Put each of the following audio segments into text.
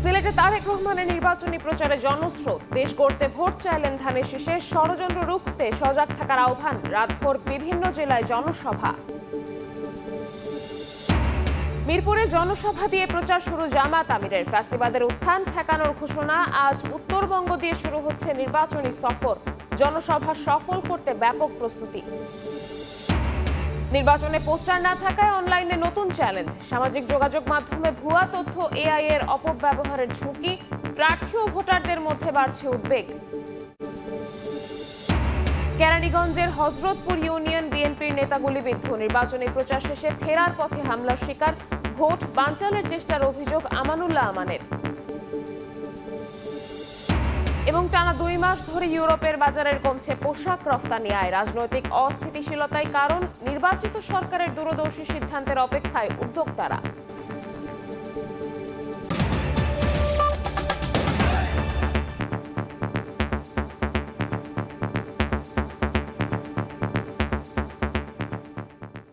সিলেটে তারেক রহমানের নির্বাচনী প্রচারে জনস্রোত। দেশ গড়তে ভোট চাইলেন ধানের শীষে। ষড়যন্ত্র রুখতে সজাগ থাকার আহ্বান। রাতভর বিভিন্ন জেলায় জনসভা। মিরপুরে জনসভা দিয়ে প্রচার শুরু জামাত আমিরের। ফ্যাসিবাদের উত্থান ঠেকানোর ঘোষণা। আজ উত্তরবঙ্গ দিয়ে শুরু হচ্ছে নির্বাচনী সফর। জনসভা সফল করতে ব্যাপক প্রস্তুতি। নির্বাচনে পোস্টার না থাকায় অনলাইনে নতুন চ্যালেঞ্জ। সামাজিক যোগাযোগ মাধ্যমে ভুয়া তথ্য, এআই এর অপব্যবহারের ঝুঁকি। প্রার্থী ও ভোটারদের মধ্যে বাড়ছে উদ্বেগ। কেরানীগঞ্জের হযরতপুর ইউনিয়ন বিএনপির নেতা গুলিবিদ্ধ। নির্বাচনী প্রচার শেষে ফেরার পথে হামলার শিকার। ভোট বানচালের চেষ্টার অভিযোগ আমানুল্লাহ আমানের। এবং টানা 2 মাস ধরে ইউরোপের বাজারের কমছে পোশাক রফতানি আয়। রাজনৈতিক অস্থিতিশীলতায় কারণ। নির্বাচিত সরকারের দূরদর্শী সিদ্ধান্তের অপেক্ষায় উদ্যোক্তারা।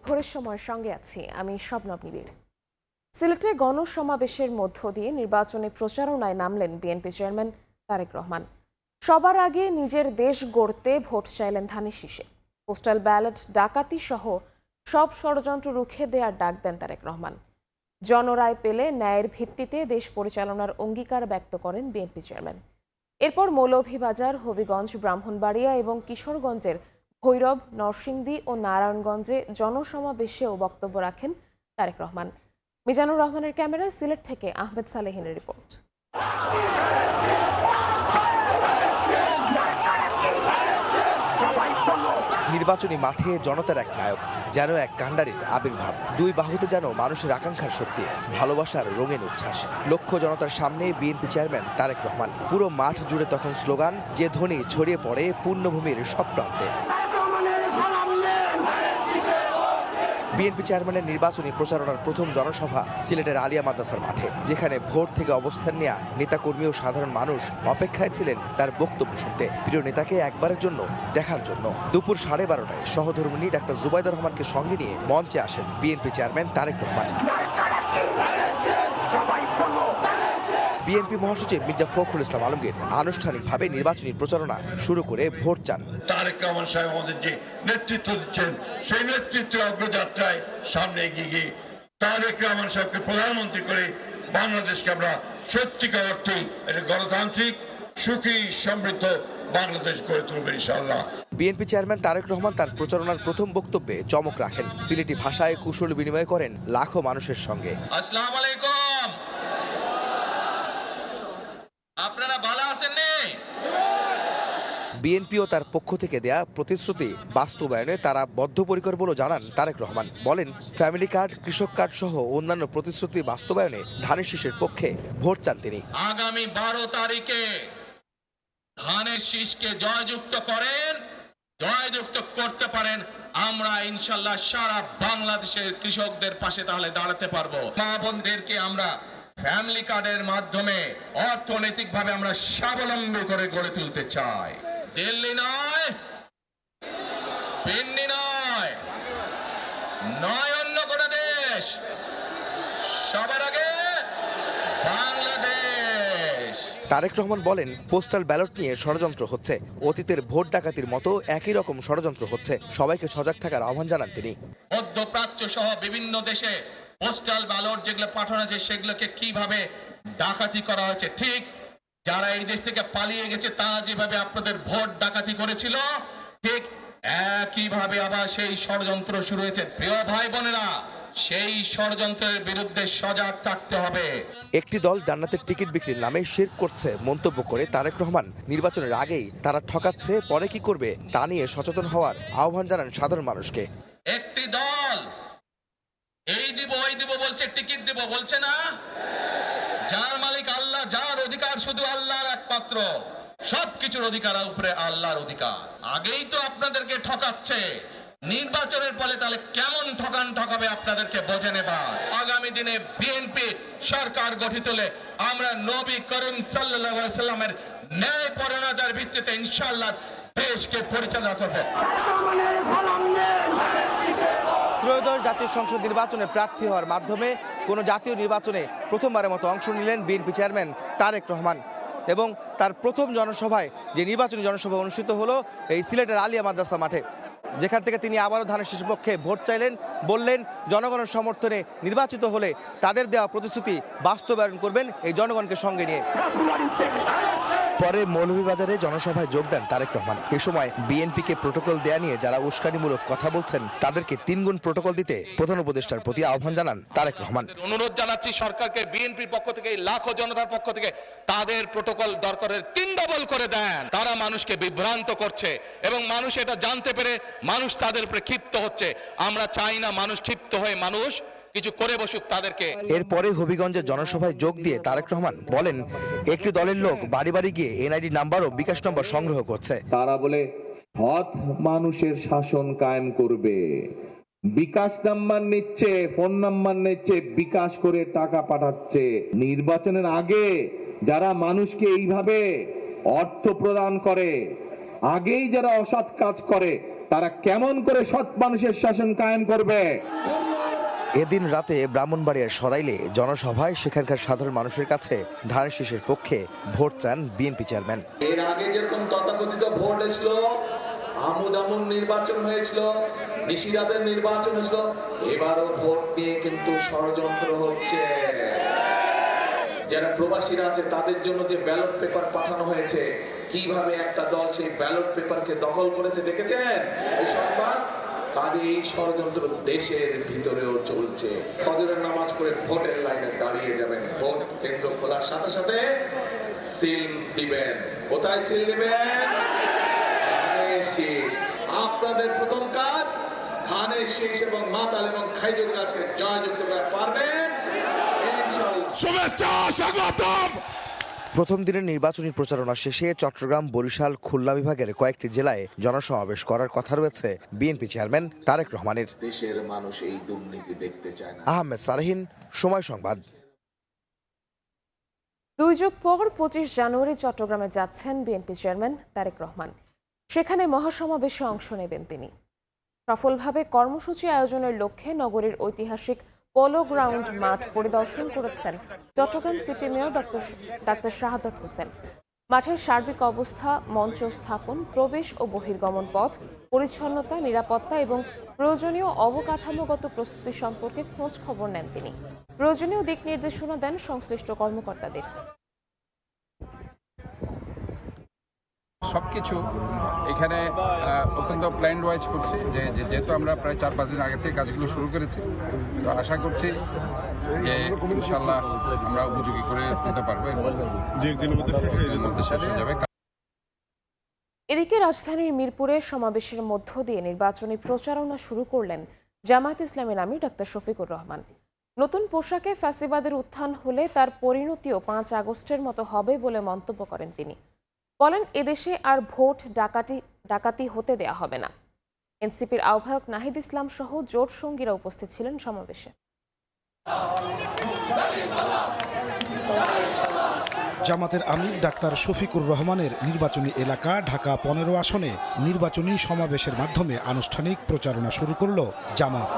ভোরের সময়ের সঙ্গে আছি আমি শবনব নিবিড়। সিলেটে গণসমাবেশের মধ্য দিয়ে নির্বাচনী প্রচারণায় নামলেন বিএনপি চেয়ারম্যান তারেক রহমান। সবার আগে নিজের দেশ গড়তে ভোট চাইলেন ধানের শীষে। পোস্টাল ব্যালট ডাকাতি সহ সব ষড়যন্ত্র রুখে দেওয়ার ডাক দেন তারেক রহমান। জনরায় পেলে ন্যায়ের ভিত্তিতে দেশ পরিচালনার অঙ্গীকার ব্যক্ত করেন বিএনপি চেয়ারম্যান। এরপর মৌলভীবাজার, হবিগঞ্জ, ব্রাহ্মণবাড়িয়া এবং কিশোরগঞ্জের ভৈরব, নরসিংদী ও নারায়ণগঞ্জে জনসমাবেশেও বক্তব্য রাখেন তারেক রহমান। মিজানুর রহমানের ক্যামেরায় সিলেট থেকে আহমেদ সালেহিনের রিপোর্ট। নির্বাচনী মাঠে জনতার এক নায়ক, যেন এক কাণ্ডারির আবির্ভাব। 2 বাহুতে যেন মানুষের আকাঙ্ক্ষার শক্তি, ভালোবাসার রঙিন উচ্ছ্বাস। লক্ষ জনতার সামনে বিএনপি চেয়ারম্যান তারেক রহমান। পুরো মাঠ জুড়ে তখন স্লোগান, যে ধ্বনি ছড়িয়ে পড়ে পূর্ণভূমির সব প্রান্তে। বিএনপি চেয়ারম্যানের নির্বাচনী প্রচারণার প্রথম জনসভা সিলেটের আলিয়া মাদ্রাসার মাঠে, যেখানে ভোর থেকে অবস্থান নেয়া নেতাকর্মী ও সাধারণ মানুষ অপেক্ষায় ছিলেন তার বক্তব্য শুনতে, প্রিয় নেতাকে একবারের জন্য দেখার জন্য। দুপুর 12:30টায় সহধর্মিণী ডাক্তার জুবাইদা রহমানকে সঙ্গে নিয়ে মঞ্চে আসেন বিএনপি চেয়ারম্যান তারেক রহমান। বিএনপি মহাসচিব মির্জা ফখরুল ইসলাম আলমগীর আনুষ্ঠানিকভাবে নির্বাচনী প্রচারণা শুরু করে ভোট চান। তারেক রহমান সাহেব আমাদের যে নেতৃত্ব দিচ্ছেন, সেই নেতৃত্বের অগ্রযাত্রায় সামনে এগিয়ে গিয়ে তারেক রহমান সাহেবকে প্রধানমন্ত্রী করে বাংলাদেশকে আমরা সত্যিকার অর্থে একটা গণতান্ত্রিক, সুখী, সমৃদ্ধ বাংলাদেশ গড়ে তুলবে ইনশাআল্লাহ। বিএনপি চেয়ারম্যান তারেক রহমান তার প্রচারণার প্রথম বক্তব্যে চমক রাখেন। সিলেটি ভাষায় কুশল বিনিময় করেন লাখো মানুষের সঙ্গে। আসসালামু আলাইকুম, আপনারা ভালো আছেন? বিএনপিও তার পক্ষ থেকে দেয়া প্রতিশ্রুতি বাস্তবায়নে তারা বদ্ধপরিকর বলে জানান তারেক রহমান। বলেন, ফ্যামিলি কার্ড, কৃষক কার্ড সহ অন্যান্য প্রতিশ্রুতি বাস্তবায়নে ধানের শীষের পক্ষে ভোট চান তিনি। আগামী 12 তারিখে ধানের শীষকে জয়যুক্ত করেন, জয়যুক্ত করতে পারেন, আমরা ইনশাল্লাহ সারা বাংলাদেশের কৃষকদের পাশে তাহলে দাঁড়াতে পারবো। মা বোনদেরকে আমরা ফ্যামিলি কার্ডের মাধ্যমে অর্থনৈতিকভাবে আমরা স্বাবলম্বী করে গড়ে তুলতে চাই। দিল্লি নয়, পিন্ডি নয়, নয় অন্য কোনো দেশ, সবার আগে বাংলাদেশ। তারেক রহমান বলেন, পোস্টাল ব্যালট নিয়ে ষড়যন্ত্র হচ্ছে। অতীতের ভোট ডাকাতির মতো একই রকম ষড়যন্ত্র হচ্ছে। সবাইকে সজাগ থাকার আহ্বান জানান তিনি। মধ্যপ্রাচ্য সহ বিভিন্ন দেশে পোস্টাল ব্যালট যেগুলো পাঠানো হয়েছে সেগুলোকে কিভাবে ডাকাতি করা হয়েছে, ঠিক যারা এই দেশ থেকে পালিয়ে গেছে তারা যেভাবে আপনাদের ভোট ডাকাতি করেছিল, ঠিক একইভাবে আবার সেই ষড়যন্ত্র শুরু হয়েছে। প্রিয় ভাই বোনেরা, সেই ষড়যন্ত্রের বিরুদ্ধে সজাগ থাকতে হবে। একটি দল জান্নাতের টিকিট বিক্রির নামে শিরক করছে মন্তব্য করে তারেক রহমান নির্বাচনের আগেই তারা ঠকাচ্ছে, পরে কি করবে তা নিয়ে সচেতন হওয়ার আহ্বান জানান সাধারণ মানুষকে। একটি দল এই দিব ওই দিব বলছে, টিকিট দিব বলছে না। যার মালিক আল্লাহ, যার অধিকার শুধু আল্লাহর একমাত্র, সবকিছুর অধিকার উপরে আল্লাহর অধিকার। আগেই তো আপনাদেরকে ঠকাচ্ছে, নির্বাচনের ফলে তাহলে কেমন ঠকাবে আপনাদেরকে বোঝে নেবার। আগামী দিনে বিএনপি সরকার গঠিত হলে আমরা নবী করিম সাল্লাল্লাহু আলাইহি সাল্লামের ন্যায় পরায়ণতার ভিত্তিতে ইনশাআল্লাহ দেশকে পরিচালনা করব। ত্রয়োদশ জাতীয় সংসদ নির্বাচনে প্রার্থী হওয়ার মাধ্যমে কোনো জাতীয় নির্বাচনে প্রথমবারের মতো অংশ নিলেন বিএনপি চেয়ারম্যান তারেক রহমান এবং তার প্রথম জনসভায় যে নির্বাচনী জনসভা অনুষ্ঠিত হলো এই সিলেটের আলিয়া মাদ্রাসা মাঠে, যেখান থেকে তিনি আবারও ধানের শীষের পক্ষে ভোট চাইলেন। বললেন জনগণের সমর্থনে নির্বাচিত হলে তাদের দেওয়া প্রতিশ্রুতি বাস্তবায়ন করবেন এই জনগণকে সঙ্গে নিয়ে। পরে মৌলভীবাজারে জনসভায় যোগ দেন তারেক রহমান। এ সময় বিএনপিকে প্রোটোকল দেয়া নিয়ে যারা উস্কানিমূলক কথা বলছেন তাদেরকে 3 গুণ প্রোটোকল দিতে প্রধান উপদেষ্টার প্রতি আহ্বান জানান তারেক রহমান। অনুরোধ জানাচ্ছি সরকারকে, বিএনপির পক্ষ থেকে, লাখো জনতার পক্ষ থেকে তাদের প্রোটোকল দরকারের 3 ডবল করে দেন। তারা মানুষকে বিভ্রান্ত করছে এবং মানুষ এটা জানতে পেরে মানুষ তাদের উপরে ক্ষিপ্ত হচ্ছে। আমরা চাই না মানুষ ক্ষিপ্ত হয়ে মানুষ কিছু করে বসুক তাদেরকে। এরপরে হবিগঞ্জের জনসভায় যোগ দিয়ে তারেক রহমান বলেন একটি দলের লোক বাড়ি বাড়ি গিয়ে এনআইডি নাম্বার ও বিকাশ নম্বর সংগ্রহ করছে। তারা বলে সৎ মানুষের শাসন কায়েম করবে, বিকাশ নাম্বার নিচ্ছে, ফোন নাম্বার নিচ্ছে, বিকাশ করে টাকা পাঠাচ্ছে। নির্বাচনের আগে যারা মানুষকে এইভাবে অর্থ প্রদান করে, আগেই যারা অসৎ কাজ করে, তারা কেমন করে সৎ মানুষের শাসন কায়েম করবে? এদিন রাতে ব্রাহ্মণবাড়িয়ার সরাইলে জনসভায় সেখানকার সাধারণ মানুষের কাছে ধানের শীষের পক্ষে ভোট চান বিএনপি চেয়ারম্যান। এর আগে যেরকম তথাকথিত ভোট এসছিল, আমুদামুন নির্বাচন হয়েছিল, নিশিরাতের নির্বাচন হয়েছিল, এবারও ভোট নিয়ে কিন্তু ষড়যন্ত্র হচ্ছে। যারা প্রবাসীরা আছে তাদের জন্য যে ব্যালট পেপার পাঠানো হয়েছে, কিভাবে একটা দল সেই ব্যালট পেপারকে দখল করেছে দেখেছেন এই সংবাদ? কাজে এই ষড়যন্ত্র দেশের ভিতরেও চলছে। ফজরের নামাজ পড়ে ভোটের লাইনে দাঁড়িয়ে যাবেন, ভোট কেন্দ্র খোলার সাথে সাথে সিল দিবেন। কোথায় সিল দিবেন? ধানের শীষ। আপনাদের প্রথম কাজ ধানের শীষ এবং মাতাল এবং খাইজুর গাছকে জয়যুক্ত করে পারবেন ইনশাআল্লাহ। শুভেচ্ছা, স্বাগতম। প্রথম দিনের নির্বাচনী প্রচারণা শেষে চট্টগ্রাম, বরিশাল, খুলনা বিভাগের কয়েকটি জেলায় জনসমাবেশ করার কথা রয়েছে বিএনপি চেয়ারম্যান তারেক রহমানের। দেশের মানুষ এই দুর্নীতি দেখতে চায় না। আহমেদ সালেহীন, সময় সংবাদ। 2 যুগ পর 25 জানুয়ারি চট্টগ্রামে যাচ্ছেন বিএনপি চেয়ারম্যান তারেক রহমান। সেখানে মহাসমাবেশে অংশ নেবেন তিনি। সফলভাবে কর্মসূচি আয়োজনের লক্ষ্যে নগরীর ঐতিহাসিক পোলো গ্রাউন্ড মাঠ পরিদর্শন করেছেন Chittagong city mayor doctor Shahadat Hossain. মাঠের সার্বিক অবস্থা, মঞ্চ স্থাপন, প্রবেশ ও বহির্গমন পথ, পরিচ্ছন্নতা, নিরাপত্তা এবং প্রয়োজনীয় অবকাঠামোগত প্রস্তুতি সম্পর্কে খোঁজ খবর নেন তিনি। প্রয়োজনীয় দিক নির্দেশনা দেন সংশ্লিষ্ট কর্মকর্তাদের। সবকিছু এখানে অত্যন্ত প্ল্যান ওয়াইজ করছি, যেহেতু আমরা প্রায় 4-5 দিন আগে থেকে কাজগুলো শুরু করেছি, তো আশা করছি যে ইনশাল্লাহ আমরা উপযোগী করে তুলতে পারবো, দিনের মধ্যে শেষ হয়ে যাবে। এদিকে রাজধানীর মিরপুরে সমাবেশের মধ্য দিয়ে নির্বাচনী প্রচারণা শুরু করলেন জামায়াত ইসলামীর আমির ডাক্তার শফিকুর রহমান। নতুন পোশাকে ফ্যাসিবাদের উত্থান হলে তার পরিণতিও 5 আগস্টের মতো হবে বলে মন্তব্য করেন তিনি। বলেন এদেশে আর ভোট ডাকাতি হতে দেয়া হবে না। এনসিপির আহ্বায়ক নাহিদ ইসলাম সহ জোট সঙ্গীরা উপস্থিত ছিলেন সমাবেশে। জামাতের আমির ডাক্তার শফিকুর রহমানের নির্বাচনী এলাকা ঢাকা 15 আসনে নির্বাচনী সমাবেশের মাধ্যমে আনুষ্ঠানিক প্রচারণা শুরু করল জামাত।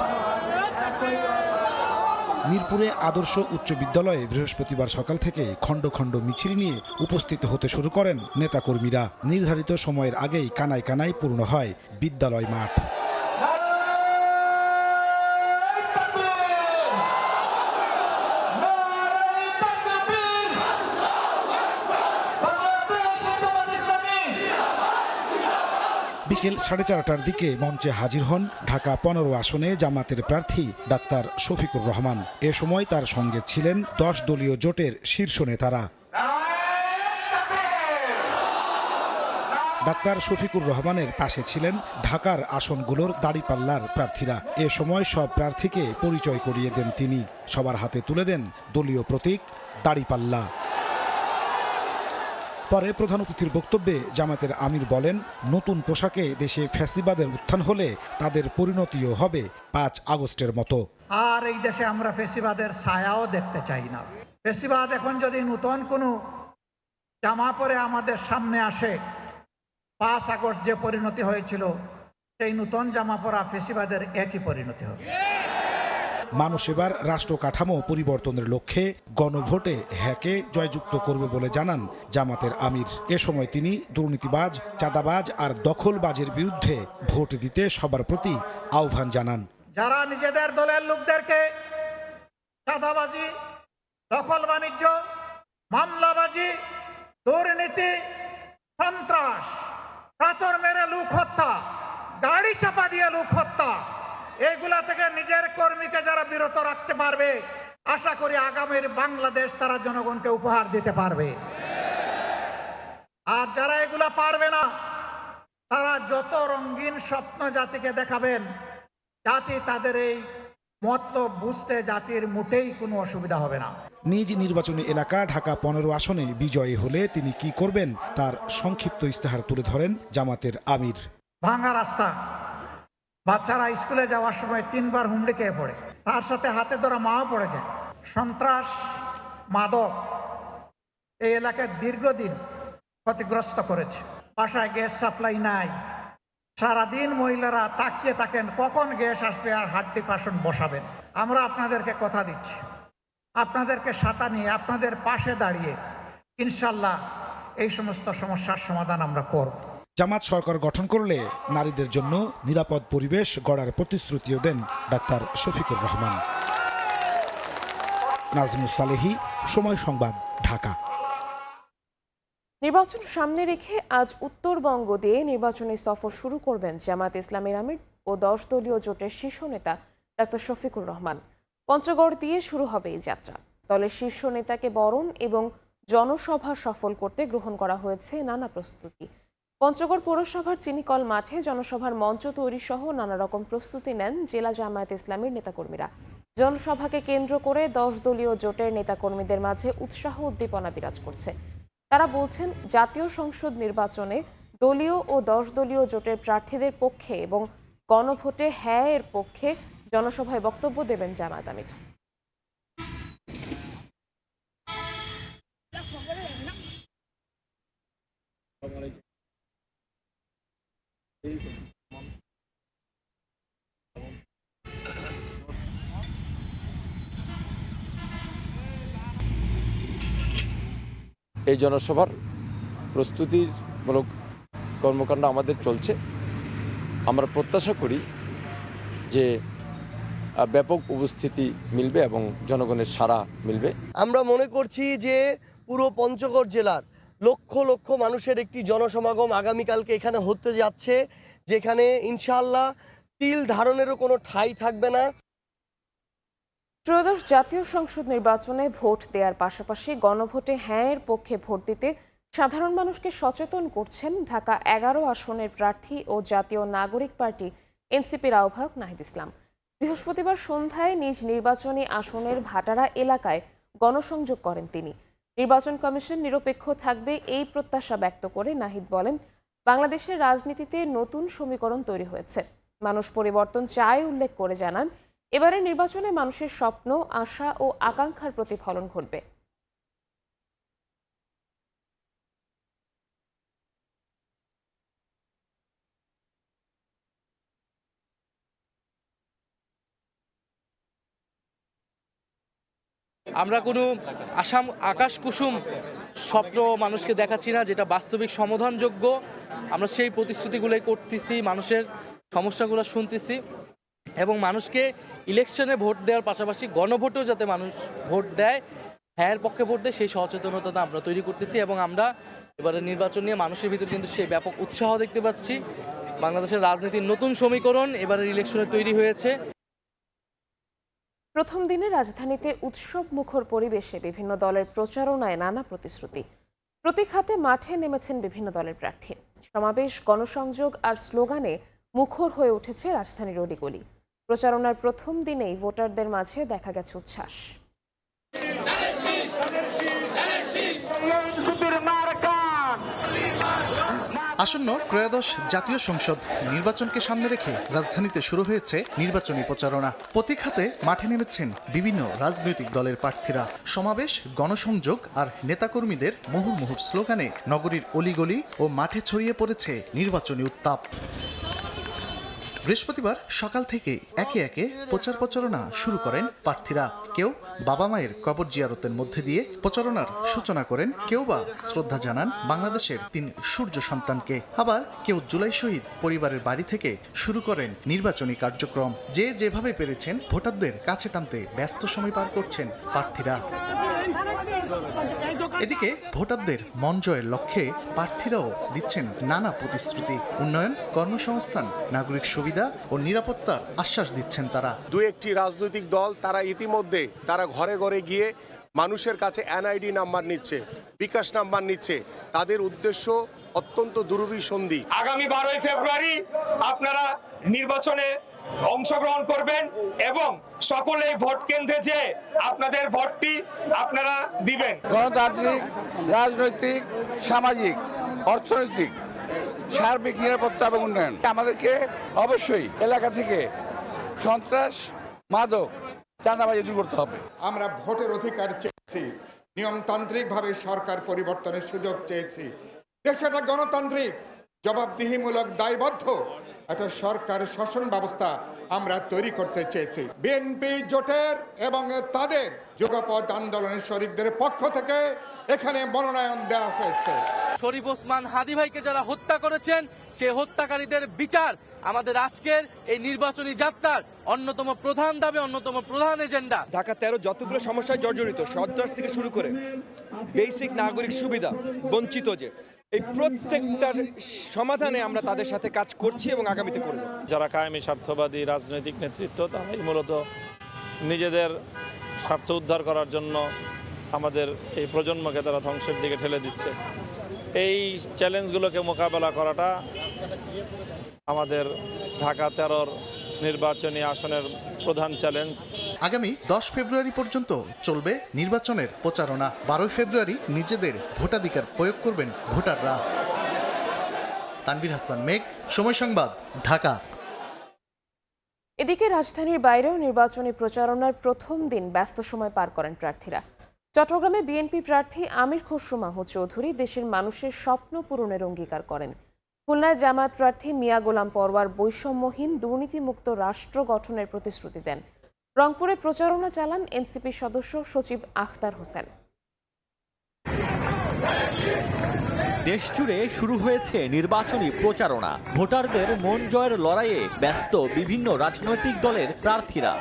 মিরপুরে আদর্শ উচ্চ বিদ্যালয়ে বৃহস্পতিবার সকাল থেকে খণ্ড খণ্ড মিছিল নিয়ে উপস্থিত হতে শুরু করেন নেতাকর্মীরা। নির্ধারিত সময়ের আগেই কানায় কানায় পূর্ণ হয় বিদ্যালয় মাঠ। বিকেল 4:30টার দিকে মঞ্চে হাজির হন ঢাকা 15 আসনে জামাতের প্রার্থী ডাক্তার শফিকুর রহমান। এ সময় তার সঙ্গে ছিলেন 10 দলীয় জোটের শীর্ষ নেতারা। ডাক্তার শফিকুর রহমানের পাশে ছিলেন ঢাকার আসনগুলোর দাড়িপাল্লার প্রার্থীরা। এ সময় সব প্রার্থীকে পরিচয় করিয়ে দেন তিনি। সবার হাতে তুলে দেন দলীয় প্রতীক দাড়িপাল্লা। পরে প্রধান অতিথির বক্তব্যে জামাতের আমির বলেন, নতুন পোশাকে দেশে ফ্যাসিবাদের উত্থান হলে তাদের পরিণতিও হবে 5 আগস্টের মতো। আর এই দেশে আমরা ফ্যাসিবাদের ছায়াও দেখতে চাই না। ফ্যাসিবাদ এখন যদি নতুন কোনো জামা পরে আমাদের সামনে আসে, 5 আগস্ট যে পরিণতি হয়েছিল সেই নূতন জামা পরা ফেসিবাদের একই পরিণতি হবে। মানুষ এবার রাষ্ট্র কাঠামো পরিবর্তনের লক্ষ্যে গণভোটে হ্যাকে জয়যুক্ত করবে বলে জানান জামাতের আমির। এ সময় তিনি দুর্নীতিবাজ, চাঁদাবাজ আর দখলবাজের বিরুদ্ধে ভোট দিতে সবার প্রতি আহ্বান জানান। যারা নিজেদের দলের লোকদেরকে চাঁদাবাজি, দখল বাণিজ্য, মামলাবাজি, দুর্নীতি, সন্ত্রাস, পাথর মেরে লোক হত্যা, গাড়ি চাপা দিয়ে লোক হত্যা, এগুলা থেকে নিজের কর্মীকে যারা বিরত রাখতে পারবে, আশা করি আগামীর বাংলাদেশ তারা জনগণকে উপহার দিতে পারবে। আর যারা এগুলা পারবে না, তারা যত রঙিন স্বপ্ন জাতিকে দেখাবেন, জাতি তাদের এই মতলব বুঝতে জাতির মোটেই কোনো অসুবিধা হবে না। নিজ নির্বাচনী এলাকা ঢাকা 15 আসনে বিজয়ী হলে তিনি কি করবেন তার সংক্ষিপ্ত ইস্তেহার তুলে ধরেন জামাতের আমির। ভাঙা রাস্তা, বাচ্চারা স্কুলে যাওয়ার সময় 3 বার হুমড়ি খেয়ে পড়ে, তার সাথে হাতে ধরা মাও পড়ে যায়। সন্ত্রাস, মাদক এই এলাকায় দীর্ঘদিন ক্ষতিগ্রস্ত করেছে। বাসায় গ্যাস সাপ্লাই নাই, সারাদিন মহিলারা তাকিয়ে থাকেন কখন গ্যাস আসবে আর হাড্ডি পাশন বসাবেন। আমরা আপনাদেরকে কথা দিচ্ছি, আপনাদেরকে সাথে নিয়ে আপনাদের পাশে দাঁড়িয়ে ইনশাল্লাহ এই সমস্ত সমস্যার সমাধান আমরা করব। জামাত সরকার গঠন করলে নারীদের জন্য নিরাপদ পরিবেশ গড়ার প্রতিশ্রুতিও দেন ডাক্তার শফিকুর রহমান। নাজমুস সালেহী, সময় সংবাদ, ঢাকা। নির্বাচন সামনে রেখে আজ উত্তরবঙ্গ দিয়ে নির্বাচনী সফর শুরু করবেন জামাত ইসলামীর আমির ও 10 দলীয় জোটের শীর্ষ নেতা ডাক্তার শফিকুর রহমান। পঞ্চগড় দিয়ে শুরু হবে এই যাত্রা। দলের শীর্ষ নেতাকে বরণ এবং জনসভা সফল করতে গ্রহণ করা হয়েছে নানা প্রস্তুতি। পঞ্চগড় পৌরসভার চিনিকল মাঠে জনসভার মঞ্চ তৈরি সহ নানা রকম প্রস্তুতি নেন জেলা জামায়াত ইসলামীর নেতাকর্মীরা। জনসভাকে কেন্দ্র করে 10 দলীয় জোটের নেতাকর্মীদের মাঝে উৎসাহ উদ্দীপনা বিরাজ করছে। তারা বলছেন, জাতীয় সংসদ নির্বাচনে দলীয় ও 10 দলীয় জোটের প্রার্থীদের পক্ষে এবং গণভোটে হ্যাঁ এর পক্ষে জনসভায় বক্তব্য দেবেন জামায়াত আমির। এই জনসভার প্রস্তুতিমূলক কর্মকাণ্ড আমাদের চলছে। আমরা প্রত্যাশা করি যে ব্যাপক উপস্থিতি মিলবে এবং জনগণের সাড়া মিলবে। আমরা মনে করছি যে পুরো পঞ্চগড় জেলার লক্ষ লক্ষ মানুষের একটি জনসমাগম আগামীকালকে এখানে হতে যাচ্ছে, যেখানে ইনশাআল্লাহ তিল ধারণেরও কোনো ঠাঁই থাকবে না। ত্রয়োদশ জাতীয় সংসদ নির্বাচনে ভোট দেওয়ার পাশাপাশি গণভোটে হ্যাঁ এর পক্ষে ভোট দিতে সাধারণ মানুষকে সচেতন করছেন ঢাকা 11 আসনের প্রার্থী ও জাতীয় নাগরিক পার্টি এনসিপির আহ্বায়ক নাহিদ ইসলাম। বৃহস্পতিবার সন্ধ্যায় নিজ নির্বাচনী আসনের ভাটারা এলাকায় গণসংযোগ করেন তিনি। নির্বাচন কমিশন নিরপেক্ষ থাকবে এই প্রত্যাশা ব্যক্ত করে নাহিদ বলেন, বাংলাদেশের রাজনীতিতে নতুন সমীকরণ তৈরি হয়েছে, মানুষ পরিবর্তন চায় উল্লেখ করে জানান, এবারের নির্বাচনে মানুষের স্বপ্ন, আশা ও আকাঙ্ক্ষার প্রতিফলন ঘটবে। আমরা কোনো আকাশ কুসুম স্বপ্ন মানুষকে দেখাচ্ছি না, যেটা বাস্তবিক সমাধানযোগ্য। আমরা সেই প্রতিশ্রুতিগুলোই করতেছি, মানুষের সমস্যাগুলো শুনতেছি এবং মানুষকে ইলেকশনে ভোট দেওয়ার পাশাপাশি গণভোটেও যাতে মানুষ ভোট দেয়, হ্যাঁ এর পক্ষে ভোট দেয়, সেই সচেতনতা আমরা তৈরি করতেছি এবং আমরা এবারে নির্বাচন নিয়ে মানুষের ভিতরে কিন্তু সেই ব্যাপক উৎসাহ দেখতে পাচ্ছি। বাংলাদেশের রাজনীতির নতুন সমীকরণ এবারের ইলেকশনে তৈরি হয়েছে। প্রথম দিনে রাজধানীতে উৎসব মুখর পরিবেশে বিভিন্ন দলের প্রচারণায় নানা প্রতিশ্রুতি। প্রতীক হাতে মাঠে নেমেছেন বিভিন্ন দলের প্রার্থী। সমাবেশ, গণসংযোগ আর স্লোগানে মুখর হয়ে উঠেছে রাজধানীর অলিগলি। প্রচারণার প্রথম দিনেই ভোটারদের মাঝে দেখা গেছে উচ্ছ্বাস। আসন্ন ত্রয়োদশ জাতীয় সংসদ নির্বাচনকে সামনে রেখে রাজধানীতে শুরু হয়েছে নির্বাচনী প্রচারণা। প্রতীক হাতে মাঠে নেমেছেন বিভিন্ন রাজনৈতিক দলের প্রার্থীরা। সমাবেশ, গণসংযোগ আর নেতাকর্মীদের মুহুর্মুহুর স্লোগানে নগরীর অলিগলি ও মাঠে ছড়িয়ে পড়েছে নির্বাচনী উত্তাপ। বৃহস্পতিবার সকাল থেকে একে একে প্রচারণা শুরু করেন প্রার্থীরা। কেউ বাবা মায়ের কবর জিয়ারতের মধ্যে দিয়ে প্রচারণার সূচনা করেন, কেউ বা শ্রদ্ধা জানান বাংলাদেশের 3 সূর্য সন্তানকে, আবার কেউ জুলাই শহীদ পরিবারের বাড়ি থেকে শুরু করেন নির্বাচনী কার্যক্রম। যে যেভাবে পেরেছেন ভোটারদের কাছে টানতে ব্যস্ত সময় পার করছেন প্রার্থীরা। এদিকে ভোটারদের মন জয়ের লক্ষ্যে প্রার্থীরাও দিচ্ছেন নানা প্রতিশ্রুতি। উন্নয়ন, কর্মসংস্থান, নাগরিক সুবিধা ও নিরাপত্তার আশ্বাস দিচ্ছেন তারা। দু একটি রাজনৈতিক দল তারা ইতিমধ্যে তারা ঘরে ঘরে গিয়ে মানুষের কাছে এনআইডি নাম্বার নিচ্ছে, বিকাশ নাম্বার নিচ্ছে। তাদের উদ্দেশ্য অত্যন্ত দুরভিসন্ধি। আগামী 12ই ফেব্রুয়ারি আপনারা নির্বাচনে অংশগ্রহণ করবেন এবং সকলেই ভোট কেন্দ্রে যে আপনাদের ভোটটি আপনারা দিবেন। গণতান্ত্রিক, রাজনৈতিক, সামাজিক, অর্থনৈতিক, সার্বিক নিরাপত্তা এবং উন্নয়ন। আমাদেরকে অবশ্যই এলাকা থেকে সন্ত্রাস, মাদক, চাঁদাবাজি দূর করতে হবে। আমরা ভোটের অধিকার চেয়েছি, নিয়মতান্ত্রিকভাবে সরকার পরিবর্তনের সুযোগ চেয়েছি। দেশে একটা গণতান্ত্রিক, জবাবদিহিমূলক, দায়বদ্ধ একটা সরকার শাসন ব্যবস্থা আমরা তৈরি করতে চেয়েছি। বিএনপি জোটের এবং তাদের যুগপৎ আন্দোলনের শরীকদের পক্ষ থেকে এখানে মনোনয়ন দেওয়া হয়েছে। শরীফ ওসমান হাদি ভাইকে যারা হত্যা করেছেন সেই হত্যাকারীদের বিচার আমাদের আজকের এই নির্বাচনী যাত্রার অন্যতম প্রধান দাবি, অন্যতম প্রধান এজেন্ডা। ঢাকা 13 যতগুলো সমস্যায় জর্জরিত, সন্ত্রাস থেকে শুরু করে বেসিক নাগরিক সুবিধা বঞ্চিত, যে এই প্রত্যেকটার সমাধানে আমরা তাদের সাথে কাজ করছি এবং আগামীতে করব। যারা কায়েমি স্বার্থবাদী রাজনৈতিক নেতৃত্ব, তারাই মূলত নিজেদের স্বার্থ উদ্ধার করার জন্য আমাদের এই প্রজন্মকে তারা ধ্বংসের দিকে ঠেলে দিচ্ছে। এই চ্যালেঞ্জগুলোকে মোকাবেলা করাটা আমাদের ঢাকা 13 নির্বাচনী আসনের প্রধান চ্যালেঞ্জ। আগামী 10 ফেব্রুয়ারি পর্যন্ত চলবে নির্বাচনের প্রচারণা। 12 ফেব্রুয়ারি নিজেদের ভোটাধিকার প্রয়োগ করবেন ভোটাররা। তানভীর হাসান মেঘ, সময় সংবাদ, ঢাকা। এদিকে রাজধানীর বাইরেও নির্বাচনী প্রচারণার প্রথম দিন ব্যস্ত সময় পার করেন প্রার্থীরা। চট্টগ্রামে বিএনপি প্রার্থী আমির খসরু মাহমুদ চৌধুরী দেশের মানুষের স্বপ্ন পূরণের অঙ্গীকার করেন। খুলনায় জামায়াত প্রার্থী মিয়া গোলাম পরওয়ার বৈষম্যহীন, দুর্নীতিমুক্ত রাষ্ট্র গঠনের প্রতিশ্রুতি দেন। রংপুরে প্রচারণা চালান এনসিপি সদস্য সচিব আখতার হোসেন। দেশজুড়ে শুরু হয়েছে নির্বাচনী প্রচারণা। ভোটারদের মন জয়ের লড়াইয়ে ব্যস্ত বিভিন্ন রাজনৈতিক দলের প্রার্থীরা।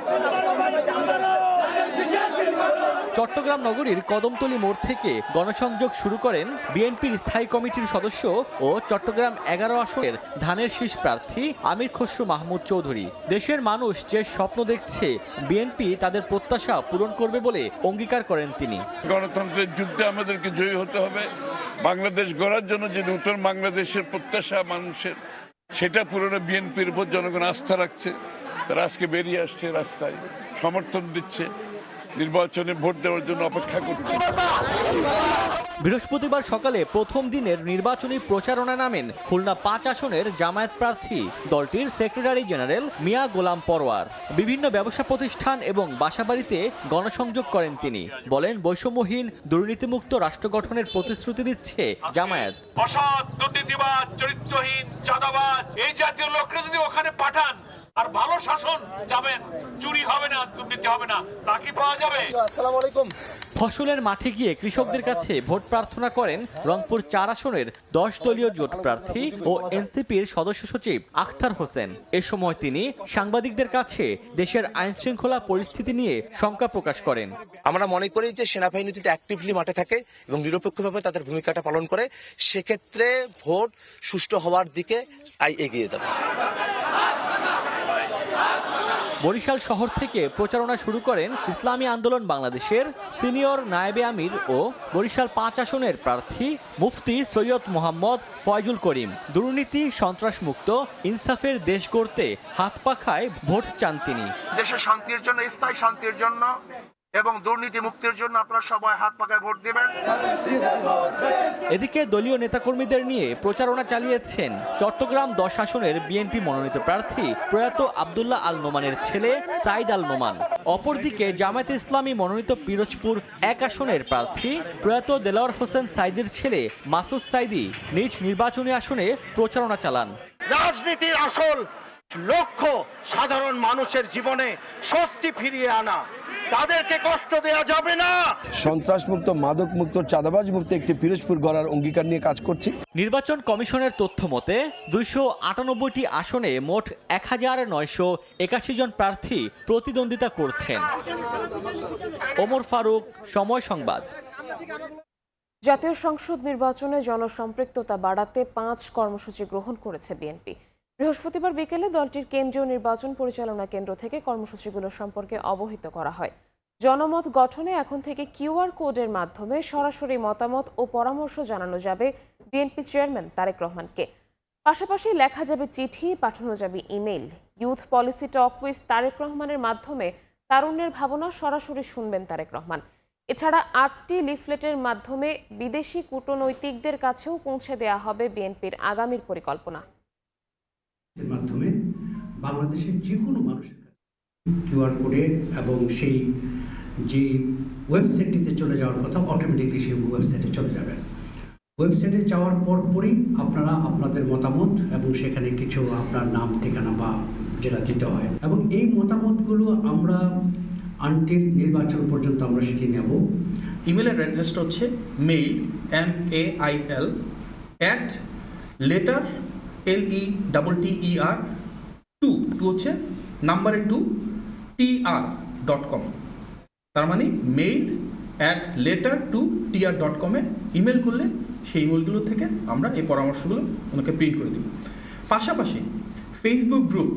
চট্টগ্রাম নগরীর কদমতলী মোড় থেকে গণসংযোগ শুরু করেন বিএনপির স্থায়ী কমিটির সদস্য ও চট্টগ্রাম 11 আসনের ধানের শীষ প্রার্থী আমির খসরু মাহমুদ চৌধুরী। দেশের মানুষ যে স্বপ্ন দেখছে, বিএনপি তাদের প্রত্যাশা পূরণ করবে বলে অঙ্গীকার করেন তিনি। গণতন্ত্রের যুদ্ধে আমাদেরকে জয়ী হতে হবে। বাংলাদেশ গড়ার জন্য যে নতুন বাংলাদেশের প্রত্যাশা মানুষের, সেটা পূরণে বিএনপির উপর জনগণ আস্থা রাখছে। তারা আজকে বেরিয়ে আসছে, রাস্তায় সমর্থন দিচ্ছে, নির্বাচনে ভোট দেওয়ার জন্য অপেক্ষা করছে। বৃহস্পতিবার সকালে প্রথম দিনের নির্বাচনী প্রচারণা নামেন খুলনা 5 আসনের জামায়াত প্রার্থী দলটির সেক্রেটারি জেনারেল মিয়া গোলাম পরওয়ার। বিভিন্ন ব্যবসা প্রতিষ্ঠান এবং বাসাবাড়িতে গণসংযোগ করেন তিনি। বলেন, বৈষম্যহীন, দুর্নীতিমুক্ত রাষ্ট্র গঠনের প্রতিশ্রুতি দিচ্ছে জামায়াত। অসৎ, দুর্নীতিবাদ, চরিত্রহীন, চাঁদাবাজ এই জাতীয় লোকরা যদি ওখানে পাঠান আর ভালো শাসন যাবেন, চুরি হবে না, দুর্নীতি হবে না, তা কি পাওয়া যাবে? আসসালামু আলাইকুম। ফসলের মাঠে গিয়ে কৃষকদের কাছে ভোট প্রার্থনা করেন রংপুর 4 আসনের 10 দলীয় জোট প্রার্থী ও এনসিপির সদস্য সচিব আখতার হোসেন। এ সময় তিনি সাংবাদিকদের কাছে দেশের আইন শৃঙ্খলা পরিস্থিতি নিয়ে শঙ্কা প্রকাশ করেন। আমরা মনে করি যে সেনাবাহিনী যদি অ্যাক্টিভলি মাঠে থাকে এবং নিরপেক্ষভাবে তাদের ভূমিকাটা পালন করে, সেক্ষেত্রে ভোট সুষ্ঠু হওয়ার দিকে এগিয়ে যাবে। বরিশাল শহর থেকে প্রচারণা শুরু করেন ইসলামী আন্দোলন বাংলাদেশের সিনিয়র নায়েবে আমির ও বরিশাল 5 আসনের প্রার্থী মুফতি সৈয়দ মোহাম্মদ ফয়জুল করিম। দুর্নীতি, সন্ত্রাসমুক্ত, ইনসাফের দেশ গড়তে হাত পাখায় ভোট চান তিনি। দেশের শান্তির জন্য, স্থায়ী শান্তির জন্য এবং দুর্নীতি মুক্তির জন্য আপনারা সবাই হাত পাকায় ভোট দিবেন। এদিকে দলীয় নেতাকর্মীদের নিয়ে প্রচারণা চালিয়েছেন চট্টগ্রাম 10 আসনের বিএনপি মনোনীত প্রার্থী প্রয়াত আব্দুল্লাহ আল নোমানের ছেলে সাইদ আল নোমান। অপরদিকে জামায়াতে ইসলামী মনোনীত পিরোজপুর 1 আসনের প্রার্থী প্রয়াত দেলাওয়ার হোসেন সাইদের ছেলে মাসুদ সাইদি নিজ নির্বাচনী আসনে প্রচারণা চালান। রাজনীতির আসল লক্ষ্য সাধারণ মানুষের জীবনে স্বস্তি ফিরিয়ে আনা, তাদেরকে কষ্ট দেওয়া যাবে না। সন্ত্রাসমুক্ত, মাদকমুক্ত, চাঁদাবাজ মুক্ত একটি পিরোজপুর গড়ার অঙ্গীকার নিয়ে কাজ করছি। নির্বাচন কমিশনের তথ্য মতে 298টি আসনে মোট 1981 জন প্রার্থী প্রতিদ্বন্দ্বিতা করছেন। ওমর ফারুক, সময় সংবাদ। জাতীয় সংসদ নির্বাচনে জনসম্পৃক্ততা বাড়াতে 5 কর্মসূচি গ্রহণ করেছে বিএনপি। বৃহস্পতিবার বিকেলে দলটির কেন্দ্রীয় নির্বাচন পরিচালনা কেন্দ্র থেকে কর্মসূচিগুলো সম্পর্কে অবহিত করা হয়। জনমত গঠনে এখন থেকে কিউআর কোডের মাধ্যমে সরাসরি মতামত ও পরামর্শ জানানো যাবে বিএনপি চেয়ারম্যান তারেক রহমানকে। পাশাপাশি লেখা যাবে চিঠি, পাঠানো যাবে email. Youth policy talk with Tarique রহমানের মাধ্যমে তারুণ্যের ভাবনা সরাসরি শুনবেন তারেক রহমান। এছাড়া 8টি লিফলেটের মাধ্যমে বিদেশি কূটনৈতিকদের কাছেও পৌঁছে দেওয়া হবে বিএনপির আগামীর পরিকল্পনা। মাধ্যমে বাংলাদেশের যে কোনো মানুষের কাছে কিউআর কোডে এবং সেই যে ওয়েবসাইটটিতে চলে যাওয়ার কথা অটোমেটিকলি সেই ওয়েবসাইটে চলে যাবেন। ওয়েবসাইটে যাওয়ার পরই আপনারা আপনাদের মতামত এবং সেখানে কিছু আপনার নাম, ঠিকানা বা যেটা দিতে হয়, এবং এই মতামতগুলো আমরা আনটিল নির্বাচন পর্যন্ত আমরা সেটি নেব। ইমেলের অ্যাড্রেসটা হচ্ছে মেইল MAIL @letter LETTER 2 হচ্ছে নাম্বারে 2 TR.com। তার মানে মেইল @letter2tr.com এ ইমেল করলে সেই ইমেলগুলো থেকে আমরা এই পরামর্শগুলো ওনাকে প্রিন্ট করে দিব। পাশাপাশি ফেসবুক গ্রুপ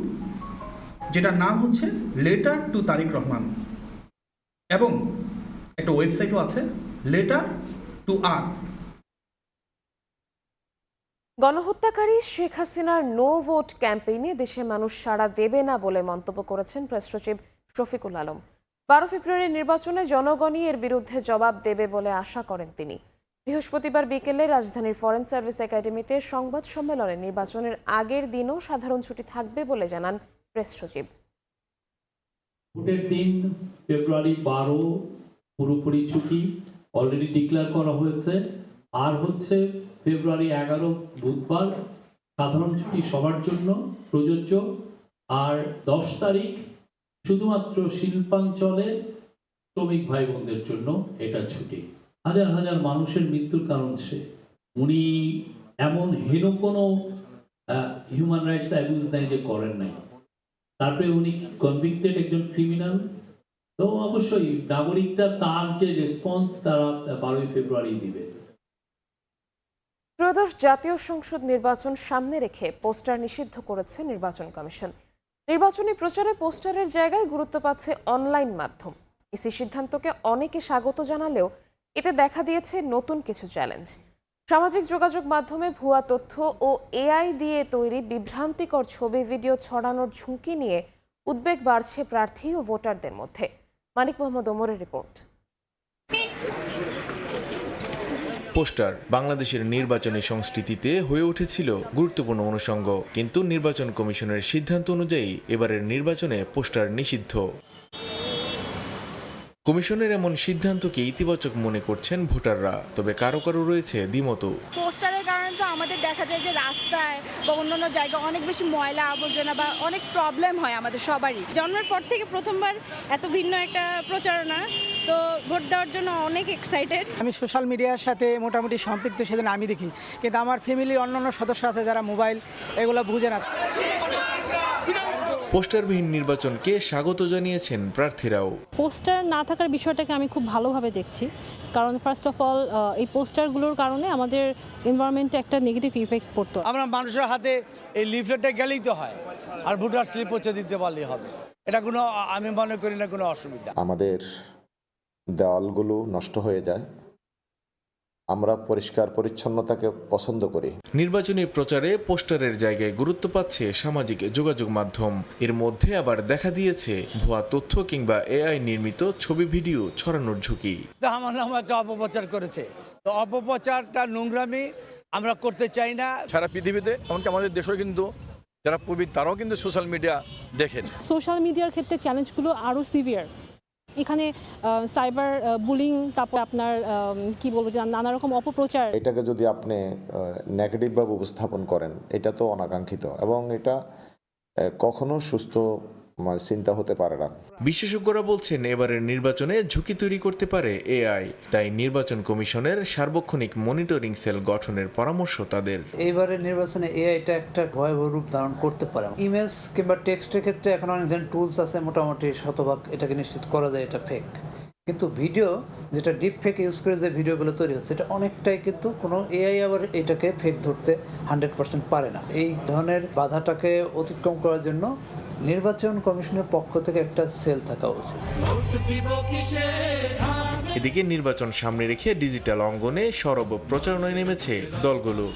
যেটার নাম হচ্ছে লেটার টু তারেক রহমান, এবং একটা ওয়েবসাইটও আছে লেটার টু আর। গণহত্যাকারী শেখ হাসিনার নো ভোট ক্যাম্পেইনে দেশে মানুষ সাড়া দেবে না বলে মন্তব্য করেছেন প্রেস সচিব শফিকুল আলম। 12 ফেব্রুয়ারি নির্বাচনে জনগণই এর বিরুদ্ধে জবাব দেবে বলে আশা করেন তিনি। বৃহস্পতিবার বিকেলে রাজধানীর ফরেন সার্ভিস একাডেমিতে সংবাদ সম্মেলনে নির্বাচনের আগের দিনও সাধারণ ছুটি থাকবে বলে জানান প্রেস সচিব। ভোটের দিন ফেব্রুয়ারি 12 পুরোপুরি ছুটি অলরেডি ডিক্লেয়ার করা হয়েছে, আর হচ্ছে ফেব্রুয়ারি 11 বুধবার সাধারণ ছুটি সবার জন্য প্রযোজ্য, আর 10 তারিখ শুধুমাত্র শিল্পাঞ্চলে শ্রমিক ভাই বোনদের জন্য এটা ছুটি। হাজার হাজার মানুষের মৃত্যুর কারণ সে, উনি এমন হেন কোনো হিউম্যান রাইটস অ্যাবিউজ নাই যে করেন নাই, তারপরে উনি কনভিক্টেড একজন ক্রিমিনাল। তো অবশ্যই নাগরিকরা তার যে রেসপন্স তারা 12 ফেব্রুয়ারি দিবে। ত্রয়োদশ জাতীয় সংসদ নির্বাচন সামনে রেখে পোস্টার নিষিদ্ধ করেছে নির্বাচন কমিশন। নির্বাচনী প্রচারে পোস্টারের জায়গায় গুরুত্ব পাচ্ছে অনলাইন মাধ্যম। ইসি সিদ্ধান্তকে অনেকে স্বাগত জানালেও এতে দেখা দিয়েছে নতুন কিছু চ্যালেঞ্জ। সামাজিক যোগাযোগ মাধ্যমে ভুয়া তথ্য ও এআই দিয়ে তৈরি বিভ্রান্তিকর ছবি ভিডিও ছড়ানোর ঝুঁকি নিয়ে উদ্বেগ বাড়ছে প্রার্থী ও ভোটারদের মধ্যে। মানিক মোহাম্মদ ওমরের রিপোর্ট। পোস্টার বাংলাদেশের নির্বাচনী সংস্কৃতিতে হয়ে উঠেছিল গুরুত্বপূর্ণ অনুষঙ্গ, কিন্তু নির্বাচন কমিশনের সিদ্ধান্ত অনুযায়ী এবারের নির্বাচনে পোস্টার নিষিদ্ধ। কমিশনের এমন সিদ্ধান্তকে ইতিবাচক মনে করছেন ভোটাররা, তবে কারো কারো রয়েছে দ্বিমত। পোস্টারের কারণে তো আমাদের দেখা যায় যে রাস্তায় বা অন্যান্য জায়গায় অনেক বেশি ময়লা আবর্জনা বা অনেক প্রবলেম হয় আমাদের সবারই। জন্মের পর থেকে প্রথমবার এত ভিন্ন একটা প্রচারণা, তো ভোট দেওয়ার জন্য অনেক এক্সাইটেড। আমি সোশ্যাল মিডিয়ার সাথে মোটামুটি সম্পৃক্ত, সেদিন আমি দেখি, কিন্তু আমার ফ্যামিলির অন্যান্য সদস্য আছে যারা মোবাইল এগুলো বুঝে না। পোস্টারবিহীন নির্বাচনকে স্বাগত জানিয়েছেন প্রার্থীরাও। পোস্টার না থাকার বিষয়টাকে আমি খুব ভালোভাবে দেখছি, কারণ ফার্স্ট অফ অল এই পোস্টারগুলোর কারণে আমাদের এনভায়রনমেন্টে একটা নেগেটিভ ইফেক্ট পড়তো। আমরা মানুষের হাতে এই লিফলেটটা গেলেই তো হয়, আর ভোটার স্লিপ হচ্ছে দিতে পারলেই হবে, এটা কোনো আমি মনে করি না কোনো অসুবিধা। আমাদের দেওয়ালগুলো নষ্ট হয়ে যায়, আমরা পরিষ্কার পরিচ্ছন্নতাকে পছন্দ করি। নির্বাচনী প্রচারে পোস্টারের জায়গায় গুরুত্ব পাচ্ছে সামাজিক যোগাযোগ মাধ্যম। এর মধ্যে আবার দেখা দিয়েছে ভুয়া তথ্য কিংবা এআই নির্মিত ছবি ভিডিও ছড়ানোর ঝুঁকি। আমার নাম একটা অপপ্রচার করেছে, তো অপপ্রচারটা নোংরামি আমরা করতে চাই না। সারা পৃথিবীতে এমনকি আমাদের দেশেও কিন্তু যারা প্রবীণ তারাও কিন্তু সোশ্যাল মিডিয়া দেখেন। সোশ্যাল মিডিয়ার ক্ষেত্রে চ্যালেঞ্জগুলো আরও সিভিয়ার। এখানে সাইবার বুলিং, তারপর আপনার কি বলবো যে নানা রকম অপপ্রচার। এটাকে যদি আপনি নেগেটিভভাবে উপস্থাপন করেন, এটা তো অনাকাঙ্ক্ষিত, এবং এটা কখনো সুস্থ চিন্তা হতে পারে না। বিশেষজ্ঞরা বলছেন এবারের নির্বাচনে ঝুঁকি তৈরি করতে পারে এআই, তাই নির্বাচন কমিশনের সার্বক্ষণিক মনিটরিং সেল গঠনের পরামর্শ তাদের। এইবারের নির্বাচনে এআইটা একটা ভয়াবহ রূপ ধারণ করতে পারে। ইমেজ কিংবা টেক্সটের ক্ষেত্রে এখন অনেক ধরনের টুলস আছে, মোটামুটি শতভাগ এটাকে নিশ্চিত করা যায় এটা ফেক। কিন্তু ভিডিও, যেটা ডিপ ফেক ইউজ করে যে ভিডিওগুলো তৈরি হচ্ছে, এটা অনেকটাই কিন্তু কোনো এআই আবার এটাকে ফেক ধরতে 100% পারে না। এই ধরনের বাধাটাকে অতিক্রম করার জন্য নির্বাচন কমিশনের পক্ষ থেকে একটা সেল থাকা উচিত। এদিকে নির্বাচন সামনে রেখে ডিজিটাল অঙ্গনে সরব প্রচারণায় নেমেছে দলগুলো।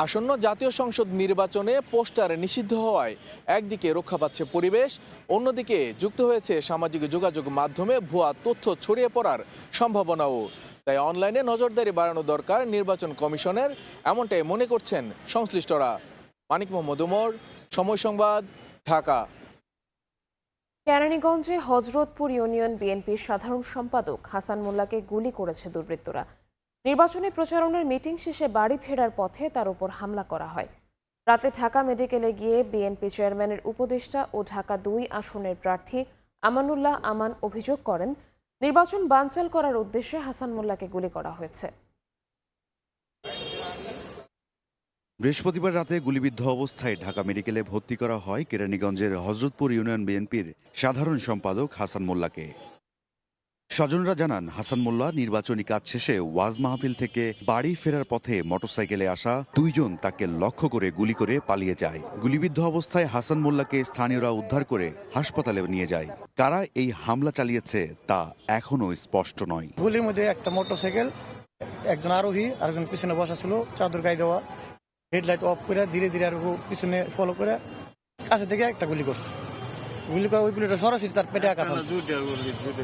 আসন্ন জাতীয় সংসদ নির্বাচনে পোস্টার নিষিদ্ধ হওয়ায় একদিকে রক্ষা পাচ্ছে পরিবেশ, অন্যদিকে যুক্ত হয়েছে সামাজিক যোগাযোগ মাধ্যমে ভুয়া তথ্য ছড়িয়ে পড়ার সম্ভাবনাও। তাই অনলাইনে নজরদারি বাড়ানো দরকার নির্বাচন কমিশনের, এমনটাই মনে করছেন সংশ্লিষ্টরা। মানিক মোহাম্মদ ওমর, সময় সংবাদ, ঢাকা। কেরানীগঞ্জে হযরতপুর ইউনিয়ন বিএনপির সাধারণ সম্পাদক হাসান মোল্লাকে গুলি করেছে দুর্বৃত্তরা। নির্বাচনী প্রচারণার মিটিং শেষে বাড়ি ফেরার পথে তার উপর হামলা করা হয়। রাতে ঢাকা মেডিকেলে গিয়ে বিএনপি চেয়ারম্যানের উপদেষ্টা ও ঢাকা ২ আসনের প্রার্থী আমানুল্লাহ আমান অভিযোগ করেন, নির্বাচন বানচাল করার উদ্দেশ্যে হাসান মোল্লাকে গুলি করা হয়েছে। বৃহস্পতিবার রাতে গুলিবিদ্ধ অবস্থায় ঢাকা মেডিকেলে ভর্তি করা হয় কেরানীগঞ্জের হযরতপুর ইউনিয়ন বিএনপির সাধারণ সম্পাদক হাসান মোল্লাকে। স্বজনরা জানান, হাসান মোল্লা নির্বাচনী কাজ শেষে ওয়াজ মাহফিল থেকে বাড়ি ফেরার পথে মোটরসাইকেলে আসা 2 জন তাকে লক্ষ্য করে গুলি করে পালিয়ে যায়। গুলিবিদ্ধ অবস্থায় হাসান মোল্লাকে স্থানীয়রা উদ্ধার করে হাসপাতালে নিয়ে যায়। কারা এই হামলা চালিয়েছে তা এখনও স্পষ্ট নয়। গুলির মধ্যে একটা মোটরসাইকেল, একজন আরোহী, আরেকজন পিছনে বসা ছিল, চাদর গায়ে দেওয়া, হেডলাইট অফ করে ধীরে ধীরে আর পিছনে ফলো করে কাছে থেকে একটা গুলি করছে। গুলি করা ওই গুলিটা সরাসরি তার পেটে আঘাত হয়েছে।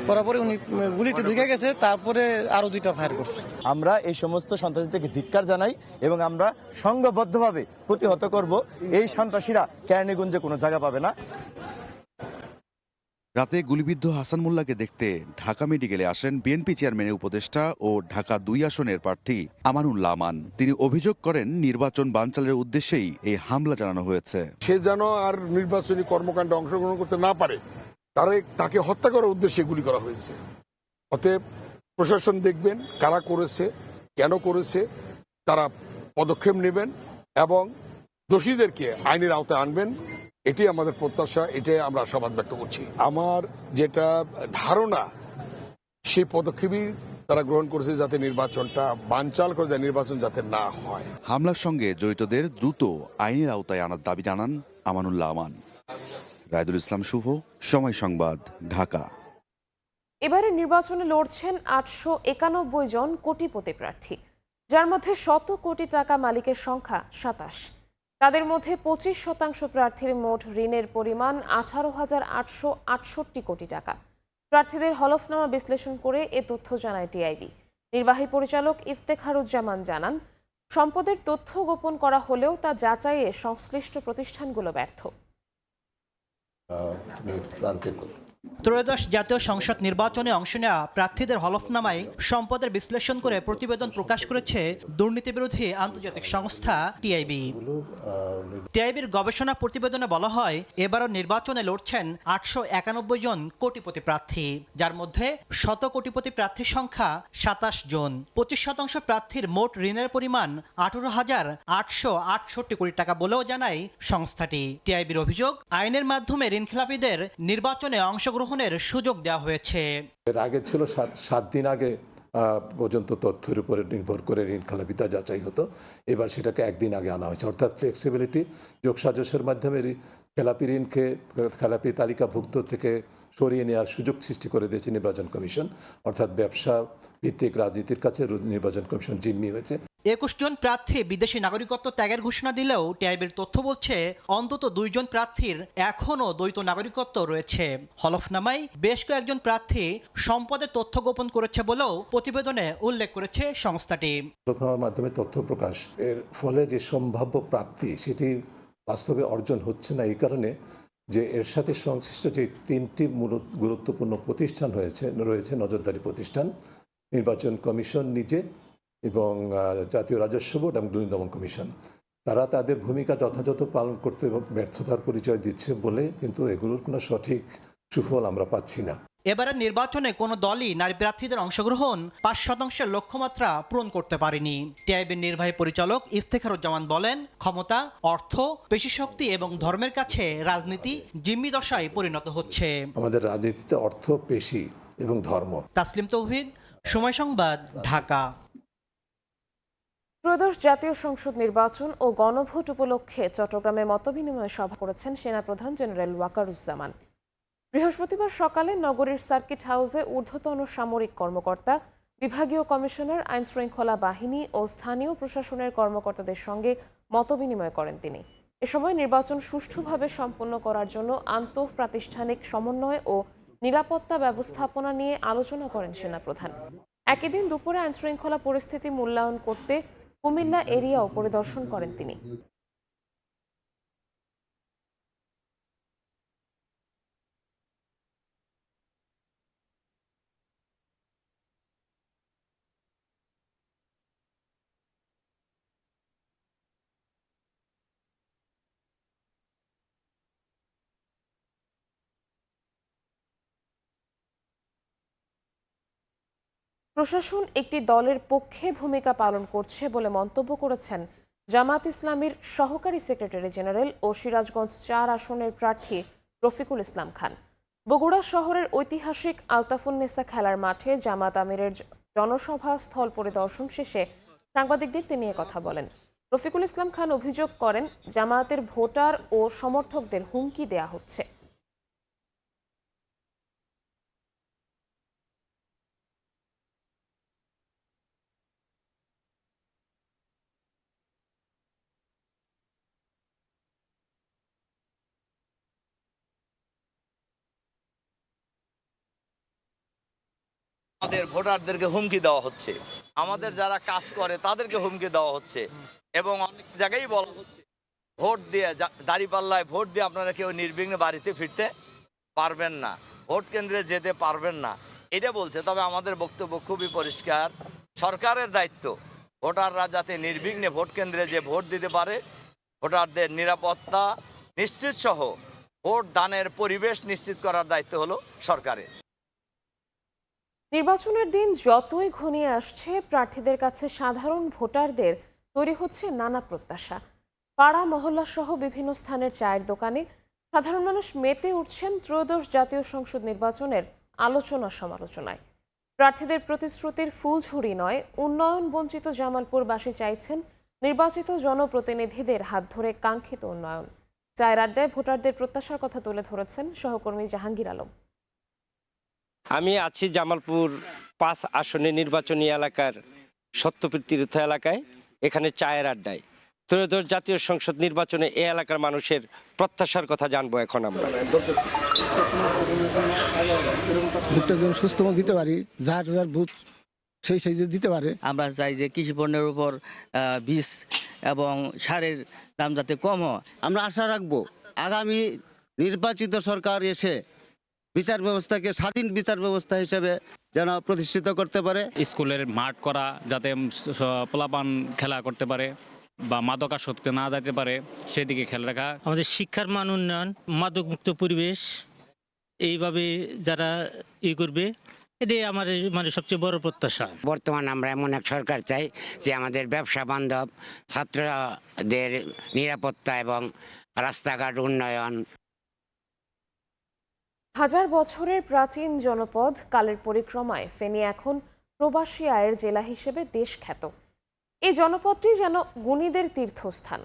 পরে উনি গুলিতে ঢুকে গেছে, তারপরে আরো 2টা ফায়ার করছে। আমরা এই সমস্ত সন্ত্রাসীদেরকে ধিক্কার জানাই এবং আমরা সংঘবদ্ধভাবে প্রতিহত করব। এই সন্ত্রাসীরা কেরানীগঞ্জে কোনো জায়গা পাবে না। রাতে গুলিবিদ্ধ হাসান মোল্লাকে দেখতে ঢাকা মেডিকেলে আসেন বিএনপি চেয়ারম্যানের উপদেষ্টা ও ঢাকা ২ আসনের প্রার্থী আমানুল্লাহ আমান। তিনি অভিযোগ করেন, নির্বাচন বানচালের উদ্দেশ্যেই এই হামলা চালানো হয়েছে। সে যেন আর নির্বাচনী কর্মকাণ্ডে অংশগ্রহণ করতে না পারে, তাকে হত্যা করার উদ্দেশ্যে গুলি করা হয়েছে। অতএব প্রশাসন দেখবেন কারা করেছে, কেন করেছে, তারা পদক্ষেপ নেবেন এবং দোষীদেরকে আইনের আওতায় আনবেন। এটি আমাদের প্রত্যাশা, এটাই আমরা আশাবাদ ব্যক্ত করছি। আমার যেটা ধারণা, সেই পদক্ষেপই তারা গ্রহণ করেছে যাতে নির্বাচনটা বানচাল করে দেয়, নির্বাচন যাতে না হয়। হামলার সঙ্গে জড়িতদের দ্রুত আইনের আওতায় আনার দাবি জানান আমানুল্লাহ আমান। রায়দুল ইসলাম শুভ, সময় সংবাদ, ঢাকা। এবারে নির্বাচনে লড়ছেন 891 জন কোটিপতি প্রার্থী, যার মধ্যে 100 কোটি টাকা মালিকের সংখ্যা 27। তাদের মধ্যে 25% প্রার্থীর মোট ঋণের পরিমাণ 18,868 কোটি টাকা। প্রার্থীদের হলফনামা বিশ্লেষণ করে এ তথ্য জানায় টিআইবি। নির্বাহী পরিচালক ইফতেখারুজ্জামান জানান, সম্পদের তথ্য গোপন করা হলেও তা যাচাইয়ে সংশ্লিষ্ট প্রতিষ্ঠানগুলো ব্যর্থ। ত্রয়োদশ জাতীয় সংসদ নির্বাচনে অংশ নেওয়া প্রার্থীদের হলফনামায় সম্পদের বিশ্লেষণ করে প্রতিবেদন প্রকাশ করেছে দুর্নীতি বিরোধী আন্তর্জাতিক সংস্থা টিআইবি। টিআইবির গবেষণা প্রতিবেদনে বলা হয়, এবারও নির্বাচনে লড়ছেন 891 জন কোটিপতি প্রার্থী, যার মধ্যে 100 কোটিপতি প্রার্থীর সংখ্যা 27 জন। 25% প্রার্থীর মোট ঋণের পরিমাণ 18,868 কোটি টাকা বলেও জানায় সংস্থাটি। টিআইবির অভিযোগ, আইনের মাধ্যমে ঋণখেলাপিদের নির্বাচনে অংশগ্রহণের সুযোগ দেওয়া হয়েছে। এর আগে ছিল 7 দিন আগে পর্যন্ত তথ্যের উপরে নির্ভর করে ঋণ খেলাপিতা যাচাই হতো। এবার সেটাকে 1 দিন আগে আনা হয়েছে, অর্থাৎ ফ্লেক্সিবিলিটি, যোগসাজশের মাধ্যমে খেলাপি ঋণকে খেলাপি তালিকাভুক্ত থেকে সরিয়ে নেওয়ার সুযোগ সৃষ্টি করে দিয়েছে নির্বাচন কমিশন। অর্থাৎ ব্যবসা ভিত্তিক রাজনীতির কাছে নির্বাচন কমিশন জিম্মি হয়েছে। 21 জন প্রার্থী বিদেশি নাগরিকত্ব ত্যাগের ঘোষণা দিলেও টিআইবির তথ্য বলছে, অন্তত 2 জন প্রার্থীর এখনও দ্বৈত নাগরিকত্ব রয়েছে। হলফনামায় বেশ কয়েকজন প্রার্থী সম্পদের তথ্য গোপন করেছে বলেও প্রতিবেদনে উল্লেখ করেছে সংস্থাটি। হলফনামার মাধ্যমে তথ্য প্রকাশ এর ফলে যে সম্ভাব্য প্রাপ্তি, সেটি বাস্তবে অর্জন হচ্ছে না, এই কারণে যে এর সাথে সংশ্লিষ্ট যে 3টি গুরুত্বপূর্ণ প্রতিষ্ঠান রয়েছে নজরদারি প্রতিষ্ঠান, নির্বাচন কমিশন নিজে এবং জাতীয় রাজস্ব বোর্ড এবং দুর্নীতি দমন কমিশন, তারা তাদের ভূমিকা যথাযথ পালন করতে ব্যর্থতার পরিচয় দিচ্ছে বলে কিন্তু এগুলোর কোনো সঠিক সুফল আমরা পাচ্ছি না। এবারের নির্বাচনে কোনো দলই নারী প্রার্থীদের অংশগ্রহণ ৫% লক্ষ্যমাত্রা পূরণ করতে পারেনি। টিআইবির নির্বাহী পরিচালক ইফতেখারুজ্জামান বলেন, ক্ষমতা, অর্থ, পেশিশক্তি এবং ধর্মের কাছে রাজনীতি জিম্মি দশায় পরিণত হচ্ছে। আমাদের রাজনীতিতে অর্থ, পেশি এবং ধর্ম। তাসলিম তৌহিদ, সময় সংবাদ, ঢাকা। ত্রয়োদশ জাতীয় সংসদ নির্বাচন ও গণভোট উপলক্ষে চট্টগ্রামে মতবিনিময় সভা করেছেন সেনাপ্রধান জেনারেল ওয়াকারুজ্জামান। বৃহস্পতিবার সকালে নগরীর সার্কিট হাউসে ঊর্ধ্বতন সামরিক কর্মকর্তা, বিভাগীয় কমিশনার, আইনশৃঙ্খলা বাহিনী ও স্থানীয় প্রশাসনের কর্মকর্তাদের সঙ্গে মতবিনিময় করেন তিনি। এ সময় নির্বাচন সুষ্ঠুভাবে সম্পন্ন করার জন্য আন্তঃপ্রাতিষ্ঠানিক সমন্বয় ও নিরাপত্তা ব্যবস্থাপনা নিয়ে আলোচনা করেন সেনাপ্রধান। একই দিন দুপুরে আইনশৃঙ্খলা পরিস্থিতি মূল্যায়ন করতে কুমিল্লা এরিয়াও পরিদর্শন করেন তিনি। প্রশাসন একটি দলের পক্ষে ভূমিকা পালন করছে বলে মন্তব্য করেছেন জামাত ইসলামীর সহকারী সেক্রেটারি জেনারেল ও সিরাজগঞ্জ ৪ আসনের প্রার্থী রফিকুল ইসলাম খান। বগুড়া শহরের ঐতিহাসিক আলতাফুন্নেসা খেলার মাঠে জামাত আমিরের জনসভা স্থল পরিদর্শন শেষে সাংবাদিকদের তিনি কথা বলেন। রফিকুল ইসলাম খান অভিযোগ করেন, জামায়াতের ভোটার ও সমর্থকদের হুমকি দেয়া হচ্ছে। আমাদের ভোটারদেরকে হুমকি দেওয়া হচ্ছে, আমাদের যারা কাজ করে তাদেরকে হুমকি দেওয়া হচ্ছে এবং অনেক জায়গায় বলা হচ্ছে ভোট দিয়ে, দাঁড়িপাল্লায় ভোট দিয়ে আপনারা কেউ নির্বিঘ্নে বাড়িতে ফিরতে পারবেন না, ভোট কেন্দ্রে যেতে পারবেন না, এটা বলছে। তবে আমাদের বক্তব্য খুবই পরিষ্কার, সরকারের দায়িত্ব ভোটাররা যাতে নির্বিঘ্নে ভোট কেন্দ্রে যে ভোট দিতে পারে, ভোটারদের নিরাপত্তা নিশ্চিত সহ ভোট দানের পরিবেশ নিশ্চিত করার দায়িত্ব হলো সরকারের। নির্বাচনের দিন যতই ঘনিয়ে আসছে, প্রার্থীদের কাছে সাধারণ ভোটারদের তৈরি হচ্ছে নানা প্রত্যাশা। পাড়া মহল্লা সহ বিভিন্ন স্থানের চায়ের দোকানে সাধারণ মানুষ মেতে উঠছেন ত্রয়োদশ জাতীয় সংসদ নির্বাচনের আলোচনা সমালোচনায়। প্রার্থীদের প্রতিশ্রুতির ফুলঝুরি নয়, উন্নয়ন বঞ্চিত জামালপুরবাসী চাইছেন নির্বাচিত জনপ্রতিনিধিদের হাত ধরে কাঙ্ক্ষিত উন্নয়ন। চায়ের আড্ডায় ভোটারদের প্রত্যাশার কথা তুলে ধরেছেন সহকর্মী জাহাঙ্গীর আলম। আমি আছি জামালপুর ৫ আসনের নির্বাচনী এলাকার সত্যপীর তীর্থ এলাকায়। এখানে চায়ের আড্ডায় ত্রয়োদশ জাতীয় সংসদ নির্বাচনে এই এলাকার মানুষের প্রত্যাশার কথা জানবো এখন আমরা। ভোটটা যেন সুস্থ দিতে পারি, যার যার ভোট সেই যে দিতে পারে। আমরা চাই যে কৃষি পণ্যের উপর বীজ এবং সারের দাম যাতে কম হয়। আমরা আশা রাখবো আগামী নির্বাচিত সরকার এসে বিচার ব্যবস্থাকে স্বাধীন বিচার ব্যবস্থা হিসেবে যেন প্রতিষ্ঠিত করতে পারে। স্কুলের মাঠ করা, যাতে পোলাপান খেলা করতে পারে বা মাদকাসক্তি না যেতে পারে, সেদিকে খেয়াল রাখা। আমাদের শিক্ষার মান উন্নয়ন, মাদকমুক্ত পরিবেশ, এইভাবে যারা করবে, এটাই আমার সবচেয়ে বড় প্রত্যাশা। বর্তমান আমরা এমন এক সরকার চাই যে আমাদের ব্যবসা বান্ধব, ছাত্রদের নিরাপত্তা এবং রাস্তাঘাট উন্নয়ন। হাজার বছরের প্রাচীন জনপদ কালের পরিক্রমায় ফেনী এখন প্রবাসী আয়ের জেলা হিসেবে দেশ খ্যাত। এই জনপদটি যেন গুণীদের তীর্থস্থান।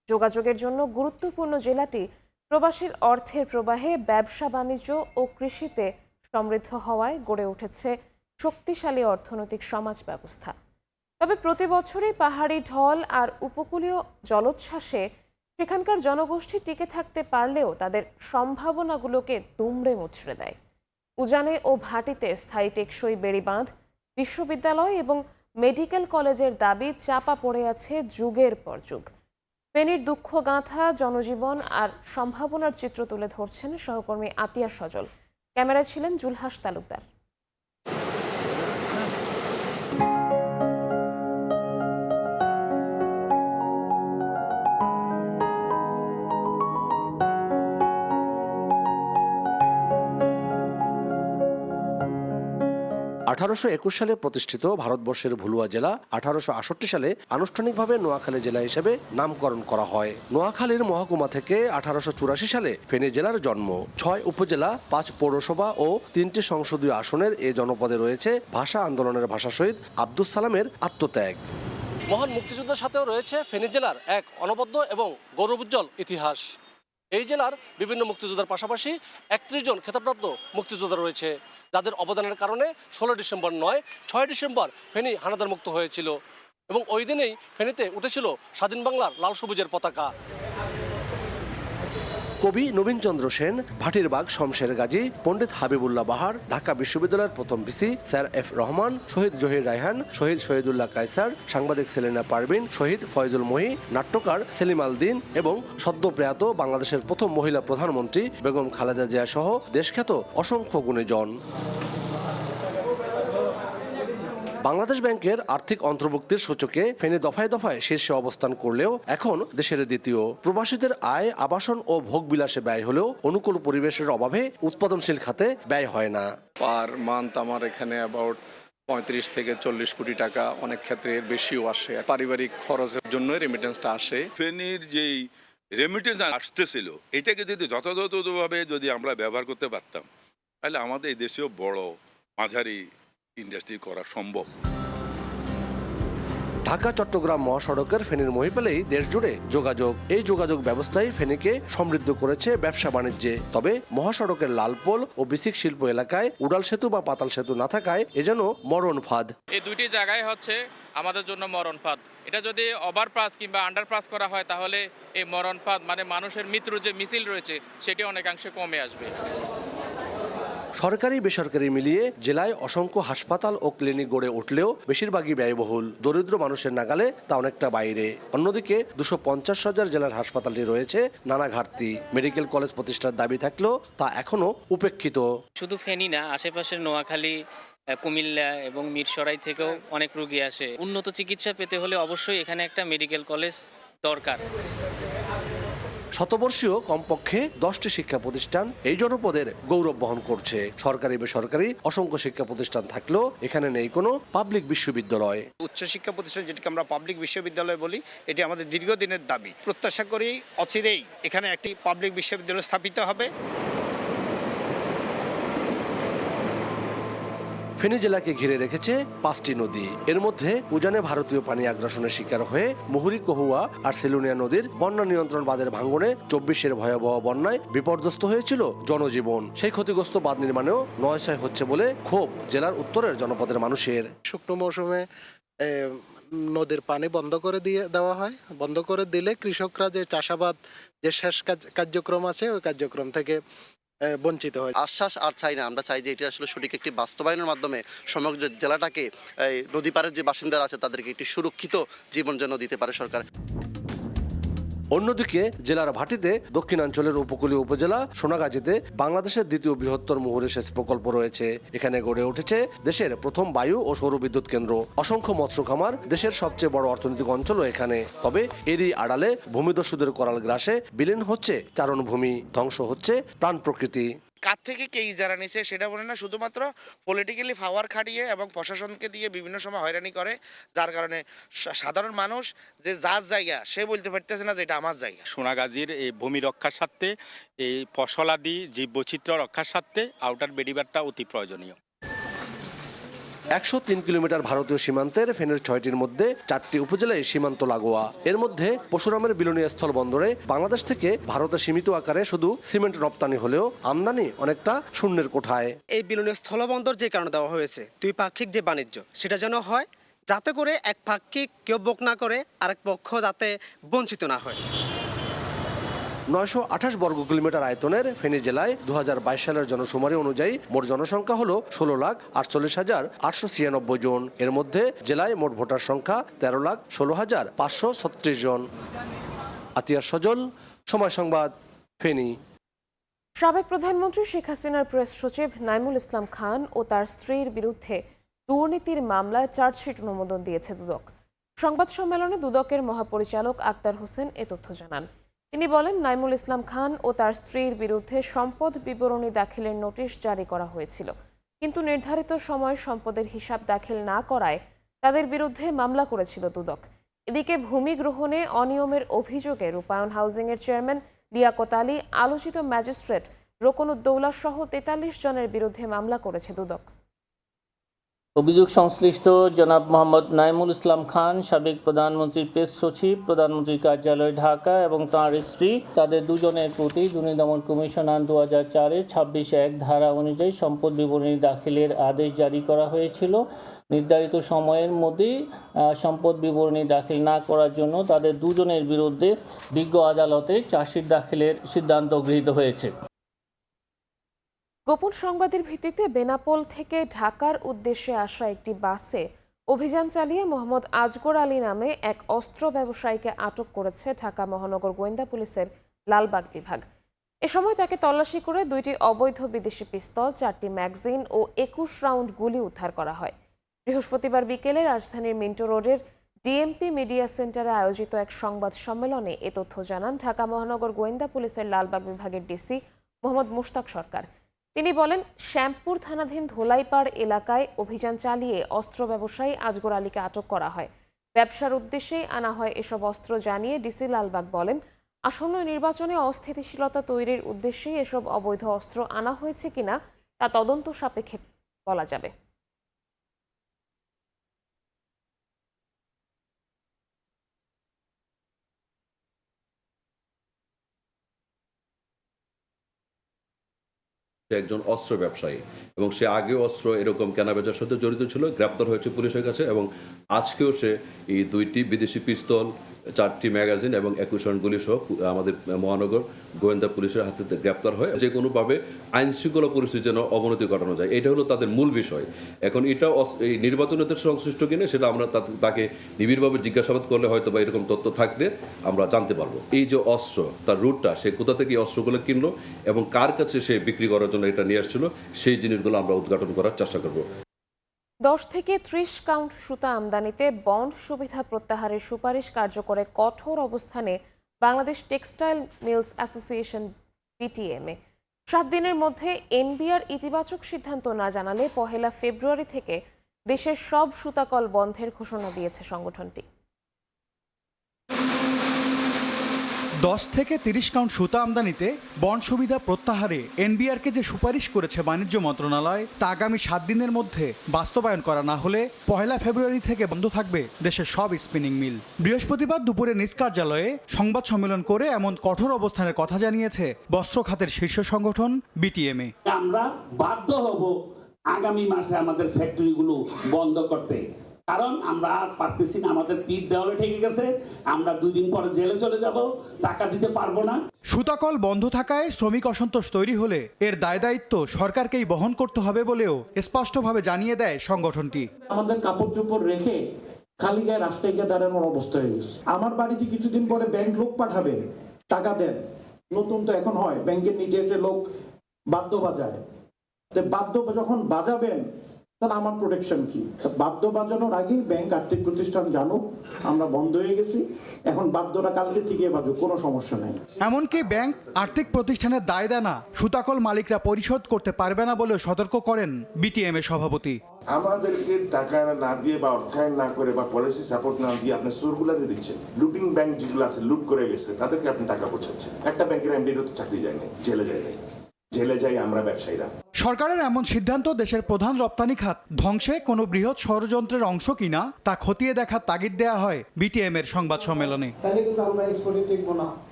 যোগাযোগের জন্য গুরুত্বপূর্ণ জেলাটি প্রবাসীর অর্থের প্রবাহে, ব্যবসা বাণিজ্য ও কৃষিতে সমৃদ্ধ হওয়ায় গড়ে উঠেছে শক্তিশালী অর্থনৈতিক সমাজ ব্যবস্থা। তবে প্রতি বছরই পাহাড়ি ঢল আর উপকূলীয় জলোচ্ছ্বাসে সেখানকার জনগোষ্ঠী টিকে থাকতে পারলেও তাদের সম্ভাবনাগুলোকে দুমড়ে মুচড়ে দেয়। উজানে ও ভাটিতে স্থায়ী টেকসই বেড়িবাঁধ, বিশ্ববিদ্যালয় এবং মেডিকেল কলেজের দাবি চাপা পড়ে আছে যুগের পর যুগ। ফেনীর দুঃখগাঁথা, জনজীবন আর সম্ভাবনার চিত্র তুলে ধরছেন সহকর্মী আতিয়া সজল। ক্যামেরায় ছিলেন জুলহাস তালুকদার। 1821 সালে প্রতিষ্ঠিত ভারতবর্ষের ভুলুয়া জেলা 1868 সালে আনুষ্ঠানিকভাবে নোয়াখালী জেলা হিসেবে নামকরণ করা হয়। নোয়াখালীর মহকুমা থেকে 1884 সালে ফেনী জেলার জন্ম। 6 উপজেলা, 5 পৌরসভা ও 3টি সংসদীয় আসনের এ জনপদে রয়েছে ভাষা আন্দোলনের ভাষা শহীদ আব্দুস সালামের আত্মত্যাগ। মহান মুক্তিযুদ্ধের সাথেও রয়েছে ফেনী জেলার এক অনবদ্য এবং গৌরবোজ্জ্বল ইতিহাস। এই জেলার বিভিন্ন মুক্তিযোদ্ধার পাশাপাশি 31 জন খেতাবপ্রাপ্ত মুক্তিযোদ্ধা রয়েছে, যাদের অবদানের কারণে 16 ডিসেম্বর নয় 6 ডিসেম্বর ফেনী হানাদার মুক্ত হয়েছিল এবং ওই দিনেই ফেনীতে উঠেছিল স্বাধীন বাংলার লাল সবুজের পতাকা। কবি নবীনচন্দ্র সেন, ভাটিরবাগ শমশের গাজী, পণ্ডিত হাবিবুল্লাহ বাহার, ঢাকা বিশ্ববিদ্যালয়ের প্রথম ভিসি স্যার এফ রহমান, শহীদ জহির রায়হান, শহীদ শহীদুল্লাহ কায়সার, সাংবাদিক সেলিনা পারভিন, শহীদ ফয়জুল মহি, নাট্যকার সেলিম আল দিন এবং সদ্য প্রয়াত বাংলাদেশের প্রথম মহিলা প্রধানমন্ত্রী বেগম খালেদা জিয়া সহ দেশখ্যাত অসংখ্য গুণীজন। বাংলাদেশ ব্যাংকের আর্থিক অন্তর্ভুক্তির সূচকে ফেনী দফায় দফায় শীর্ষে অবস্থান করলেও এখন দেশের দ্বিতীয়। প্রবাসীদের আয়, আবাসন ও ভোগবিলাসে ব্যয় হলেও অনুকূল পরিবেশের অভাবে উৎপাদনশীল খাতে ব্যয় হয় না। পার মান্থ আমার এখানে অ্যাবাউট 35 থেকে 40 কোটি টাকা, অনেক ক্ষেত্রে এর বেশিও আসে। পারিবারিক খরচের জন্য রেমিটেন্সটা আসে। ফেনীর যেই রেমিটেন্স আসতেছিল এটাকে যদি যথাযথভাবে যদি আমরা ব্যবহার করতে পারতাম তাহলে আমাদের এই দেশেও বড় মাঝারি ইন্ডাস্ট্রি করা সম্ভব। ঢাকা চট্টগ্রাম মহাসড়কের ফেনীর মহিপালেই দেশ জুড়ে যোগাযোগ। এই যোগাযোগ ব্যবস্থাই ফেনীকে সমৃদ্ধ করেছে ব্যবসা বাণিজ্যে। তবে মহাসড়কের লালপোল ও বিসিক শিল্প এলাকায় উড়াল সেতু বা পাতাল সেতু না থাকায় এ যেন মরণ ফাঁদ। এই দুইটি জায়গায় হচ্ছে আমাদের জন্য মরণ ফাঁদ। এটা যদি ওভারপাস কিংবা আন্ডারপাস করা হয় তাহলে এই মরণ ফাঁদ মানে মানুষের মৃত্যুর যে মিছিল রয়েছে সেটি অনেকাংশে কমে আসবে। সরকারি বেসরকারি মিলিয়ে জেলায় অসংখ্য হাসপাতাল ও ক্লিনিক গড়ে উঠলেও বেশিরভাগই ব্যয়বহুল। দরিদ্র মানুষের নাগালে তা অনেকটা বাইরে। অন্যদিকে 250 হাজার জেলার হাসপাতালটি রয়েছে নানা ঘাটতি। মেডিকেল কলেজ প্রতিষ্ঠার দাবি থাকলেও তা এখনো উপেক্ষিত। শুধু ফেনী না, আশেপাশের নোয়াখালী, কুমিল্লা এবং মিরসরাই থেকেও অনেক রোগী আসে। উন্নত চিকিৎসা পেতে হলে অবশ্যই এখানে একটা মেডিকেল কলেজ দরকার। শতবর্ষীয় কমপক্ষে 10টি শিক্ষা প্রতিষ্ঠান এই জনপদের গৌরব বহন করছে। সরকারি বেসরকারি অসংখ্য শিক্ষা প্রতিষ্ঠান থাকলেও এখানে নেই কোনো পাবলিক বিশ্ববিদ্যালয়। উচ্চশিক্ষা প্রতিষ্ঠান যেটাকে আমরা পাবলিক বিশ্ববিদ্যালয় বলি, এটি আমাদের দীর্ঘদিনের দাবি। প্রত্যাশা করি অচিরেই এখানে একটি পাবলিক বিশ্ববিদ্যালয় স্থাপিত হবে। ফেনী জেলাকে ঘিরে রেখেছে 5টি নদী। এর মধ্যে উজানে ভারতীয় পানি আগ্রাসনের শিকার হয়ে মুহুরী, কহুয়া আর সেলুনিয়া নদীর বন্যা নিয়ন্ত্রণ বাঁধের ভাঙনে 24-এর ভয়াবহ বন্যায় বিপর্যস্ত হয়েছিল জনজীবন। সেই ক্ষতিগ্রস্ত বাঁধ নির্মাণেও নয়ছয় হচ্ছে বলে ক্ষোভ জেলার উত্তরের জনপদের মানুষের। শুকনো মৌসুমে নদীর পানি বন্ধ করে দেওয়া হয়। বন্ধ করে দিলে কৃষকরা যে চাষাবাদ যে শেষ কার্যক্রম আছে ওই কার্যক্রম থেকে বঞ্চিত হয়। আশ্বাস আর চাই না, আমরা চাই যে এটি আসলে সঠিক একটি বাস্তবায়নের মাধ্যমে সমগ্র জেলাটাকে নদী পাড়ের যে বাসিন্দারা আছে তাদেরকে একটি সুরক্ষিত জীবন যেন দিতে পারে সরকার। অন্যদিকে জেলার ভাটিতে দক্ষিণাঞ্চলের উপকূলীয় উপজেলা সোনাগাজীতে বাংলাদেশের দ্বিতীয় বৃহত্তর মুহুরী সেচ প্রকল্প রয়েছে। এখানে গড়ে উঠেছে দেশের প্রথম বায়ু ও সৌর বিদ্যুৎ কেন্দ্র। অসংখ্য মৎস্য খামার, দেশের সবচেয়ে বড় অর্থনৈতিক অঞ্চলও এখানে। তবে এরই আড়ালে ভূমিদস্যুদের করাল গ্রাসে বিলীন হচ্ছে চারণভূমি, ধ্বংস হচ্ছে প্রাণ প্রকৃতি। কার থেকে কে ইজারা নিছে সেটা বলে না, শুধুমাত্র পলিটিক্যালি পাওয়ার খাটিয়ে এবং প্রশাসনকে দিয়ে বিভিন্ন সময় হয়রানি করে, যার কারণে সাধারণ মানুষ যে যার জায়গা সে বলতে পারতেছে না যে এটা আমার জায়গা। সোনাগাজীর এই ভূমি রক্ষার স্বার্থে, এই ফসলাদি জীব বৈচিত্র্য রক্ষার স্বার্থে আউটার বেড়িবাঁধটা অতি প্রয়োজনীয়। 103 কিলোমিটার ভারতীয় সীমান্তের ফেনীর 6টির মধ্যে 4টি উপজেলায় সীমান্ত লাগোয়া। এর মধ্যে পরশুরামের বিলোনিয়া স্থল বন্দরে বাংলাদেশ থেকে ভারতে সীমিত আকারে শুধু সিমেন্ট রপ্তানি হলেও আমদানি অনেকটা শূন্যের কোঠায়। এই বিলোনিয়া স্থলবন্দর যে কারণে দেওয়া হয়েছে, দ্বিপাক্ষিক যে বাণিজ্য সেটা যেন হয়, যাতে করে এক পাক্ষিক কেউ ভোগ না করে আরেক পক্ষ যাতে বঞ্চিত না হয়। 928 বর্গ কিলোমিটার আয়তনের ফেনী জেলায় 2022 সালের জনশুমারি অনুযায়ী মোট জনসংখ্যা হলো 16,48,896 জন। এর মধ্যে জেলায় মোট ভোটার সংখ্যা 13,16,536 জন। আতিয়ার সজল, সময় সংবাদ, ফেনী। সাবেক প্রধানমন্ত্রী শেখ হাসিনার প্রেস সচিব নাইমুল ইসলাম খান ও তার স্ত্রীর বিরুদ্ধে দুর্নীতির মামলায় চার্জশিট অনুমোদন দিয়েছে দুদক। সংবাদ সম্মেলনে দুদকের মহাপরিচালক আক্তার হোসেন এ তথ্য জানান। তিনি বলেন, নাইমুল ইসলাম খান ও তার স্ত্রীর বিরুদ্ধে সম্পদ বিবরণী দাখিলের নোটিশ জারি করা হয়েছিল। কিন্তু নির্ধারিত সময় সম্পদের হিসাব দাখিল না করায় তাদের বিরুদ্ধে মামলা করেছিল দুদক। এদিকে ভূমি গ্রহণে অনিয়মের অভিযোগে রূপায়ণ হাউজিংয়ের চেয়ারম্যান লিয়াকত আলী, আলোচিত ম্যাজিস্ট্রেট রোকনউদ্দৌলা সহ 43 জনের বিরুদ্ধে মামলা করেছে দুদক। অভিযোগ সংশ্লিষ্ট জনাব মোহাম্মদ নাইমুল ইসলাম খান, সাবেক প্রধানমন্ত্রীর প্রেস সচিব, প্রধানমন্ত্রীর কার্যালয় ঢাকা, এবং তাঁর স্ত্রী, তাদের দুজনের প্রতি দুর্নীতি দমন কমিশন আইন 2004-এর 26(1) ধারা অনুযায়ী সম্পদ বিবরণী দাখিলের আদেশ জারি করা হয়েছিল। নির্ধারিত সময়ের মধ্যেই সম্পদ বিবরণী দাখিল না করার জন্য তাদের দুজনের বিরুদ্ধে বিজ্ঞ আদালতে চার্জশিট দাখিলের সিদ্ধান্ত গৃহীত হয়েছে। গোপন সংবাদের ভিত্তিতে বেনাপোল থেকে ঢাকার উদ্দেশ্যে আসা একটি বাসে অভিযান চালিয়ে মোহাম্মদ আজগর আলী নামে এক অস্ত্র ব্যবসায়ীকে আটক করেছে ঢাকা মহানগর গোয়েন্দা পুলিশের লালবাগ বিভাগ। এ সময় তাকে তল্লাশি করে 2টি অবৈধ বিদেশি পিস্তল, 4টি ম্যাগাজিন ও 21 রাউন্ড গুলি উদ্ধার করা হয়। বৃহস্পতিবার বিকেলে রাজধানীর মিন্টো রোডের ডিএমপি মিডিয়া সেন্টারে আয়োজিত এক সংবাদ সম্মেলনে এ তথ্য জানান ঢাকা মহানগর গোয়েন্দা পুলিশের লালবাগ বিভাগের ডিসি মোহাম্মদ মুশতাক সরকার। তিনি বলেন, শ্যামপুর থানাধীন ধোলাইপাড় এলাকায় অভিযান চালিয়ে অস্ত্র ব্যবসায়ী আজগর আলীকে আটক করা হয়। ব্যবসার উদ্দেশ্যেই আনা হয় এসব অস্ত্র জানিয়ে ডিসি লালবাগ বলেন, আসন্ন নির্বাচনে অস্থিতিশীলতা তৈরির উদ্দেশ্যেই এসব অবৈধ অস্ত্র আনা হয়েছে কিনা তা তদন্ত সাপেক্ষে বলা যাবে। একজন অস্ত্র ব্যবসায়ী এবং সে আগেও অস্ত্র এরকম কেনাবেচার সাথে জড়িত ছিল, গ্রেপ্তার হয়েছে পুলিশের কাছে এবং আজকেও সে এই 2টি বিদেশি পিস্তল, 4টি ম্যাগাজিন এবং 21 রাউন্ড গুলি সহ আমাদের মহানগর গোয়েন্দা পুলিশের হাতে গ্রেপ্তার হয়। যে কোনোভাবে আইন শৃঙ্খলা পরিস্থিতি যেন অবনতি ঘটানো যায়, এটা হলো তাদের মূল বিষয়। এখন এটা এই নির্বাচনের সংশ্লিষ্ট কিনা সেটা আমরা তাকে নিবিড়ভাবে জিজ্ঞাসাবাদ করলে হয়তো বা এরকম তথ্য থাকলে আমরা জানতে পারবো। এই যে অস্ত্র, তার রুটটা, সে কোথা থেকে এই অস্ত্রগুলো কিনলো এবং কার কাছে সে বিক্রি করার জন্য এটা নিয়ে আসছিল, সেই জিনিসগুলো আমরা উদ্ঘাটন করার চেষ্টা করবো। 10 থেকে 30 কাউন্ট সুতা আমদানিতে বন্ড সুবিধা প্রত্যাহারের সুপারিশ কার্যকরে কঠোর অবস্থানে Bangladesh textile mills association BTMA. 7 দিনের মধ্যে এনবিআর ইতিবাচক সিদ্ধান্ত না জানালে 1 ফেব্রুয়ারি থেকে দেশের সব সুতাকল বন্ধের ঘোষণা দিয়েছে সংগঠনটি। 10 থেকে 30 কাউন্ট সুতা আমদানিতে বন্ড সুবিধা প্রত্যাহারে এনবিআরকে যে সুপারিশ করেছে বাণিজ্য মন্ত্রণালয়, তা আগামী 7 দিনের মধ্যে বাস্তবায়ন করা না হলে 1 ফেব্রুয়ারি থেকে বন্ধ থাকবে দেশের সব স্পিনিং মিল। বৃহস্পতিবার দুপুরে নিজ কার্যালয়ে সংবাদ সম্মেলন করে এমন কঠোর অবস্থানের কথা জানিয়েছে বস্ত্র খাতের শীর্ষ সংগঠন বিটিএমএ। আমরা বাধ্য হব আগামী মাসে আমাদের ফ্যাক্টরিগুলো বন্ধ করতে, কারণ আমরা আর পারতেছি না, আমাদের পিঠ দেওয়ালে ঠেকে গেছে, আমরা 2 দিন পরে জেলে চলে যাব, টাকা দিতে পারবো না। সুতাকল বন্ধ থাকায় শ্রমিক অসন্তোষ তৈরি হলে এর দায় দায়িত্ব সরকারকেই বহন করতে হবে বলেও স্পষ্টভাবে জানিয়ে দেয় সংগঠনটি। আমাদের কাপড় চোপড় রেখে খালি গায়ে রাস্তায় গিয়ে দাঁড়ানোর অবস্থা হয়ে গেছে। আমার বাড়িতে কিছুদিন পরে ব্যাংক লোক পাঠাবে, টাকা দেন। নতুন তো এখন হয় ব্যাংকের নিচে এসে লোক বাদ্য বাজায়, বাদ্য যখন বাজাবেন তাহলে আমার প্রোটেকশন কি? বাদ্য বাজানোর আগেই ব্যাংক আর্থিক প্রতিষ্ঠান জানুক আমরা বন্ধ হয়ে গেছি, এখন বাদ্যটা কালকে থেকে বাজুক, কোনো সমস্যা নেই। এমনকি ব্যাংক আর্থিক প্রতিষ্ঠানের দায় দেনা সুতাকল মালিকরা পরিশোধ করতে পারবে না বলেও সতর্ক করেন বিটিএমএ সভাপতি। আমাদেরকে টাকা না দিয়ে বা অর্থায়ন না করে বা পলিসি সাপোর্ট না দিয়ে আপনি সার্কুলারে দিচ্ছেন, লুটিং ব্যাংক যেগুলো আছে লুট করে গেছে তাদেরকে আপনি টাকা পৌঁছাচ্ছেন। একটা ব্যাংকের এমডিরও তো চাকরি যায় নাই, জেলে যায় নাই, জেলে যাই আমরা ব্যবসায়ীরা। সরকারের এমন সিদ্ধান্ত দেশের প্রধান রপ্তানি খাত ধ্বংসে কোনো বৃহৎ ষড়যন্ত্রের অংশ কিনা তা খতিয়ে দেখার তাগিদ দেয়া হয় বিটিএম এর সংবাদ সম্মেলনে।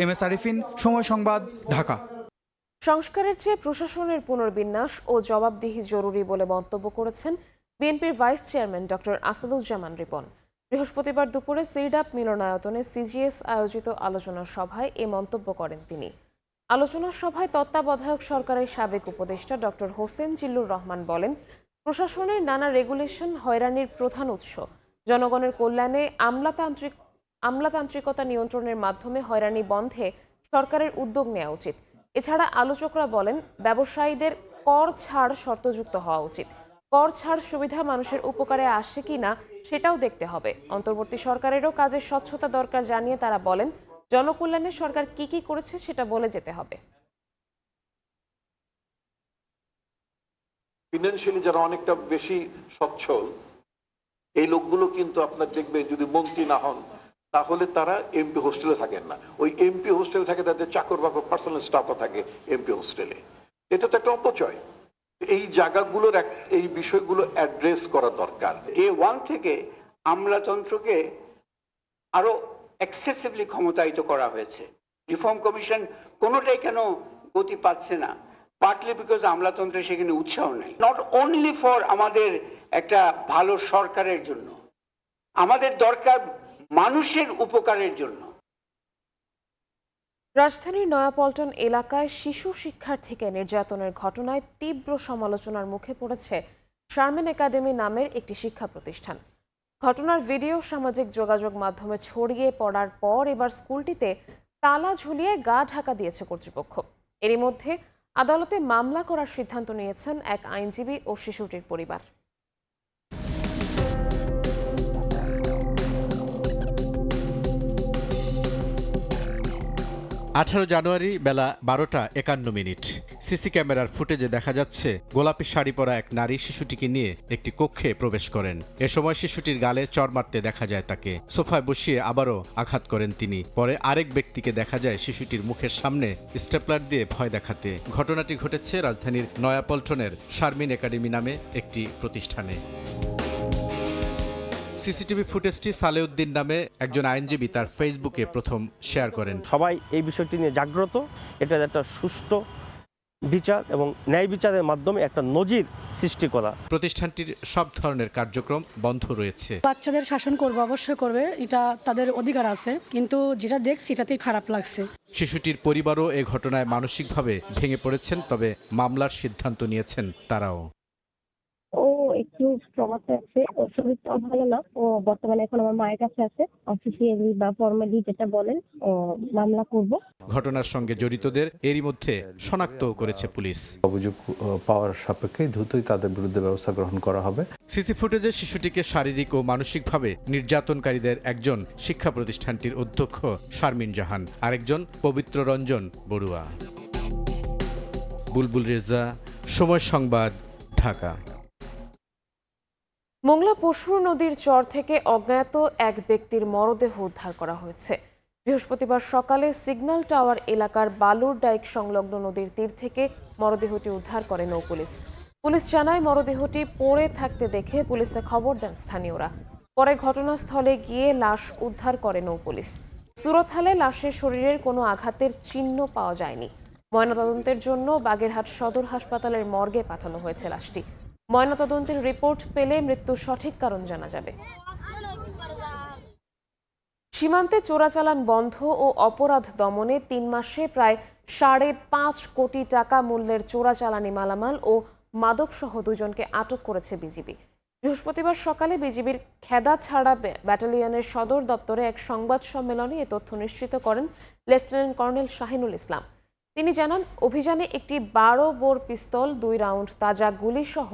এমএস আরিফিন, সময় সংবাদ, ঢাকা। সংস্কারের চেয়ে প্রশাসনের পুনর্বিন্যাস ও জবাবদিহি জরুরি বলে মন্তব্য করেছেন বিএনপির vice chairman doctor Asaduzzaman Ripon. বৃহস্পতিবার দুপুরে সিরডাপ মিলনায়তনে সিজিএস আয়োজিত আলোচনা সভায় এ মন্তব্য করেন তিনি। আলোচনা সভায় তত্ত্বাবধায়ক সরকারের সাবেক উপদেষ্টা ডক্টর হোসেন জিল্লুর রহমান বলেন, প্রশাসনের নানা রেগুলেশন হয়রানির প্রধান উৎস। জনগণের কল্যাণে আমলাতান্ত্রিকতা নিয়ন্ত্রণের মাধ্যমে হয়রানি বন্ধে সরকারের উদ্যোগ নেওয়া উচিত। এছাড়া আলোচকরা বলেন, ব্যবসায়ীদের কর ছাড় শর্তযুক্ত হওয়া উচিত। কর ছাড় সুবিধা মানুষের উপকারে আসে কিনা সেটাও দেখতে হবে। অন্তর্বর্তী সরকারেরও কাজের স্বচ্ছতা দরকার জানিয়ে তারা বলেন, জনকল্যাণে সরকার কি কি করেছে সেটা বলে যেতে হবে। ফিনান্সিয়ালি যারা অনেকটা বেশি সচ্ছল, এই লোকগুলো কিন্তু আপনার দেখবে যদি মন্ত্রী না হন তাহলে তারা এমপি হোস্টেলে থাকেন না। ওই এমপি হোস্টেলে থাকে তাদের চাকর বাকর পার্সোনাল স্টাফও থাকে এমপি হোস্টেলে। এটা তো একটা অপচয়। এই জায়গাগুলোর এই বিষয়গুলো অ্যাড্রেস করা দরকার। ডে 1 থেকে আমলাতন্ত্রকে আরো এক্সেসিভলি ক্ষমতায়িত করা হয়েছে। রিফর্ম কমিশন কোনোটাই কেন গতি পাচ্ছে না? পার্টলি বিকজ আমলাতন্ত্রে সেখানে উৎসাহ নেই। নট অনলি ফর আমাদের একটা ভালো সরকারের জন্য, আমাদের দরকার মানুষের উপকারের জন্য। রাজধানীর নয়াপল্টন এলাকায় শিশু শিক্ষার্থীকে নির্যাতনের ঘটনায় তীব্র সমালোচনার মুখে পড়েছে শারমিন একাডেমি নামের একটি শিক্ষা প্রতিষ্ঠান। ঘটনার ভিডিও সামাজিক যোগাযোগ মাধ্যমে ছড়িয়ে পড়ার পর এবার স্কুলটিতে তালা ঝুলিয়ে গা ঢাকা দিয়েছে কর্তৃপক্ষ। এরই মধ্যে আদালতে মামলা করার সিদ্ধান্ত নিয়েছেন এক আইনজীবী ও শিশুটির পরিবার। 18 জানুয়ারি বেলা 12:51। সিসি ক্যামেরার ফুটেজে দেখা যাচ্ছে গোলাপি শাড়ি পরা এক নারী শিশুটিকে নিয়ে একটি কক্ষে প্রবেশ করেন। এ সময় শিশুটির গালে চড় মারতে দেখা যায় তাকে। সোফায় বসিয়ে আবারও আঘাত করেন তিনি। পরে আরেক ব্যক্তিকে দেখা যায় শিশুটির মুখের সামনে স্টেপলার দিয়ে ভয় দেখাতে। ঘটনাটি ঘটেছে রাজধানীর নয়াপল্টনের শারমিন একাডেমি নামে একটি প্রতিষ্ঠানে। সিসিটিভি ফুটেজটি সালেউদ্দিন নামে একজন আইনজীবী তার ফেসবুকে প্রথম শেয়ার করেন। সবাই এই বিষয়টি নিয়ে জাগ্রত। এটা একটা সুষ্ঠু বিচার এবং ন্যায় বিচারের মাধ্যমে একটা নজির সৃষ্টি করা। প্রতিষ্ঠানটির সব ধরনের কার্যক্রম বন্ধ রয়েছে। বাচ্চাদের শাসন করবে, অবশ্যই করবে, এটা তাদের অধিকার আছে, কিন্তু যেটা দেখছি এটাতেই খারাপ লাগছে। শিশুটির পরিবারও এ ঘটনায় মানসিকভাবে ভেঙে পড়েছেন, তবে মামলার সিদ্ধান্ত নিয়েছেন তারাও। ও একটু ট্রমাতে আছে, ওর শরীরটা ভালো না। ও বর্তমানে এখন আমার মায়ের কাছে আছে। অফিসিয়ালি বা ফর্মালি যেটা বলেন, ও মামলা করব। ঘটনার সঙ্গে জড়িতদের এরই মধ্যে শনাক্ত করেছে পুলিশ। অভিযোগ পাওয়ার সাপেক্ষে দ্রুতই তাদের বিরুদ্ধে ব্যবস্থা গ্রহণ করা হবে। সিসি ফুটেজে শিশুটিকে শারীরিক ও মানসিকভাবে নির্যাতনকারীদের একজন শিক্ষা প্রতিষ্ঠানটির অধ্যক্ষ শারমিন জাহান, আরেকজন পবিত্র রঞ্জন বড়ুয়া। বুলবুল রেজা, সময় সংবাদ, ঢাকা। মোংলা পশুর নদীর চর থেকে অজ্ঞাত এক ব্যক্তির মরদেহ উদ্ধার করা হয়েছে। বৃহস্পতিবার সকালে সিগন্যাল টাওয়ার এলাকার বালুর ডাইক সংলগ্ন নদীর তীর থেকে মরদেহটি উদ্ধার করে নৌপুলিশ। পুলিশ জানায় মরদেহটি পড়ে থাকতে দেখে পুলিশে খবর দেন স্থানীয়রা। পরে ঘটনাস্থলে গিয়ে লাশ উদ্ধার করে নৌপুলিশ। সুরতহালে লাশের শরীরের কোনো আঘাতের চিহ্ন পাওয়া যায়নি। ময়নাতদন্তের জন্য বাগেরহাট সদর হাসপাতালের মর্গে পাঠানো হয়েছে লাশটি। ময়নাতদন্তের রিপোর্ট পেলে মৃত্যুর সঠিক কারণ জানা যাবে। সীমান্তে চোরাচালান বন্ধ ও অপরাধ দমনে 3 মাসে প্রায় 5.5 কোটি টাকা মূল্যের চোরাচালানি মালামাল ও মাদকসহ 2 জনকে আটক করেছে বিজিবি। বৃহস্পতিবার সকালে বিজিবির খেদা ছাড়া ব্যাটালিয়নের সদর দপ্তরে এক সংবাদ সম্মেলনে এ তথ্য নিশ্চিত করেন লেফটেন্যান্ট কর্নেল শাহিনুল ইসলাম। তিনি জানান, অভিযানে একটি 12 বোর পিস্তল, 2 রাউন্ড তাজা গুলি সহ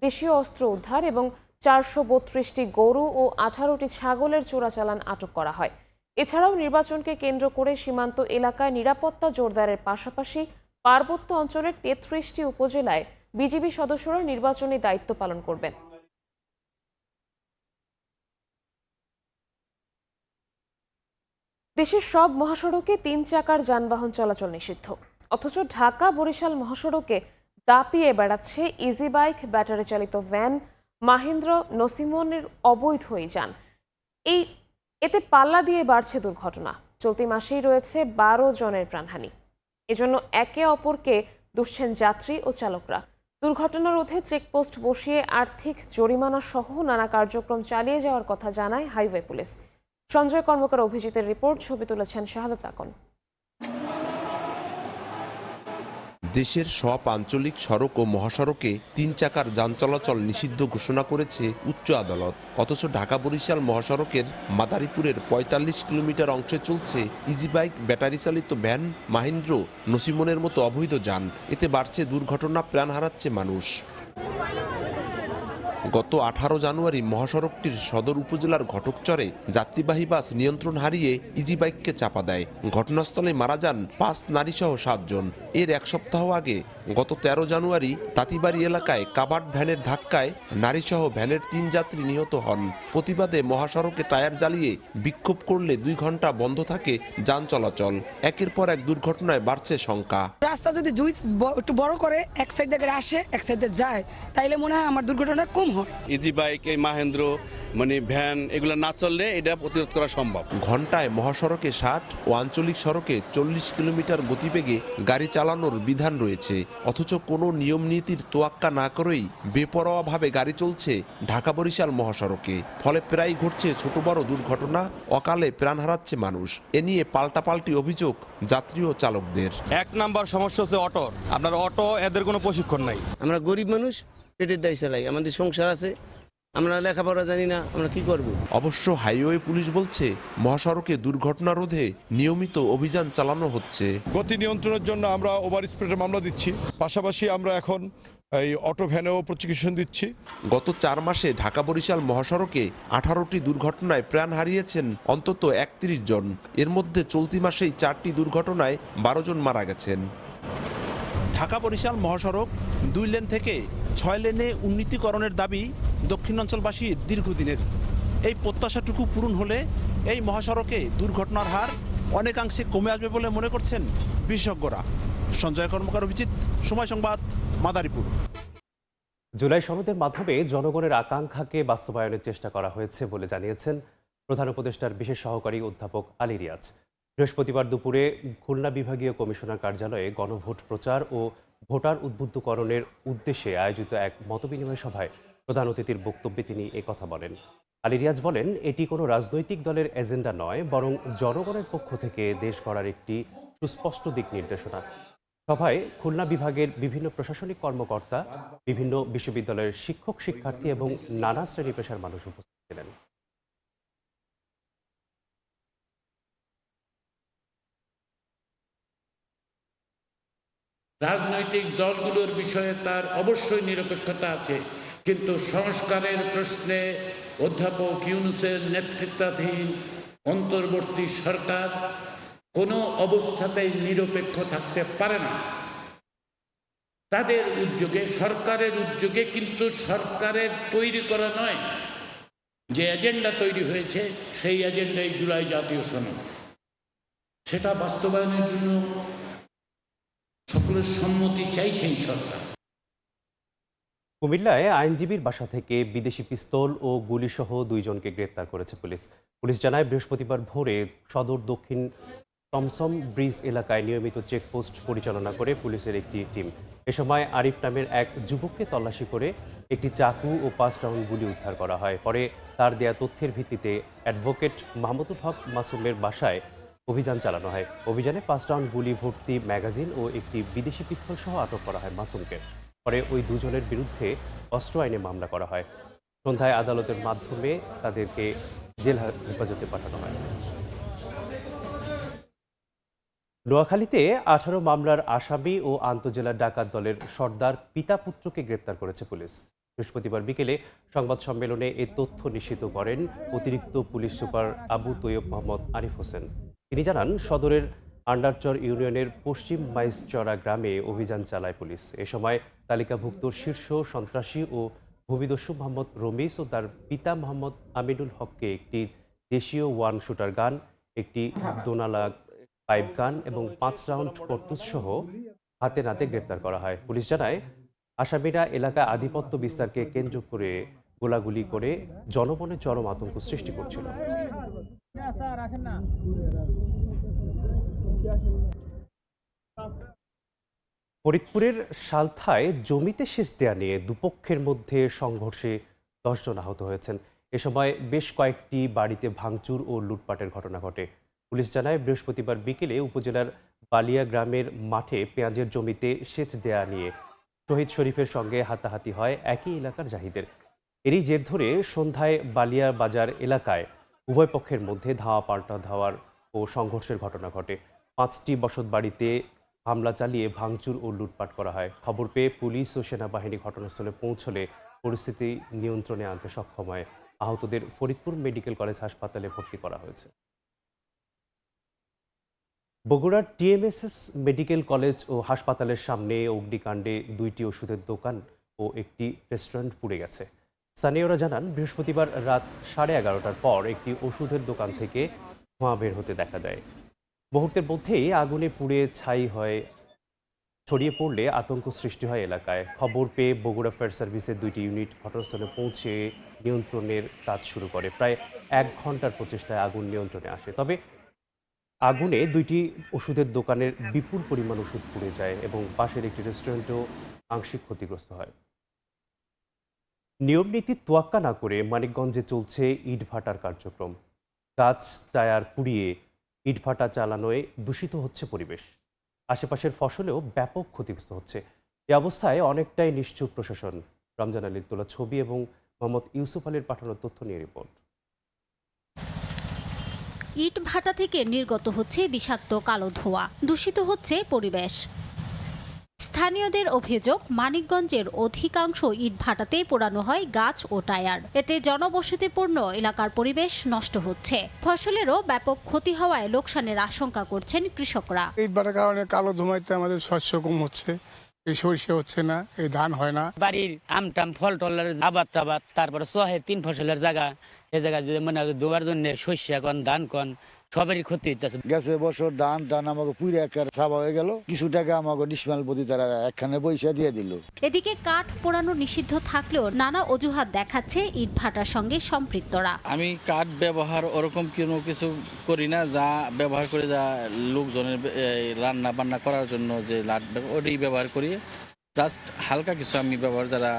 দেশীয় অস্ত্র উদ্ধার এবং 432টি গরু ও 18টি ছাগলের চোরাচালান আটক করা হয়। এছাড়াও নির্বাচনকে কেন্দ্র করে সীমান্ত এলাকায় নিরাপত্তা জোরদারের পাশাপাশি পার্বত্য অঞ্চলের 33টি উপজেলায় বিজিবি সদস্যরা নির্বাচনী দায়িত্ব পালন করবেন। দেশের সব মহাসড়কে 3 চাকার যানবাহন চলাচল নিষিদ্ধ, অথচ ঢাকা বরিশাল মহাসড়কে দাপিয়ে বেড়াচ্ছে ইজি বাইক, ব্যাটারি চালিত ভ্যান, মাহিন্দ্র, নসিমনের অবৈধ যান। এতে পাল্লা দিয়ে বাড়ছে দুর্ঘটনা। চলতি মাসেই রয়েছে 12 জনের প্রাণহানি। এজন্য একে অপরকে দুষছেন যাত্রী ও চালকরা। দুর্ঘটনা রোধে চেকপোস্ট বসিয়ে আর্থিক জরিমানা সহ নানা কার্যক্রম চালিয়ে যাওয়ার কথা জানায় হাইওয়ে পুলিশ। সঞ্জয় কর্মকার অভিজিতের রিপোর্ট, ছবি তুলেছেন শাহাদাত আকন। দেশের সব আঞ্চলিক সড়ক ও মহাসড়কে 3 চাকার যান চলাচল নিষিদ্ধ ঘোষণা করেছে উচ্চ আদালত। অথচ ঢাকা বরিশাল মহাসড়কের মাদারীপুরের 45 কিলোমিটার অংশে চলছে ইজি বাইক, ব্যাটারি চালিত ভ্যান, মাহিন্দ্র, নসিমনের মতো অবৈধ যান। এতে বাড়ছে দুর্ঘটনা, প্রাণ হারাচ্ছে মানুষ। গত 18 জানুয়ারি মহাসড়কটির সদর উপজেলার ঘটকচরে যাত্রীবাহী বাস নিয়ন্ত্রণ হারিয়ে ইজি বাইককে চাপা দেয়। ঘটনাস্থলে মারা যান 5 নারীসহ 7 জন। এর এক সপ্তাহ আগে গত 13 জানুয়ারি তাঁতিবাড়ি এলাকায় কাভার্ড ভ্যানের ধাক্কায় নারীসহ ভ্যানের 3 যাত্রী নিহত হন। প্রতিবাদে মহাসড়কে টায়ার জ্বালিয়ে বিক্ষোভ করলে 2 ঘন্টা বন্ধ থাকে যান চলাচল। একের পর এক দুর্ঘটনায় বাড়ছে শঙ্কা। রাস্তা যদি একটু বড় করে এক সাইড থেকে আসে এক সাইডে যায় তাইলে মনে হয় আমার দুর্ঘটনা কম হয়। ইজি বাইক, এই মাহেন্দ্র ভ্যান এগুলো না চললে এটা প্রতিরোধ করা সম্ভব। ঘন্টায় মহাসড়কে 60 ও আঞ্চলিক সড়কে 40 কিলোমিটার গতিবেগে গাড়ি চালানোর বিধান রয়েছে, অথচ কোনো নিয়ম নীতির তোয়াক্কা না করেই বেপরোয়াভাবে গাড়ি চলছে ঢাকা বরিশাল মহাসড়কে। ফলে প্রায় ঘটছে ছোট বড় দুর্ঘটনা, অকালে প্রাণ হারাচ্ছে মানুষ। এ নিয়ে পাল্টাপাল্টি অভিযোগ যাত্রী ও চালকদের। 1 নাম্বার সমস্যা হচ্ছে অটোর। আপনার অটো এদের কোনো প্রশিক্ষণ নাই। আমরা গরিব মানুষ, পেটের দায় চালাই, আমাদের সংসার আছে, আমরা লেখাপড়া জানি না, আমরা কি করব। অবশ্য হাইওয়ে পুলিশ বলছে মহাসড়কে দুর্ঘটনা রোধে নিয়মিত অভিযান চালানো হচ্ছে। গতি নিয়ন্ত্রণের জন্য আমরা ওভার স্পিডের মামলা দিচ্ছি, পাশাপাশি আমরা এখন এই অটো ভ্যানেও প্রসিকিউশন দিচ্ছি। গত 4 মাসে ঢাকা বরিশাল মহাসড়কে 18টি দুর্ঘটনায় প্রাণ হারিয়েছেন অন্তত 31 জন। এর মধ্যে চলতি মাসেই 4টি দুর্ঘটনায় 12 জন মারা গেছেন। ঢাকা বরিশাল মহাসড়ক 2 লেন থেকে 6 লেনে উন্নীতিকরণের দাবি দক্ষিণাঞ্চলবাসীর দীর্ঘদিনের। এই প্রত্যাশাটুকু পূরণ হলে এই মহাসড়কে দুর্ঘটনার হার অনেকাংশে কমে আসবে বলে মনে করছেন বিশেষজ্ঞরা। সঞ্জয় কর্মকার, অভিজিৎ, সময় সংবাদ, মাদারীপুর। জুলাই সনদের মাধ্যমে জনগণের আকাঙ্ক্ষাকে বাস্তবায়নের চেষ্টা করা হয়েছে বলে জানিয়েছেন প্রধান উপদেষ্টার বিশেষ সহকারী অধ্যাপক আলী রিয়াজ। বৃহস্পতিবার দুপুরে খুলনা বিভাগীয় কমিশনার কার্যালয়ে গণভোট প্রচার ও ভোটার উদ্বুদ্ধকরণের উদ্দেশ্যে আয়োজিত এক মতবিনিময় সভায় প্রধান অতিথির বক্তব্যে তিনি একথা বলেন। আলী রিয়াজ বলেন, এটি কোনো রাজনৈতিক দলের এজেন্ডা নয়, বরং জনগণের পক্ষ থেকে দেশ গড়ার একটি সুস্পষ্ট দিক নির্দেশনা। সভায় খুলনা বিভাগের বিভিন্ন প্রশাসনিক কর্মকর্তা, বিভিন্ন বিশ্ববিদ্যালয়ের শিক্ষক শিক্ষার্থী এবং নানা শ্রেণী পেশার মানুষ উপস্থিত ছিলেন। রাজনৈতিক দলগুলোর বিষয়ে তার অবশ্যই নিরপেক্ষতা আছে, কিন্তু সংস্কারের প্রশ্নে অধ্যাপক ইউনূসের নেতৃত্বাধীন অন্তর্বর্তী সরকার কোনো অবস্থাতেই নিরপেক্ষ থাকতে পারে না। তাদের উদ্যোগে, সরকারের উদ্যোগে, কিন্তু সরকারের তৈরি করা নয়, যে এজেন্ডা তৈরি হয়েছে সেই এজেন্ডাই জুলাই জাতীয় সনদ। সেটা বাস্তবায়নের জন্য সকলের সম্মতি চাইছেন সরকার। কুমিল্লায় আইনজীবীর বাসা থেকে বিদেশি পিস্তল ও গুলিসহ 2 জনকে গ্রেপ্তার করেছে পুলিশ। পুলিশ জানায়, বৃহস্পতিবার ভোরে সদর দক্ষিণ টমসম ব্রিজ এলাকায় নিয়মিত চেকপোস্ট পরিচালনা করে পুলিশের একটি টিম। এ সময় আরিফ নামের এক যুবককে তল্লাশি করে একটি চাকু ও 5 রাউন্ড গুলি উদ্ধার করা হয়। পরে তার দেয়া তথ্যের ভিত্তিতে অ্যাডভোকেট মাহমুদুল হক মাসুমের বাসায় অভিযান চালানো হয়। অভিযানে 5 রাউন্ড গুলি ভর্তি ম্যাগাজিন ও একটি বিদেশি পিস্তল সহ আটক করা হয় মাসুমকে। পরে ওই 2 জনের বিরুদ্ধে অস্ত্র আইনে মামলা করা হয়। সন্ধ্যায় আদালতের মাধ্যমে তাদেরকে জেল হেফাজতে পাঠানো হয়। নোয়াখালীতে 18 মামলার আসামি ও আন্তজেলা ডাকাত দলের সর্দার পিতা পুত্রকে গ্রেপ্তার করেছে পুলিশ। বৃহস্পতিবার বিকেলে সংবাদ সম্মেলনে এ তথ্য নিশ্চিত করেন অতিরিক্ত পুলিশ সুপার আবু তৈয়ব মোহাম্মদ আরিফ হোসেন। তিনি জানান, সদরের আন্ডারচর ইউনিয়নের পশ্চিম মাইজচরা গ্রামে অভিযান চালায় পুলিশ। এ সময় তালিকাভুক্ত শীর্ষ সন্ত্রাসী ও ভূমিদস্যু মোহাম্মদ রমিজ ও তার পিতা মোহাম্মদ আমিনুল হককে একটি দেশীয় 1 শুটার গান, একটি দোনালা পাইপ গান এবং 5 রাউন্ড কার্তুজ সহ হাতে নাতে গ্রেপ্তার করা হয়। পুলিশ জানায়, আসামিরা এলাকায় আধিপত্য বিস্তারকে কেন্দ্র করে গোলাগুলি করে জনমনে চরম আতঙ্ক সৃষ্টি করছিল। ফরিদপুরের সালথায় জমিতে সেচ দেয়া নিয়ে দুপক্ষের মধ্যে সংঘর্ষে 10 জন আহত হয়েছেন। এ সময় বেশ কয়েকটি বাড়িতে ভাঙচুর ও লুটপাটের ঘটনা ঘটে। পুলিশ জানায়, বৃহস্পতিবার বিকেলে উপজেলার বালিয়া গ্রামের মাঠে পেঁয়াজের জমিতে সেচ দেয়া নিয়ে শহীদ শরীফের সঙ্গে হাতাহাতি হয় একই এলাকার জাহিদের। এরই জের ধরে সন্ধ্যায় বালিয়া বাজার এলাকায় উভয় পক্ষের মধ্যে ধাওয়া পাল্টা ধাওয়ার ও সংঘর্ষের ঘটনা ঘটে। 5টি বসতবাড়িতে হামলা চালিয়ে ভাঙচুর ও লুটপাট করা হয়। খবর পেয়ে পুলিশ ও সেনাবাহিনী ঘটনাস্থলে পৌঁছলে পরিস্থিতি নিয়ন্ত্রণে আনতে সক্ষম হয়। আহতদের ফরিদপুর মেডিকেল কলেজ হাসপাতালে ভর্তি করা হয়েছে। বগুড়ার টিএমএসএস মেডিকেল কলেজ ও হাসপাতালের সামনে অগ্নিকাণ্ডে 2টি ওষুধের দোকান ও একটি রেস্টুরেন্ট পুড়ে গেছে। স্থানীয়রা জানান, বৃহস্পতিবার রাত 11:30টার পর একটি ওষুধের দোকান থেকে ধোঁয়া বের হতে দেখা দেয়। মুহূর্তের মধ্যেই আগুনে পুড়ে ছাই হয়, ছড়িয়ে পড়লে আতঙ্ক সৃষ্টি হয় এলাকায়। খবর পেয়ে বগুড়া ফায়ার সার্ভিসের 2টি ইউনিট ঘটনাস্থলে পৌঁছে নিয়ন্ত্রণের কাজ শুরু করে। প্রায় 1 ঘন্টার প্রচেষ্টায় আগুন নিয়ন্ত্রণে আসে। তবে আগুনে 2টি ওষুধের দোকানের বিপুল পরিমাণ ওষুধ পুড়ে যায় এবং পাশের একটি রেস্টুরেন্টও আংশিক ক্ষতিগ্রস্ত হয়। নিয়মনীতি তোয়াক্কা না করে মানিকগঞ্জে চলছে ইটভাটার কার্যক্রম। গাছ টায়ার পুড়িয়ে ইটভাটা চালানোয় দূষিত হচ্ছে পরিবেশ। আশেপাশের ফসলেও ব্যাপক ক্ষতিগ্রস্ত হচ্ছে। এ অবস্থায় অনেকটাই নিশ্চুপ প্রশাসন। রমজান আলীর তোলা ছবি এবং মোহাম্মদ ইউসুফ আলীর পাঠানো তথ্য নিয়ে রিপোর্ট। ইট ভাটা থেকে নির্গত হচ্ছে বিষাক্ত কালো ধোঁয়া, দূষিত হচ্ছে পরিবেশ। স্থানীয়দের অভিযোগ, মানিকগঞ্জের অধিকাংশ ইট ভাটাতে পোড়ানো হয় গাছ ও টায়ার। এতে জনবসতিপূর্ণ এলাকার পরিবেশ নষ্ট হচ্ছে। ফসলেরও ব্যাপক ক্ষতি হওয়ায় লোকসানের আশঙ্কা করছেন কৃষকরা। ইট ভাটার কারণে কালো ধোঁয়াতে আমাদের শস্য কম হচ্ছে, এই সরিষা হচ্ছে না, এই ধান হয় না। বাড়ির আমটাম ফল টলের আবাদ টাবাদ, তারপরে 3 ফসলের জায়গা, এই জায়গা মানে ধোয়ার জন্য শস্য কন ধান কন সবারই ক্ষতি হইতেছে। গেছে বছর ধান আমাকে পুরে একের ছাবা হয়ে গেল, কিছু টাকা আমাকে ডিসমাল প্রতি তারা একখানে পয়সা দিয়ে দিল। এদিকে কাঠ পোড়ানো নিষিদ্ধ থাকলেও নানা অজুহাত দেখাচ্ছে ইট ভাটার সঙ্গে সম্পৃক্তরা। আমি কাঠ ব্যবহার ওরকম কোনো কিছু করি না, যা ব্যবহার করে যা লোকজনের রান্না বান্না করার জন্য যে লাট ওটাই ব্যবহার করি। জাস্ট হালকা কিছু আমি ব্যবহার যারা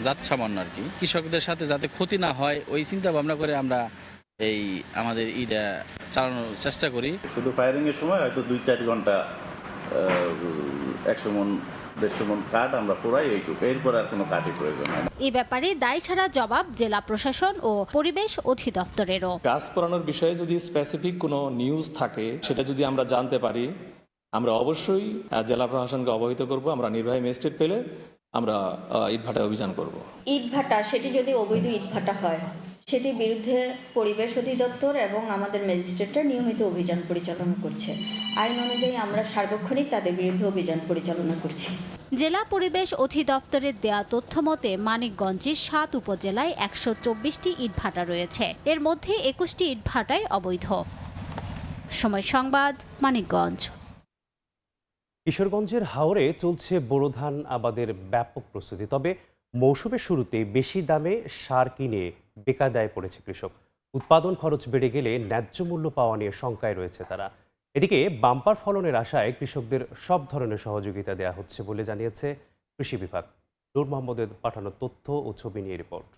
যাত সামান্য আর কি, কৃষকদের সাথে যাতে ক্ষতি না হয় ওই চিন্তা ভাবনা করে আমরা এই আমাদের ইটা চালানোর চেষ্টা করি। শুধু ফায়ারিং এর সময় হয়তো 2-4 ঘন্টা 100 মণ 150 মণ কাঠ আমরা পোড়াই, এইটুকু, এরপর আর কোনো কাঠই প্রয়োজন হয় না। এই ব্যাপারে দায় ছাড়া জবাব জেলা প্রশাসন ও পরিবেশ অধিদপ্তরেরও। গাছ পোড়ানোর বিষয়ে যদি স্পেসিফিক কোনো নিউজ থাকে, সেটা যদি আমরা জানতে পারি, আমরা অবশ্যই জেলা প্রশাসনকে অবহিত করব। আমরা নির্বাহী ম্যাজিস্ট্রেট পেলে আমরা ইটভাটায় অভিযান করব। ইটভাটা সেটি যদি অবৈধ ইটভাটা হয়, সেটির বিরুদ্ধে পরিবেশ অধিদপ্তর এবং আমাদের ম্যাজিস্ট্রেটরা নিয়মিত অভিযান পরিচালনা করছে। আইন অনুযায়ী আমরা সার্বক্ষণিক তাদের বিরুদ্ধে অভিযান পরিচালনা করছি। জেলা পরিবেশ অধিদপ্তরের দেয়া তথ্য মতে মানিকগঞ্জের 7 উপজেলায় 124টি ইটভাটা রয়েছে। এর মধ্যে 21টি ইটভাটায় অবৈধ। সময় সংবাদ, মানিকগঞ্জ। কিশোরগঞ্জের হাওরে চলছে বোরো ধান আবাদের ব্যাপক প্রস্তুতি। তবে মৌসুমের শুরুতে বেশি দামে সার কিনে বেকায়দায় পড়েছে কৃষক। উৎপাদন খরচ বেড়ে গেলে ন্যায্য মূল্য পাওয়া নিয়ে শঙ্কায় রয়েছে তারা। এদিকে বাম্পার ফলনের আশায় কৃষকদের সব ধরনের সহযোগিতা দেওয়া হচ্ছে বলে জানিয়েছে কৃষি বিভাগ। নূর মোহাম্মদের পাঠানো তথ্য ও ছবি নিয়ে রিপোর্ট।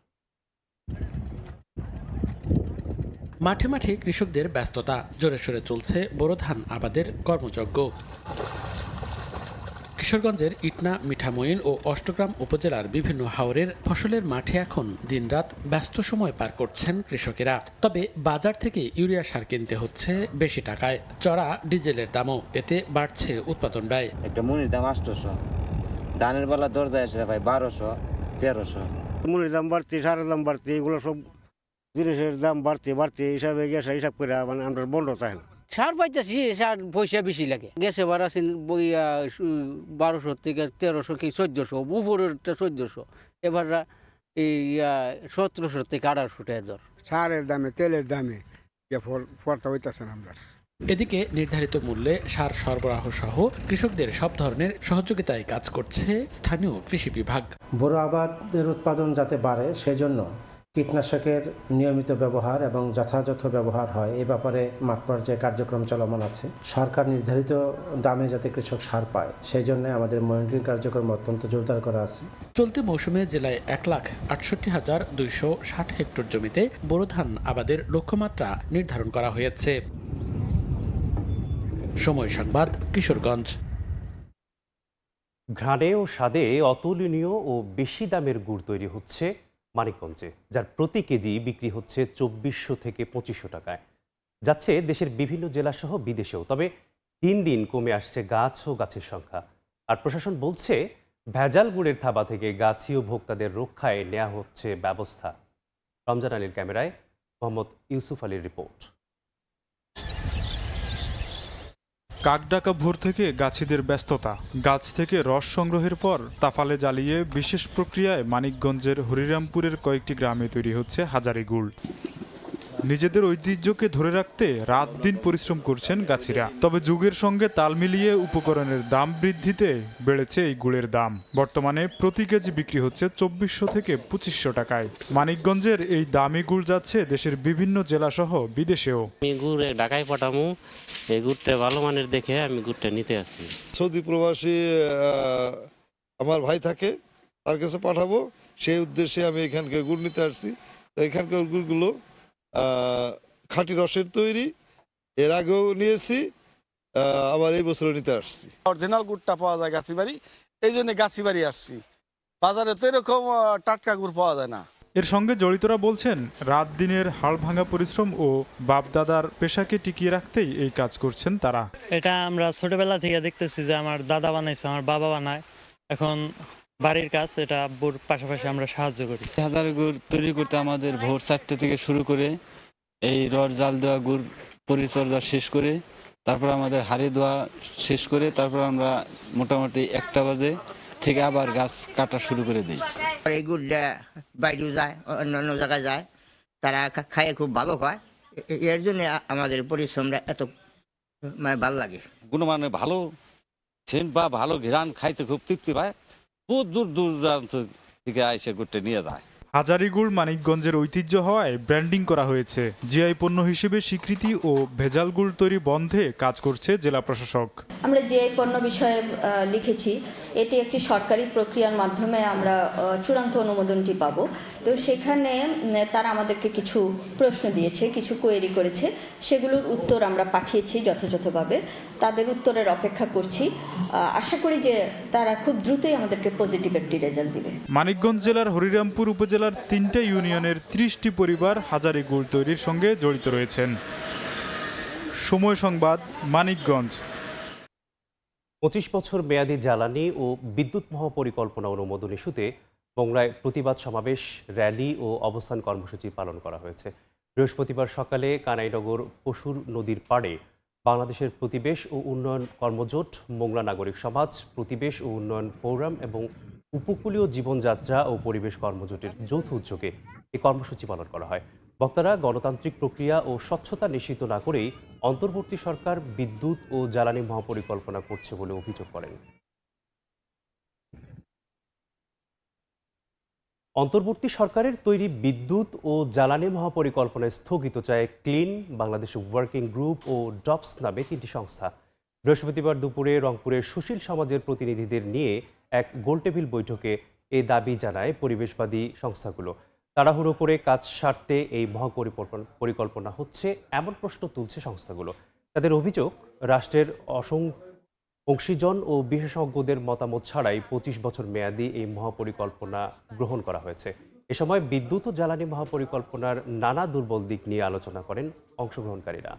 মাঠে মাঠে কৃষকদের ব্যস্ততা, জোরে সোরে চলছে বোরো ধান আবাদের কর্মযজ্ঞ। কিশোরগঞ্জের ইটনা, মিঠামইন ও অষ্টগ্রাম উপজেলার বিভিন্ন হাওরের ফসলের মাঠে এখন দিনরাত ব্যস্ত সময় পার করছেন কৃষকেরা। তবে বাজার থেকে ইউরিয়া সার কিনতে হচ্ছে বেশি টাকায়, চড়া ডিজেলের দামও, এতে বাড়ছে উৎপাদন ব্যয়। একটা মনির দাম 800, ধানের বেলা দর যায় ভাই 1200-1300। মনির দাম বাড়তি, সারের দাম বাড়তি, এগুলো সব জিনিসের দাম বাড়তি হিসাবে গেছে, হিসাব করে মানে আমরা বন্ধ থাকে না। সার পাইতেছি, সার পয়সা বেশি লাগে। গেছে বার আছেন 1200 থেকে 1300 কি 1400, উপরের 1400, এবার এই 1700 থেকে 1800 টাকা দর। সারের দামে, তেলের দামে ফলটা হইতেছে না আমরা। এদিকে নির্ধারিত মূল্যে সার সরবরাহ সহ কৃষকদের সব ধরনের সহযোগিতায় কাজ করছে স্থানীয় কৃষি বিভাগ। বোরো আবাদের উৎপাদন যাতে বাড়ে সেজন্য কীটনাশকের নিয়মিত ব্যবহার এবং যথাযথ ব্যবহার হয়, এ ব্যাপারে মাঠ পর্যায়ে কার্যক্রম চলমান আছে। সরকার নির্ধারিত দামে যাতে কৃষক সার পায় সেই জন্য আমাদের মনিটরিং কার্যক্রম অত্যন্ত জোরদার করা আছে। চলতি মৌসুমে জেলায় 1,68,260 হেক্টর জমিতে বোরো ধান আবাদের লক্ষ্যমাত্রা নির্ধারণ করা হয়েছে। সময় সংবাদ, কিশোরগঞ্জ। ঘ্রাণে ও স্বাদে অতুলনীয় ও বেশি দামের গুড় তৈরি হচ্ছে মানিকগঞ্জে, যার প্রতি কেজি বিক্রি হচ্ছে 2400 থেকে 2500 টাকায়। যাচ্ছে দেশের বিভিন্ন জেলাসহ বিদেশেও। তবে দিন দিন কমে আসছে গাছ ও গাছের সংখ্যা। আর প্রশাসন বলছে ভেজাল গুড়ের থাবা থেকে গাছি ও ভোক্তাদের রক্ষায় নেওয়া হচ্ছে ব্যবস্থা। রমজান আলীর ক্যামেরায় মোহাম্মদ ইউসুফ আলীর রিপোর্ট। কাকডাকা ভোর থেকে গাছিদের ব্যস্ততা। গাছ থেকে রস সংগ্রহের পর তাফালে জ্বালিয়ে বিশেষ প্রক্রিয়ায় মানিকগঞ্জের হরিরামপুরের কয়েকটি গ্রামে তৈরি হচ্ছে হাজারি গুড়। নিজেদের ঐতিহ্যকে ধরে রাখতে রাত দিন পরিশ্রম করছেন গাছিরা। তবে যুগের সঙ্গে তাল মিলিয়ে উপকরণের দাম বৃদ্ধিতে বেড়েছে এই গুড়ের দাম। বর্তমানে প্রতি কেজি বিক্রি হচ্ছে 2400 থেকে 2500 টাকায়। মানিকগঞ্জের এই দামি গুড় যাচ্ছে দেশের বিভিন্ন জেলাসহ বিদেশেও। আমি গুড় ঢাকায় পাঠামু, এই গুড়টা ভালো মানের দেখে আমি গুড়টা নিতে আসছি। সৌদি প্রবাসী আমার ভাই থাকে, তার কাছে পাঠাবো, সেই উদ্দেশ্যে আমি এখানকার গুড় নিতে আসছি। তো এখানকার গুড়গুলো খাঁটি রসের তৈরি, এর আগেও নিয়েছি, আবার এই বছরও নিতে আসছি। অরিজিনাল গুড়টা পাওয়া যায় গাছিবাড়ি, এই জন্য গাছিবাড়ি আসছি। বাজারে তো এরকম টাটকা গুড় পাওয়া যায় না। এর সঙ্গে জড়িতরা বলছেন, রাত দিনের হাড় ভাঙা পরিশ্রম ও বাপ দাদার পেশাকে টিকিয়ে রাখতেই এই কাজ করছেন তারা। এটা আমরা ছোটবেলা থেকে দেখতেছি যে আমার দাদা বানাইছে, আমার বাবা বানায়, এখন বাড়ির কাজ, এটা আব্বুর পাশাপাশি আমরা সাহায্য করি। হাজার গুড় তৈরি করতে আমাদের ভোর 4টে থেকে শুরু করে এই রড জাল দেওয়া গুড় পরিচর্যা শেষ করে, তারপর আমাদের হাড়ি দেওয়া শেষ করে, তারপর আমরা মোটামুটি 1টা বাজে থেকে আবার গাছ কাটা শুরু করে দিই। এই গুড়টা বাইরেও যায়, অন্যান্য জায়গায় যায়, তারা খায় খুব ভালো হয়। এর জন্য আমাদের পরিশ্রমটা এত ভালো লাগে। গুণমানে ভালো সেন্ট বা ভালো ঘ্রাণ, খাইতে খুব তৃপ্তি পায়। বহু দূর দূরান্ত থেকে এসে গুড়টা নিয়ে যায়। হাজারি গুড় মানিকগঞ্জের ঐতিহ্য হওয়ায় ব্র্যান্ডিং করা হয়েছে। জিআই পণ্য হিসেবে স্বীকৃতি ও ভেজাল গুড় তৈরি বন্ধে কাজ করছে জেলা প্রশাসক। আমরা জিআই পণ্য বিষয়ে লিখেছি, এটি একটি সরকারি প্রক্রিয়ার মাধ্যমে আমরা চূড়ান্ত অনুমোদনটি পাব। তো সেখানে তারা আমাদেরকে কিছু প্রশ্ন দিয়েছে, কিছু কোয়েরি করেছে, সেগুলোর উত্তর আমরা পাঠিয়েছি যথাযথভাবে। তাদের উত্তরের অপেক্ষা করছি। আশা করি যে তারা খুব দ্রুতই আমাদেরকে পজিটিভ একটি রেজাল্ট দিবে। মানিকগঞ্জ জেলার হরিরামপুর উপজেলার 3টা ইউনিয়নের 30টি পরিবার হাজারি গুড় তৈরির সঙ্গে জড়িত রয়েছেন। সময় সংবাদ, মানিকগঞ্জ। 25 বছর মেয়াদী জ্বালানি ও বিদ্যুৎ মহাপরিকল্পনা অনুমোদন ইস্যুতে বগুড়ায় প্রতিবাদ সমাবেশ, র্যালি ও অবস্থান কর্মসূচি পালন করা হয়েছে। বৃহস্পতিবার সকালে কানাইনগর পশুর নদীর পাড়ে বাংলাদেশের প্রতিবেশ ও উন্নয়ন কর্মজোট, মোংলা নাগরিক সমাজ, প্রতিবেশ ও উন্নয়ন ফোরাম এবং উপকূলীয় জীবনযাত্রা ও পরিবেশ কর্মজোটের যৌথ উদ্যোগে এই কর্মসূচি পালন করা হয়। বক্তারা গণতান্ত্রিক প্রক্রিয়া ও স্বচ্ছতা নিশ্চিত না করেই অন্তর্বর্তী সরকার বিদ্যুৎ ও জ্বালানি মহাপরিকল্পনা করছে বলে অভিযোগ করেন। অন্তর্বর্তী সরকারের তৈরি বিদ্যুৎ ও জ্বালানি মহাপরিকল্পনায় স্থগিত চায় ক্লিন বাংলাদেশ ওয়ার্কিং গ্রুপ ও ডপস নামে 3টি সংস্থা। বৃহস্পতিবার দুপুরে রংপুরের সুশীল সমাজের প্রতিনিধিদের নিয়ে এক গোলটেবিল বৈঠকে এই দাবি জানায় পরিবেশবাদী সংস্থাগুলো। তাড়াহুড়ো করে কাজ সারতে এই মহাপরিকল্পনা হচ্ছে এমন প্রশ্ন তুলছে সংস্থাগুলো। তাদের অভিযোগ, রাষ্ট্রের অংশীজন ও বিশেষজ্ঞদের মতামত ছাড়াই 25 বছর মেয়াদী এই মহাপরিকল্পনা গ্রহণ করা হয়েছে। এ সময় বিদ্যুৎ ও জ্বালানি মহাপরিকল্পনার নানা দুর্বল দিক নিয়ে আলোচনা করেন অংশগ্রহণকারীরা।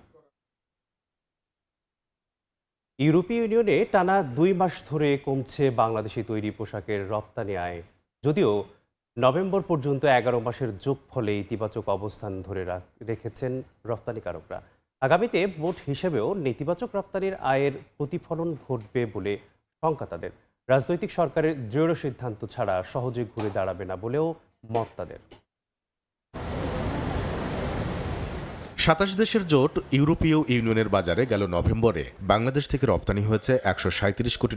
ইউরোপীয় ইউনিয়নে টানা 2 মাস ধরে কমছে বাংলাদেশি তৈরি পোশাকের রপ্তানি আয়। যদিও নভেম্বর পর্যন্ত 11 মাসের যোগফলে ইতিবাচক অবস্থান ধরে রেখেছেন রপ্তানিকারকরা। আগামীতে মোট হিসেবেও নেতিবাচক রপ্তানির আয়ের প্রতিফলন ঘটবে বলে শঙ্কা তাদের। রাজনৈতিক সরকারের দৃঢ় সিদ্ধান্ত ছাড়া সহজে ঘুরে দাঁড়াবে না বলেও মত তাদের। 27 দেশের জোট ইউরোপীয় ইউনিয়নের বাজারে গেল নভেম্বরে বাংলাদেশ থেকে রপ্তানি হয়েছে $137 কোটি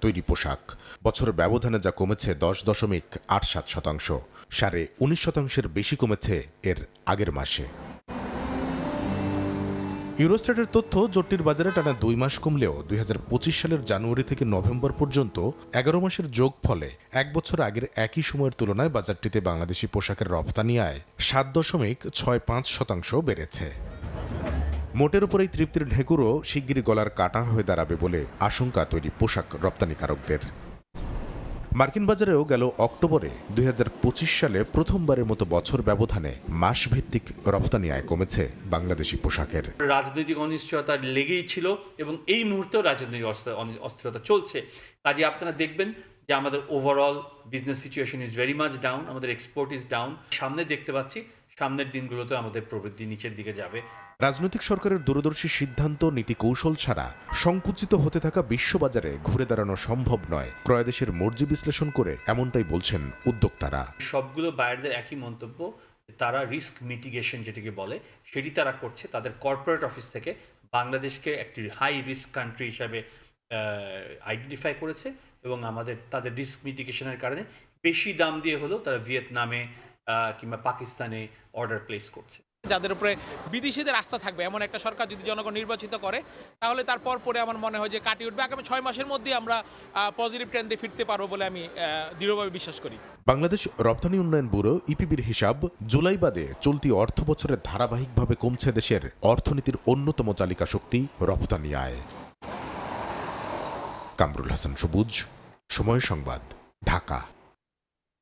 তৈরি পোশাক। বছরের ব্যবধানে যা কমেছে 10.87%, 19% বেশি কমেছে এর আগের মাসে। ইউরোস্ট্যাটের তথ্য, জোটটির বাজারে টানা 2 মাস কমলেও 2025 সালের জানুয়ারি থেকে নভেম্বর পর্যন্ত 11 মাসের যোগ ফলে 1 বছর আগের একই সময়ের তুলনায় বাজারটিতে বাংলাদেশি পোশাকের রপ্তানি আয় 7.65% বেড়েছে। মোটের উপর এই তৃপ্তির ঢেকুরও শিগগিরই গলার কাটা হয়ে দাঁড়াবে বলে আশঙ্কা তৈরি পোশাক রপ্তানিকারকদের। মার্কিন বাজারেও গেল অক্টোবরে 2025 সালে প্রথমবারের মতো বছর ব্যবধানে মাসভিত্তিক রপ্তানি আয় কমেছে বাংলাদেশি পোশাকের। রাজনৈতিক অনিশ্চয়তা লেগেই ছিল এবং এই মুহূর্তেও রাজনৈতিক অস্থিরতা চলছে। কাজে আপনারা দেখবেন যে আমাদের overall business situation is very much down, আমাদের এক্সপোর্ট ইজ ডাউন। সামনে দেখতে পাচ্ছি সামনের দিনগুলোতে আমাদের প্রবৃদ্ধি নিচের দিকে যাবে। রাজনৈতিক সরকারের দূরদর্শী সিদ্ধান্ত, নীতি কৌশল ছাড়া সংকুচিত হতে থাকা বিশ্ববাজারে ঘুরে দাঁড়ানো সম্ভব নয়। ক্রয়াদেশের মর্জি বিশ্লেষণ করে এমনটাই বলছেন উদ্যোক্তারা। সবগুলো বায়ারদের একই মন্তব্য, তারা রিস্ক মিটিগেশন যেটিকে বলে সেটি তারা করছে। তাদের কর্পোরেট অফিস থেকে বাংলাদেশকে একটি হাই রিস্ক কান্ট্রি হিসাবে আইডেন্টিফাই করেছে এবং তাদের রিস্ক মিটিগেশনের কারণে বেশি দাম দিয়ে হলেও তারা ভিয়েতনামে কিংবা পাকিস্তানে অর্ডার প্লেস করছে। যাদের উপরে বিদেশিদের আস্থা থাকবে এমন একটা সরকার যদি জনগণ নির্বাচিত করে, তাহলে তারপর পরে আমার মনে হয় যে কাটিয়ে উঠবে। আগামী 6 মাসের মধ্যে আমরা পজিটিভ ট্রেন্ডে ফিরতে পারবো বলে আমি দৃঢ়ভাবে বিশ্বাস করি। বাংলাদেশ রপ্তানি উন্নয়ন ব্যুরো ইপিবির হিসাব, জুলাই বাদে চলতি অর্থ বছরে ধারাবাহিকভাবে কমছে দেশের অর্থনীতির অন্যতম চালিকা শক্তি রপ্তানি আয়। কামরুল হাসান সবুজ, সময় সংবাদ, ঢাকা।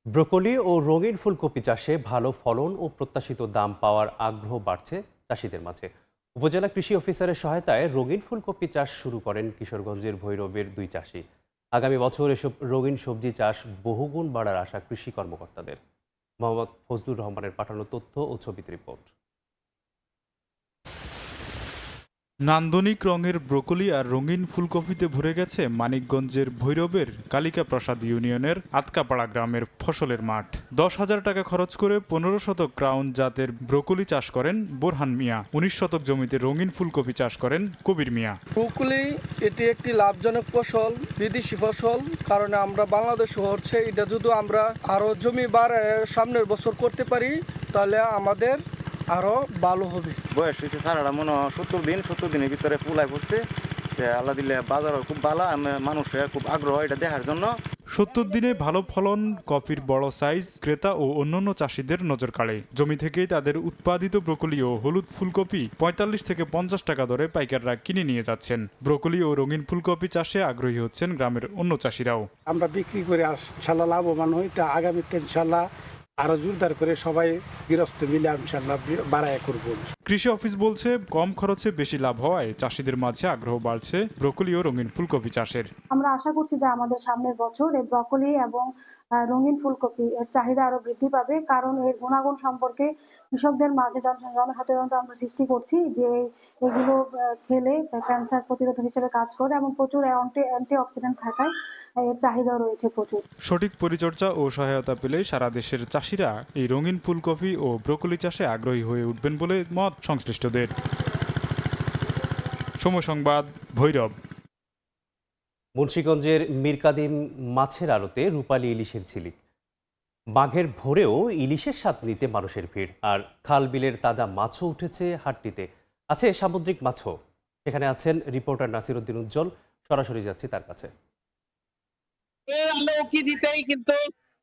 ব্রোকলি ও রঙিন ফুলকপি চাষে ভালো ফলন ও প্রত্যাশিত দাম পাওয়ার আগ্রহ বাড়ছে চাষিদের মাঝে। উপজেলা কৃষি অফিসারের সহায়তায় রঙিন ফুলকপি চাষ শুরু করেন কিশোরগঞ্জের ভৈরবের 2 চাষি। আগামী বছর এসব রঙিন সবজি চাষ বহুগুণ বাড়ার আশা কৃষি কর্মকর্তাদের। মোহাম্মদ ফজলুর রহমানের পাঠানো তথ্য ও ছবিতে রিপোর্ট। নান্দনিক রঙের ব্রোকলি আর রঙিন ফুলকপিতে ভরে গেছে মানিকগঞ্জের ভৈরবের কালিকা প্রসাদ ইউনিয়নের আতকাপাড়া গ্রামের ফসলের মাঠ। 10,000 টাকা খরচ করে 15 শতক ক্রাউন জাতের ব্রোকলি চাষ করেন বোরহান মিয়া। 19 শতক জমিতে রঙিন ফুলকপি চাষ করেন কবির মিয়া। ব্রোকলি এটি একটি লাভজনক ফসল, বিদেশি ফসল, কারণ আমরা বাংলাদেশ হচ্ছে এটা যদি আমরা আরো জমি বাড়ায় সামনের বছর করতে পারি তাহলে আমাদের আরো ভালো হবে। বয়স হয়েছে সারাটা মনে হয় 70 দিনের ভিতরে ফুলাই পড়ছে। আল্লাহ দিলে বাজারও খুব ভালো, মানুষের খুব আগ্রহ এটা দেখার জন্য। 70 দিনে ভালো ফলন, কপির বড় সাইজ ক্রেতা ও অন্যান্য চাষিদের নজর কাড়ে। জমি থেকেই তাদের উৎপাদিত ব্রোকলি ও হলুদ ফুলকপি 45 থেকে 50 টাকা দরে পাইকাররা কিনে নিয়ে যাচ্ছেন। ব্রোকলি ও রঙিন ফুলকপি চাষে আগ্রহী হচ্ছেন গ্রামের অন্য চাষিরাও। আমরা বিক্রি করে ইনশাল্লাহ লাভবান হই, তা আগামীতে ইনশাল্লাহ আরো জোরদার করে সবাই গৃহস্থ মিলে ইনশাল্লাহ বাড়ায় করব। কৃষি অফিস বলছে কম খরচে বেশি লাভ হওয়ায় চাষিদের মাঝে আগ্রহ বাড়ছে ব্রোকলি ও রঙিন ফুলকপি চাষের। আমরা আশা করছি যে আমাদের সামনের বছর এই ব্রোকলি এবং রঙিন ফুলকপি এর চাহিদা আরো বৃদ্ধি পাবে, কারণ এর গুণাগুণ সম্পর্কে কৃষকদের মাঝে জনসচেতনতা আমরা সৃষ্টি করছি যে এগুলো খেলে ক্যান্সার প্রতিরোধক হিসেবে কাজ করে এবং প্রচুর অ্যান্টিঅক্সিডেন্ট থাকায় এর চাহিদা রয়েছে প্রচুর। সঠিক পরিচর্যা ও সহায়তা পেলে সারা দেশের চাষিরা এই রঙিন ফুলকপি ও ব্রোকলি চাষে আগ্রহী হয়ে উঠবেন বলে মত সংশ্লিষ্টদের। সময় সংবাদ, ভৈরব। মুন্সিগঞ্জের মীরকাদিম মাছের আড়তে রূপালী ইলিশের ঝিলিক। বাঘের ভোরেও ইলিশের স্বাদ নিতে মানুষের ভিড়, আর খাল বিলের তাজা মাছও উঠেছে হাটটিতে। আছে সামুদ্রিক মাছও। সেখানে আছেন রিপোর্টার নাসির উদ্দিন উজ্জ্বল। সরাসরি যাচ্ছি তার কাছে। আলোকি দিতেই কিন্তু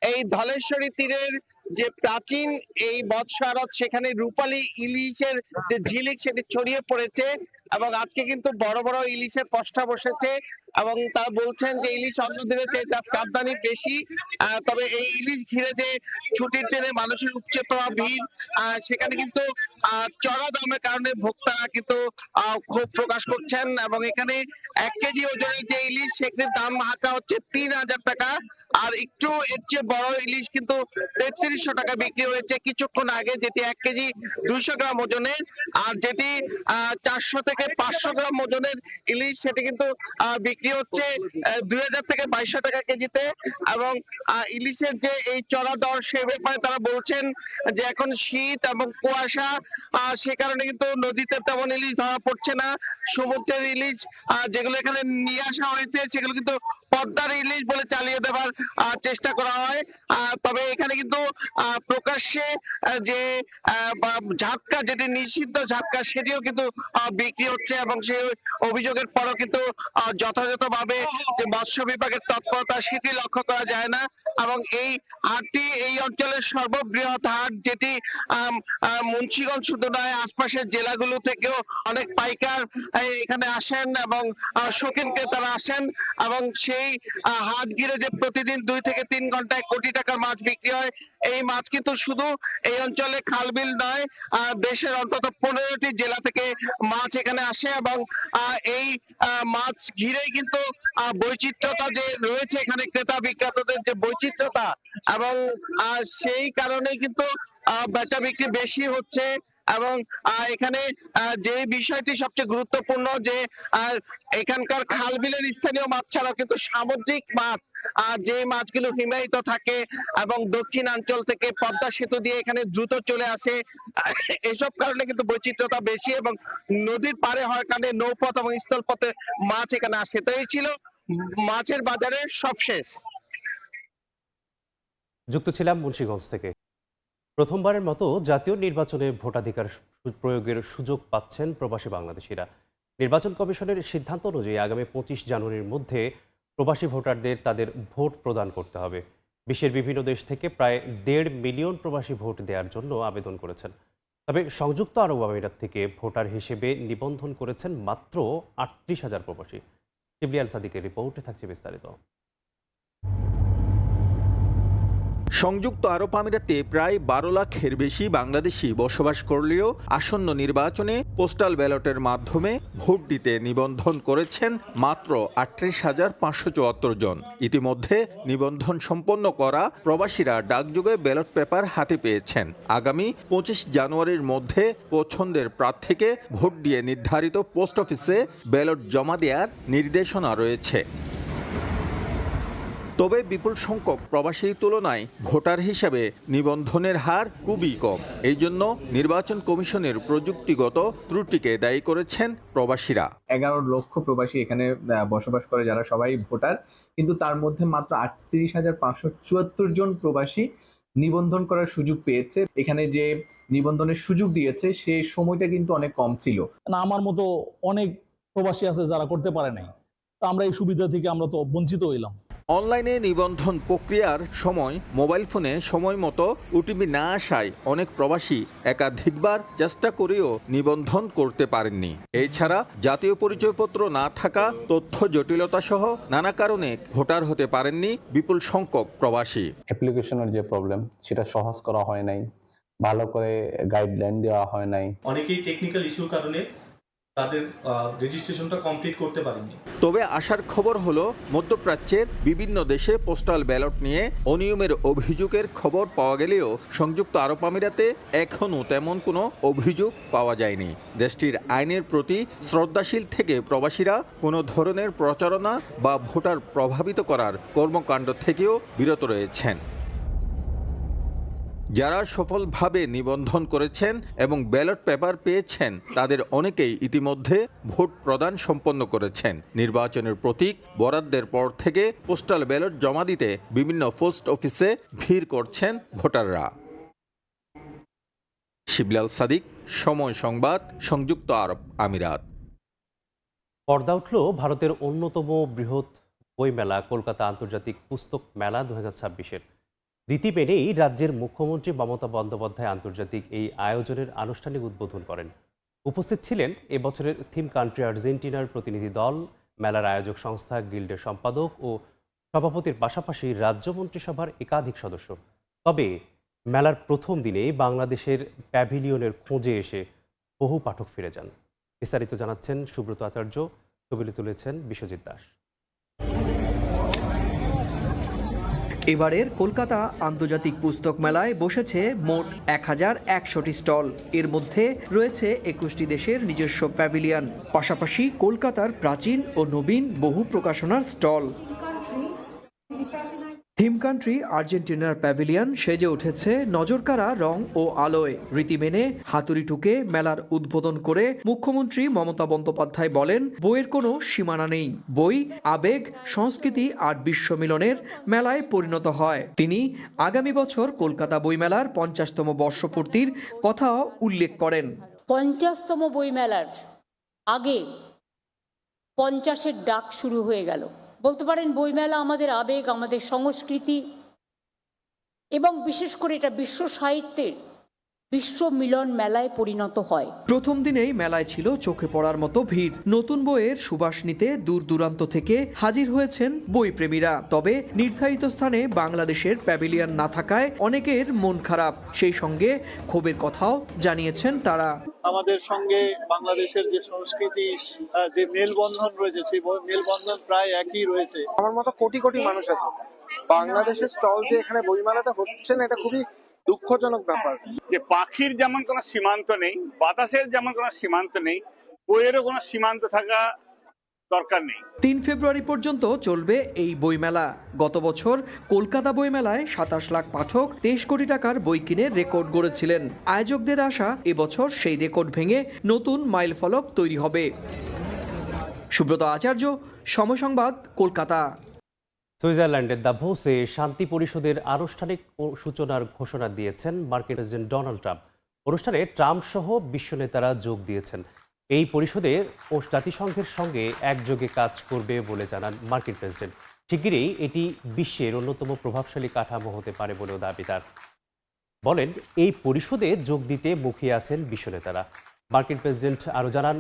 এই ধলেশ্বরী তীরের যে প্রাচীন এই মৎস্য আড়ত, সেখানে রূপালী ইলিশের যে ঝিলিক সেটি ছড়িয়ে পড়েছে এবং আজকে কিন্তু বড় বড় ইলিশের পসরা বসেছে এবং তারা বলছেন যে ইলিশ অন্য দিনের চেয়ে আমদানি বেশি। তবে এই ইলিশ ঘিরে যে ছুটির দিনে মানুষের উপচে পড়া ভিড়, সেখানে কিন্তু চড়া দামের কারণে ভোক্তারা কিন্তু ক্ষোভ প্রকাশ করছেন এবং এখানে 1 কেজি ওজনের যে ইলিশ সেখানে দাম হাঁকা হচ্ছে 3,000 টাকা, আর একটু এর চেয়ে বড় ইলিশ কিন্তু 3300 টাকা বিক্রি হয়েছে কিছুক্ষণ আগে, যেটি 1 কেজি 200 গ্রাম ওজনের, আর যেটি 400 থেকে 500 গ্রাম ওজনের ইলিশ সেটি কিন্তু বিক্রি হচ্ছে 2000 থেকে 2200 টাকা কেজিতে। এবং ইলিশের যে এই চড়া দর সে ব্যাপারে তারা বলছেন যে এখন শীত এবং কুয়াশা, সে কারণে কিন্তু নদীতে তেমন ইলিশ ধরা পড়ছে না। সমুদ্রের ইলিশ যেগুলো এখানে নিয়ে আসা হয়েছে সেগুলো কিন্তু পদ্মার ইলিশ বলে চালিয়ে দেওয়ার চেষ্টা করা হয়। তবে এখানে কিন্তু প্রকাশ্যে যে ঝাটকা, যেটি নিষিদ্ধ ঝাটকা, সেটিও কিন্তু বিক্রি হচ্ছে এবং সেই অভিযোগের পরও কিন্তু যথাযথভাবে যে মৎস্য বিভাগের তৎপরতা সেটি লক্ষ্য করা যায় না। এবং এই হাটটি এই অঞ্চলের সর্ববৃহৎ হাট, যেটি মুন্সিগঞ্জ শুধু নয় আশপাশের জেলাগুলো থেকেও অনেক পাইকার এখানে আসেন এবং শৌখিন ক্রেতারা আসেন এবং সেই এই হাট ঘিরে যে প্রতিদিন 2 থেকে 3 ঘন্টায় কোটি টাকার মাছ বিক্রি হয়, এই মাছ কিন্তু শুধু এই অঞ্চলে খালবিল নয়, দেশের অন্তত 15টি জেলা থেকে মাছ এখানে আসে এবং এই মাছ ঘিরেই কিন্তু বৈচিত্র্যতা যে রয়েছে এখানে, ক্রেতা বিক্রেতাদের যে বৈচিত্র্যতা, এবং সেই কারণেই কিন্তু বেচা বিক্রি বেশি হচ্ছে। এবং এখানে যে বিষয়টি সবচেয়ে গুরুত্বপূর্ণ যে এখানকার খাল বিলের স্থানীয় মাছ ছাড়াও কিন্তু সামুদ্রিক মাছ, যে মাছগুলো হিমায়িত থাকে এবং দক্ষিণাঞ্চল থেকে পদ্মা সেতু দিয়ে এখানে দ্রুত চলে আসে, এসব কারণে কিন্তু বৈচিত্র্যতা বেশি এবং নদীর পারে হওয়ার কারণে নৌপথ এবং স্থলপথে মাছ এখানে আসে। তো এই ছিল মাছের বাজারে সবশেষ। যুক্ত ছিলাম মুন্সিগঞ্জ থেকে। প্রথমবারের মতো জাতীয় নির্বাচনে ভোটাধিকার প্রয়োগের সুযোগ পাচ্ছেন প্রবাসী বাংলাদেশিরা। নির্বাচন কমিশনের সিদ্ধান্ত অনুযায়ী আগামী 25 জানুয়ারির মধ্যে প্রবাসী ভোটারদের তাদের ভোট প্রদান করতে হবে। বিশ্বের বিভিন্ন দেশ থেকে প্রায় 1.5 মিলিয়ন প্রবাসী ভোট দেওয়ার জন্য আবেদন করেছেন। তবে সংযুক্ত আরব আমিরাত থেকে ভোটার হিসেবে নিবন্ধন করেছেন মাত্র 38,000 প্রবাসী। শিবলি আল সাদিকের রিপোর্টে থাকছে বিস্তারিত। সংযুক্ত আরব আমিরাতে প্রায় 12 লাখের বেশি বাংলাদেশি বসবাস করলেও আসন্ন নির্বাচনে পোস্টাল ব্যালটের মাধ্যমে ভোট দিতে নিবন্ধন করেছেন মাত্র 38,574 জন। ইতিমধ্যে নিবন্ধন সম্পন্ন করা প্রবাসীরা ডাকযোগে ব্যালট পেপার হাতে পেয়েছেন। আগামী 25 জানুয়ারির মধ্যে পছন্দের প্রার্থীকে ভোট দিয়ে নির্ধারিত পোস্ট অফিসে ব্যালট জমা দেওয়ার নির্দেশনা রয়েছে। তবে বিপুল সংখ্যক প্রবাসীর তুলনায় ভোটার হিসেবে নিবন্ধনের হার খুবই কম। এই জন্য নির্বাচন কমিশনের প্রযুক্তিগত ত্রুটিকে দায়ী করেছেন প্রবাসীরা। 11 লক্ষ প্রবাসী এখানে বসবাস করে, যারা সবাই ভোটার, কিন্তু তার মধ্যে মাত্র 38,574 জন প্রবাসী নিবন্ধন করার সুযোগ পেয়েছে। এখানে যে নিবন্ধনের সুযোগ দিয়েছে সেই সময়টা কিন্তু অনেক কম ছিল। আমার মতো অনেক প্রবাসী আছে যারা করতে পারে নাই, তো আমরা এই সুবিধা থেকে আমরা তো বঞ্চিত হইলাম। অনলাইনে নিবন্ধন প্রক্রিয়ার সময় মোবাইল ফোনে সময় মতো ওটিপি না আসায় অনেক প্রবাসী একাধিকবার চেষ্টা করেও নিবন্ধন করতে পারেননি। এছাড়া জাতীয় পরিচয়পত্র না থাকা, তথ্য জটিলতা সহ নানা কারণে ভোটার হতে পারেননি বিপুল সংখ্যক প্রবাসী। অ্যাপ্লিকেশনের যে প্রবলেম সেটা সহজ করা হয় নাই, ভালো করে গাইডলাইন দেওয়া হয় নাই। অনেকেই টেকনিক্যাল ইস্যুর কারণে তাদের রেজিস্ট্রেশনটা কমপ্লিট করতে পারেনি। তবে আশার খবর হলো মধ্যপ্রাচ্যের বিভিন্ন দেশে পোস্টাল ব্যালট নিয়ে অনিয়মের অভিযোগের খবর পাওয়া গেলেও সংযুক্ত আরব আমিরাতে এখনও তেমন কোনো অভিযোগ পাওয়া যায়নি। দেশটির আইনের প্রতি শ্রদ্ধাশীল থেকে প্রবাসীরা কোনো ধরনের প্রচারণা বা ভোটার প্রভাবিত করার কর্মকাণ্ড থেকেও বিরত রয়েছেন। যারা সফলভাবে নিবন্ধন করেছেন এবং ব্যালট পেপার পেয়েছেন তাদের অনেকেই ইতিমধ্যে ভোট প্রদান সম্পন্ন করেছেন। নির্বাচনের প্রতীক বরাদ্দের পর থেকে পোস্টাল ব্যালট জমা দিতে বিভিন্ন পোস্ট অফিসে ভিড় করছেন ভোটাররা। শিবলি আল সাদিক, সময় সংবাদ, সংযুক্ত আরব আমিরাত। পর্দা উঠল ভারতের অন্যতম বৃহৎ বইমেলা কলকাতা আন্তর্জাতিক পুস্তক মেলা 2026-এর। রীতি মেনেই রাজ্যের মুখ্যমন্ত্রী মমতা বন্দ্যোপাধ্যায় আন্তর্জাতিক এই আয়োজনের আনুষ্ঠানিক উদ্বোধন করেন। উপস্থিত ছিলেন এবছরের থিম কান্ট্রি আর্জেন্টিনার প্রতিনিধি দল, মেলার আয়োজক সংস্থা গিল্ডের সম্পাদক ও সভাপতির পাশাপাশি রাজ্য মন্ত্রিসভার একাধিক সদস্য। তবে মেলার প্রথম দিনেই বাংলাদেশের প্যাভিলিয়নের খোঁজে এসে বহু পাঠক ফিরে যান। বিস্তারিত জানাচ্ছেন সুব্রত আচার্য, ছবি তুলেছেন বিশ্বজিৎ দাস। এবারের কলকাতা আন্তর্জাতিক পুস্তক মেলায় বসেছে মোট 1100টি স্টল। এর মধ্যে রয়েছে 21টি দেশের নিজস্ব প্যাভিলিয়ন, পাশাপাশি কলকাতার প্রাচীন ও নবীন বহু প্রকাশনার স্টল। থিম কান্ট্রি আর্জেন্টিনার প্যাভিলিয়ন সেজে উঠেছে নজরকাড়া রং ও আলোয়। রীতি মেনে হাতুড়ি টুকে মেলার উদ্বোধন করে মুখ্যমন্ত্রী মমতা বন্দ্যোপাধ্যায় বলেন, বইয়ের কোনো সীমানা নেই। বই আবেগ, সংস্কৃতি আর বিশ্ব মিলনের মেলায় পরিণত হয়। তিনি আগামী বছর কলকাতা বইমেলার 50তম বর্ষপূর্তির কথাও উল্লেখ করেন। 50তম বইমেলার আগে 50-এর ডাক শুরু হয়ে গেল। বলতে পারেন বইমেলা আমাদের আবেগ, আমাদের সংস্কৃতি এবং বিশেষ করে এটা বিশ্ব সাহিত্যের বিশ্ব মিলন মেলায় পরিণত হয়। প্রথম দিনেই মেলায় ছিল চোখে পড়ার মতো ভিড়। নতুন বইয়ের সুবাস নিতে দূর দূরান্ত থেকে হাজির হয়েছেন বইপ্রেমীরা। তবে নির্ধারিত স্থানে বাংলাদেশের প্যাভিলিয়ন না থাকায় অনেকের মন খারাপ। সেই সঙ্গে ক্ষোভের কথাও জানিয়েছেন তারা। আমাদের সঙ্গে বাংলাদেশের যে সংস্কৃতি, যে মেলবন্ধন রয়েছে, সেই মেলবন্ধন প্রায় একই রয়েছে। আমার মতো কোটি কোটি মানুষ আছে, বাংলাদেশের স্টল যে এখানে বইমেলাতে হচ্ছে না, এটা খুবই দুঃখজনক ব্যাপার। যে পাখির যেমন কোনো সীমান্ত নেই, বাতাসের যেমন কোনো সীমান্ত নেই, বইয়েরও কোনো সীমান্ত থাকা দরকার নেই। 3 ফেব্রুয়ারি পর্যন্ত চলবে এই বইমেলা। গত বছর কলকাতা বইমেলায় 27 লাখ পাঠক 23 কোটি টাকার বই কিনে রেকর্ড গড়েছিলেন। আয়োজকদের আশা এবছর সেই রেকর্ড ভেঙে নতুন মাইলফলক তৈরি হবে। সুব্রত আচার্য, সময় সংবাদ, কলকাতা। সুইজারল্যান্ডের দাভোসে শান্তি পরিষদের আনুষ্ঠানিক সূচনার ঘোষণা দিয়েছেন মার্কিন প্রেসিডেন্ট ডোনাল্ড ট্রাম্প। অনুষ্ঠানে ট্রাম্প সহ বিশ্ব নেতারা যোগ দিয়েছেন। এই পরিষদের ও জাতিসংঘের সঙ্গে একযোগে কাজ করবে বলে জানান মার্কিন প্রেসিডেন্ট। শিগগিরই এটি বিশ্বের অন্যতম প্রভাবশালী কাঠামো হতে পারে বলেও দাবি তার। বলেন, এই পরিষদে যোগ দিতে মুখিয়ে আছেন বিশ্ব নেতারা। মার্কিন প্রেসিডেন্ট আরও জানান,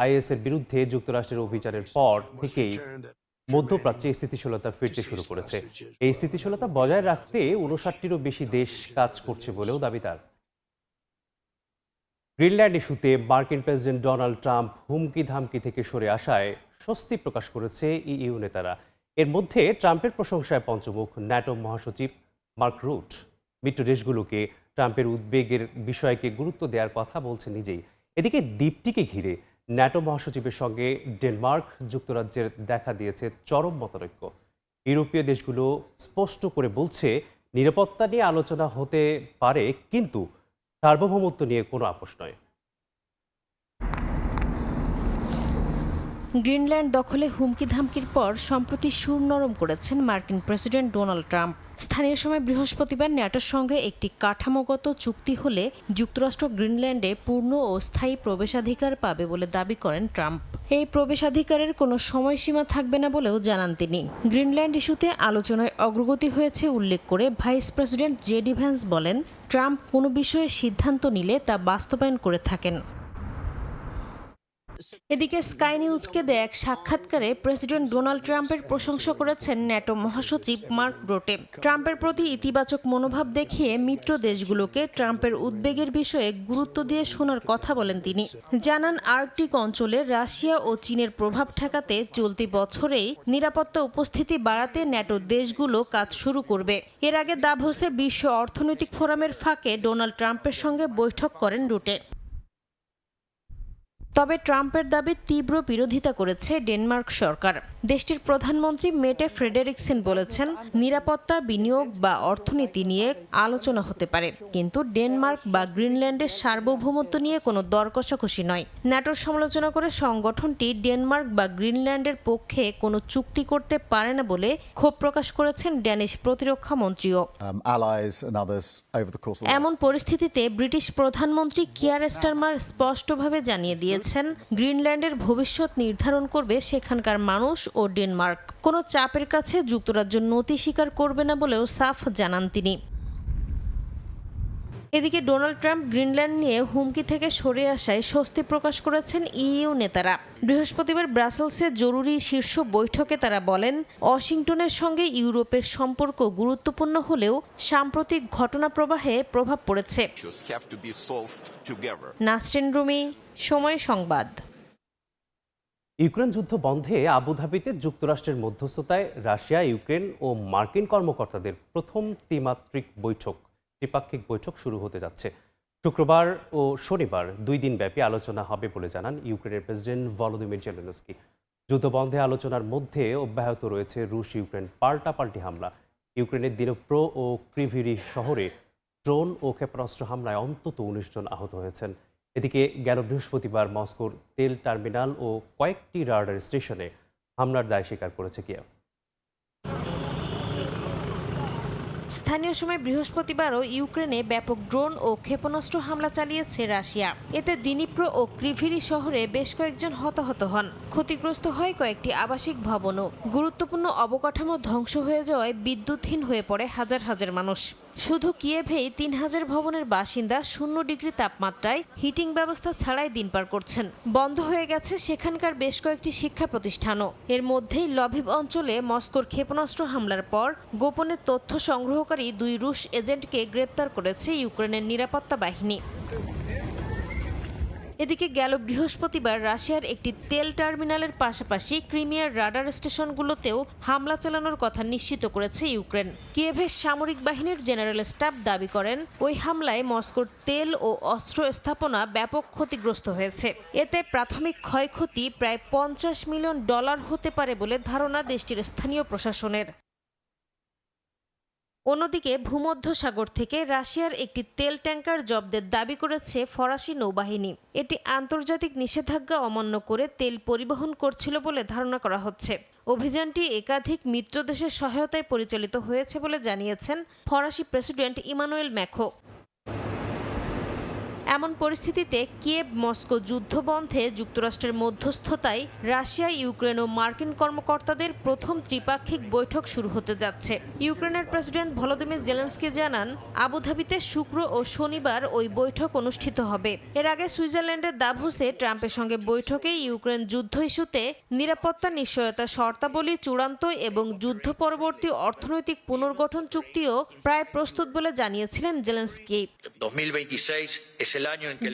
আইএসের বিরুদ্ধে যুক্তরাষ্ট্রের অভিযানের পর থেকেই মধ্যপ্রাচ্যে স্থিতিশীলতা ফিরতে শুরু করেছে। এই স্থিতিশীলতা বজায় রাখতে 59টিরও বেশি দেশ কাজ করছে বলেও দাবি তার। গ্রিনল্যান্ড ইস্যুতে মার্কিন প্রেসিডেন্ট ডোনাল্ড ট্রাম্প হুমকি ধামকি থেকে সরে আসায় স্বস্তি প্রকাশ করেছে ইইউ নেতারা। এর মধ্যে ট্রাম্পের প্রশংসায় পঞ্চমুখ ন্যাটো মহাসচিব মার্ক রুট। মিত্র দেশগুলোকে ট্রাম্পের উদ্বেগের বিষয়কে গুরুত্ব দেওয়ার কথা বলছে নিজেই। এদিকে দ্বীপটিকে ঘিরে ন্যাটো মহাসচিবের সঙ্গে ডেনমার্ক যুক্তরাজ্যের দেখা দিয়েছে চরম মতানৈক্য। ইউরোপীয় দেশগুলো স্পষ্ট করে বলছে, নিরাপত্তা নিয়ে আলোচনা হতে পারে, কিন্তু সার্বভৌমত্ব নিয়ে কোনো আপোষ নয়। গ্রিনল্যান্ড দখলে হুমকি ধামকির পর সম্প্রতি সুর নরম করেছেন মার্কিন প্রেসিডেন্ট ডোনাল্ড ট্রাম্প। স্থানীয় সময় বৃহস্পতিবার ন্যাটোর সঙ্গে একটি কাঠামোগত চুক্তি হলে যুক্তরাষ্ট্র গ্রিনল্যান্ডে পূর্ণ ও স্থায়ী প্রবেশাধিকার পাবে বলে দাবি করেন ট্রাম্প। এই প্রবেশাধিকারের কোনো সময়সীমা থাকবে না বলেও জানান তিনি। গ্রিনল্যান্ড ইস্যুতে আলোচনায় অগ্রগতি হয়েছে উল্লেখ করে ভাইস প্রেসিডেন্ট জেডি ভ্যান্স বলেন, ট্রাম্প কোনো বিষয়ে সিদ্ধান্ত নিলে তা বাস্তবায়ন করে থাকেন। এদিকে স্কাই নিউজকে দেয়া এক সাক্ষাৎকারে প্রেসিডেন্ট ডোনাল্ড ট্রাম্পের প্রশংসা করেছেন ন্যাটো মহাসচিব মার্ক রুটে। ট্রাম্পের প্রতি ইতিবাচক মনোভাব দেখিয়ে মিত্র দেশগুলোকে ট্রাম্পের উদ্বেগের বিষয়ে গুরুত্ব দিয়ে শোনার কথা বলেন তিনি। জানান, আর্কটিক অঞ্চলে রাশিয়া ও চীনের প্রভাব ঠেকাতে চলতি বছরেই নিরাপত্তা উপস্থিতি বাড়াতে ন্যাটো দেশগুলো কাজ শুরু করবে। এর আগে দাভোসে বিশ্ব অর্থনৈতিক ফোরামের ফাঁকে ডোনাল্ড ট্রাম্পের সঙ্গে বৈঠক করেন রুটে। তবে ট্রাম্পের দাবির তীব্র বিরোধিতা করেছে ডেনমার্ক সরকার। দেশটির প্রধানমন্ত্রী মেটে ফ্রেডেরিকসেন বলেছেন, নিরাপত্তা, বিনিয়োগ বা অর্থনীতি নিয়ে আলোচনা হতে পারে, কিন্তু ডেনমার্ক বা গ্রিনল্যান্ডের সার্বভৌমত্ব নিয়ে কোনো দর কষাকষি নয়। ন্যাটোর সমালোচনা করে সংগঠনটি ডেনমার্ক বা গ্রিনল্যান্ডের পক্ষে কোনো চুক্তি করতে পারে না বলে ক্ষোভ প্রকাশ করেছেন ড্যানিশ প্রতিরক্ষা মন্ত্রীও। এমন পরিস্থিতিতে ব্রিটিশ প্রধানমন্ত্রী কিয়ার স্টারমার স্পষ্টভাবে জানিয়ে দিয়েছেন, গ্রিনল্যান্ডের ভবিষ্যৎ নির্ধারণ করবে সেখানকার মানুষ ও ডেনমার্ক। কোনো চাপের কাছে যুক্তরাজ্য নতি স্বীকার করবে না বলেও সাফ জানান তিনি। এদিকে ডোনাল্ড ট্রাম্প গ্রিনল্যান্ড নিয়ে হুমকি থেকে সরে আসায় স্বস্তি প্রকাশ করেছেন ইইউ নেতারা। বৃহস্পতিবার ব্রাসেলসে জরুরি শীর্ষ বৈঠকে তারা বলেন, ওয়াশিংটনের সঙ্গে ইউরোপের সম্পর্ক গুরুত্বপূর্ণ হলেও সাম্প্রতিক ঘটনা প্রবাহে প্রভাব পড়েছে। নাসরিন রুমি, সময় সংবাদ। ইউক্রেন যুদ্ধ বন্ধে আবুধাবিতে যুক্তরাষ্ট্রের মধ্যস্থতায় রাশিয়া, ইউক্রেন ও মার্কিন কর্মকর্তাদের প্রথম ত্রিমাত্রিক ত্রিপাক্ষিক বৈঠক শুরু হতে যাচ্ছে। শুক্রবার ও শনিবার 2 দিন ব্যাপী আলোচনা হবে বলে জানান ইউক্রেনের প্রেসিডেন্ট ভলোদিমির জেলেনস্কি। যুদ্ধবন্ধে আলোচনার মধ্যে অব্যাহত রয়েছে রুশ ইউক্রেন পাল্টাপাল্টি হামলা। ইউক্রেনের দিনপ্রো ও ক্রিভিরি শহরে ড্রোন ও ক্ষেপণাস্ত্র হামলায় অন্তত 19 জন আহত হয়েছেন। এদিকে গেল বৃহস্পতিবার মস্কোর তেল টার্মিনাল ও কয়েকটি রাডার স্টেশনে হামলার দায় স্বীকার করেছে কিয়েভ। স্থানীয় সময় বৃহস্পতিবারও ইউক্রেনে ব্যাপক ড্রোন ও ক্ষেপণাস্ত্র হামলা চালিয়েছে রাশিয়া। এতে দিনিপ্রো ও ক্রিভিরি শহরে বেশ কয়েকজন হতাহত হন। ক্ষতিগ্রস্ত হয় কয়েকটি আবাসিক ভবনও। গুরুত্বপূর্ণ অবকাঠামো ধ্বংস হয়ে যাওয়ায় বিদ্যুৎহীন হয়ে পড়ে হাজার হাজার মানুষ। শুধু কিয়েভেই 3000 ভবনের বাসিন্দা 0 ডিগ্রি তাপমাত্রায় হিটিং ব্যবস্থা ছাড়াই দিন পার করছেন। বন্ধ হয়ে গেছে সেখানকার বেশ কয়েকটি শিক্ষা প্রতিষ্ঠানও। এর মধ্যেই লভিভ অঞ্চলে মস্কোর ক্ষেপণাস্ত্র হামলার পর গোপনে তথ্য সংগ্রহকারী 2 রুশ এজেন্টকে গ্রেপ্তার করেছে ইউক্রেনের নিরাপত্তা বাহিনী। এদিকে গেল বৃহস্পতিবার রাশিয়ার একটি তেল টার্মিনালের পাশাপাশি ক্রিমিয়ার রাডার স্টেশনগুলোতেও হামলা চালানোর কথা নিশ্চিত করেছে ইউক্রেন। কিয়েভের সামরিক বাহিনীর জেনারেল স্টাফ দাবি করেন, ওই হামলায় মস্কোর তেল ও অস্ত্র স্থাপনা ব্যাপক ক্ষতিগ্রস্ত হয়েছে। এতে প্রাথমিক ক্ষয়ক্ষতি প্রায় $50 মিলিয়ন হতে পারে বলে ধারণা দেশটির স্থানীয় প্রশাসনের। অন্যদিকে ভূমধ্যসাগর থেকে রাশিয়ার একটি তেল ট্যাঙ্কার জব্দের দাবি করেছে ফরাসি নৌবাহিনী। এটি আন্তর্জাতিক নিষেধাজ্ঞা অমান্য করে তেল পরিবহন করছিল বলে ধারণা করা হচ্ছে। অভিযানটি একাধিক মিত্র দেশের সহায়তায় পরিচালিত হয়েছে বলে জানিয়েছেন ফরাসি প্রেসিডেন্ট ইমানুয়েল ম্যাখো। এমন পরিস্থিতিতে কিয়েভ মস্কো যুদ্ধ বন্ধে যুক্তরাষ্ট্রের মধ্যস্থতায় রাশিয়া, ইউক্রেন ও মার্কিন কর্মকর্তাদের প্রথম ত্রিপাক্ষিক বৈঠক শুরু হতে যাচ্ছে। ইউক্রেনের প্রেসিডেন্ট ভলোদিমির জেলেনস্কি জানান, আবুধাবিতে শুক্র ও শনিবার ওই বৈঠক অনুষ্ঠিত হবে। এর আগে সুইজারল্যান্ডের দাভোসে ট্রাম্পের সঙ্গে বৈঠকে ইউক্রেন যুদ্ধ ইস্যুতে নিরাপত্তা নিশ্চয়তা শর্তাবলী চূড়ান্ত এবং যুদ্ধ পরবর্তী অর্থনৈতিক পুনর্গঠন চুক্তিও প্রায় প্রস্তুত বলে জানিয়েছিলেন জেলেনস্কি।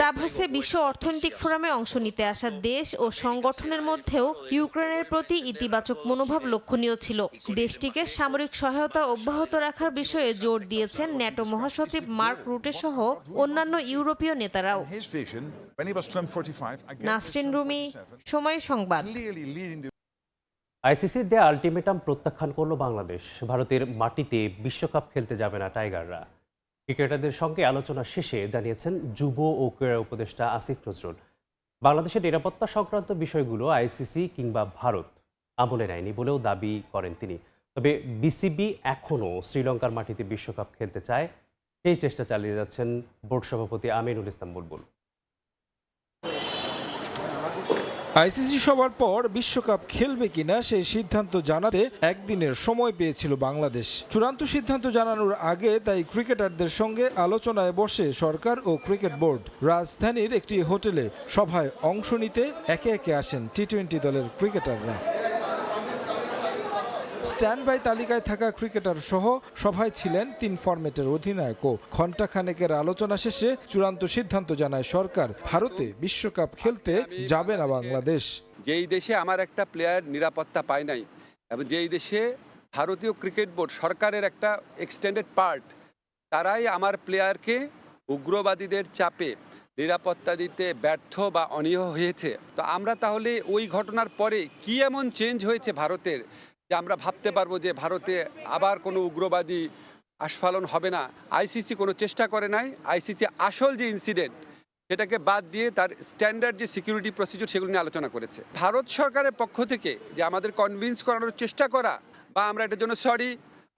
দাভোসে বিশ্ব অর্থনৈতিক ফোরামে অংশ নিতে আসা দেশ ও সংগঠনের মধ্যেও ইউক্রেনের প্রতি ইতিবাচক মনোভাব লক্ষণীয় ছিল। দেশটিকে সামরিক সহায়তা অব্যাহত রাখার বিষয়ে জোর দিয়েছেন ন্যাটো মহাসচিব মার্ক রুটে সহ অন্যান্য ইউরোপীয় নেতারাও। নাসরিন রুমি, সময় সংবাদ। আইসিসির দেয়া আলটিমেটাম প্রত্যাখ্যান করল বাংলাদেশ। ভারতের মাটিতে বিশ্বকাপ খেলতে যাবে না টাইগাররা। ক্রিকেটারদের সঙ্গে আলোচনা শেষে জানিয়েছেন যুব ও ক্রীড়া উপদেষ্টা আসিফ নজরুল। বাংলাদেশের নিরাপত্তা সংক্রান্ত বিষয়গুলো আইসিসি কিংবা ভারত আমলে নেয়নি বলেও দাবি করেন তিনি। তবে বিসিবি এখনও শ্রীলঙ্কার মাটিতে বিশ্বকাপ খেলতে চায়, সেই চেষ্টা চালিয়ে যাচ্ছেন বোর্ড সভাপতি আমিনুল ইসলাম বুলবুল। আইসিসি সভার পর বিশ্বকাপ খেলবে কিনা সেই সিদ্ধান্ত জানাতে একদিনের সময় পেয়েছিল বাংলাদেশ। চূড়ান্ত সিদ্ধান্ত জানানোর আগে তাই ক্রিকেটারদের সঙ্গে আলোচনায় বসে সরকার ও ক্রিকেট বোর্ড। রাজধানীর একটি হোটেলে সভায় অংশ নিতে একে একে আসেন টি-20 দলের ক্রিকেটাররা। স্ট্যান্ড বাই তালিকায় থাকা ক্রিকেটার সহ সভায় ছিলেন 3 ফরম্যাটের অধিনায়কও। ঘণ্টাখানেকের আলোচনা শেষে চূড়ান্ত সিদ্ধান্ত জানায় সরকার, ভারতে বিশ্বকাপ খেলতে যাবে না বাংলাদেশ। যেই দেশে আমার একটা প্লেয়ার নিরাপত্তা পায় নাই এবং যেই দেশে ভারতীয় ক্রিকেট বোর্ড সরকারের একটা এক্সটেন্ডেড পার্ট, তারাই আমার প্লেয়ারকে উগ্রবাদীদের চাপে নিরাপত্তা দিতে ব্যর্থ বা অনীহ হয়েছে, তো আমরা তাহলে ওই ঘটনার পরে কি এমন চেঞ্জ হয়েছে ভারতের যে আমরা ভাবতে পারবো যে ভারতে আবার কোনো উগ্রবাদী আস্ফালন হবে না? আইসিসি কোনো চেষ্টা করে নাই। আইসিসি আসল যে ইনসিডেন্ট সেটাকে বাদ দিয়ে তার স্ট্যান্ডার্ড যে সিকিউরিটি প্রসিডিউর সেগুলো নিয়ে আলোচনা করেছে। ভারত সরকারের পক্ষ থেকে যে আমাদের কনভিন্স করানোর চেষ্টা করা বা আমরা এটার জন্য সরি,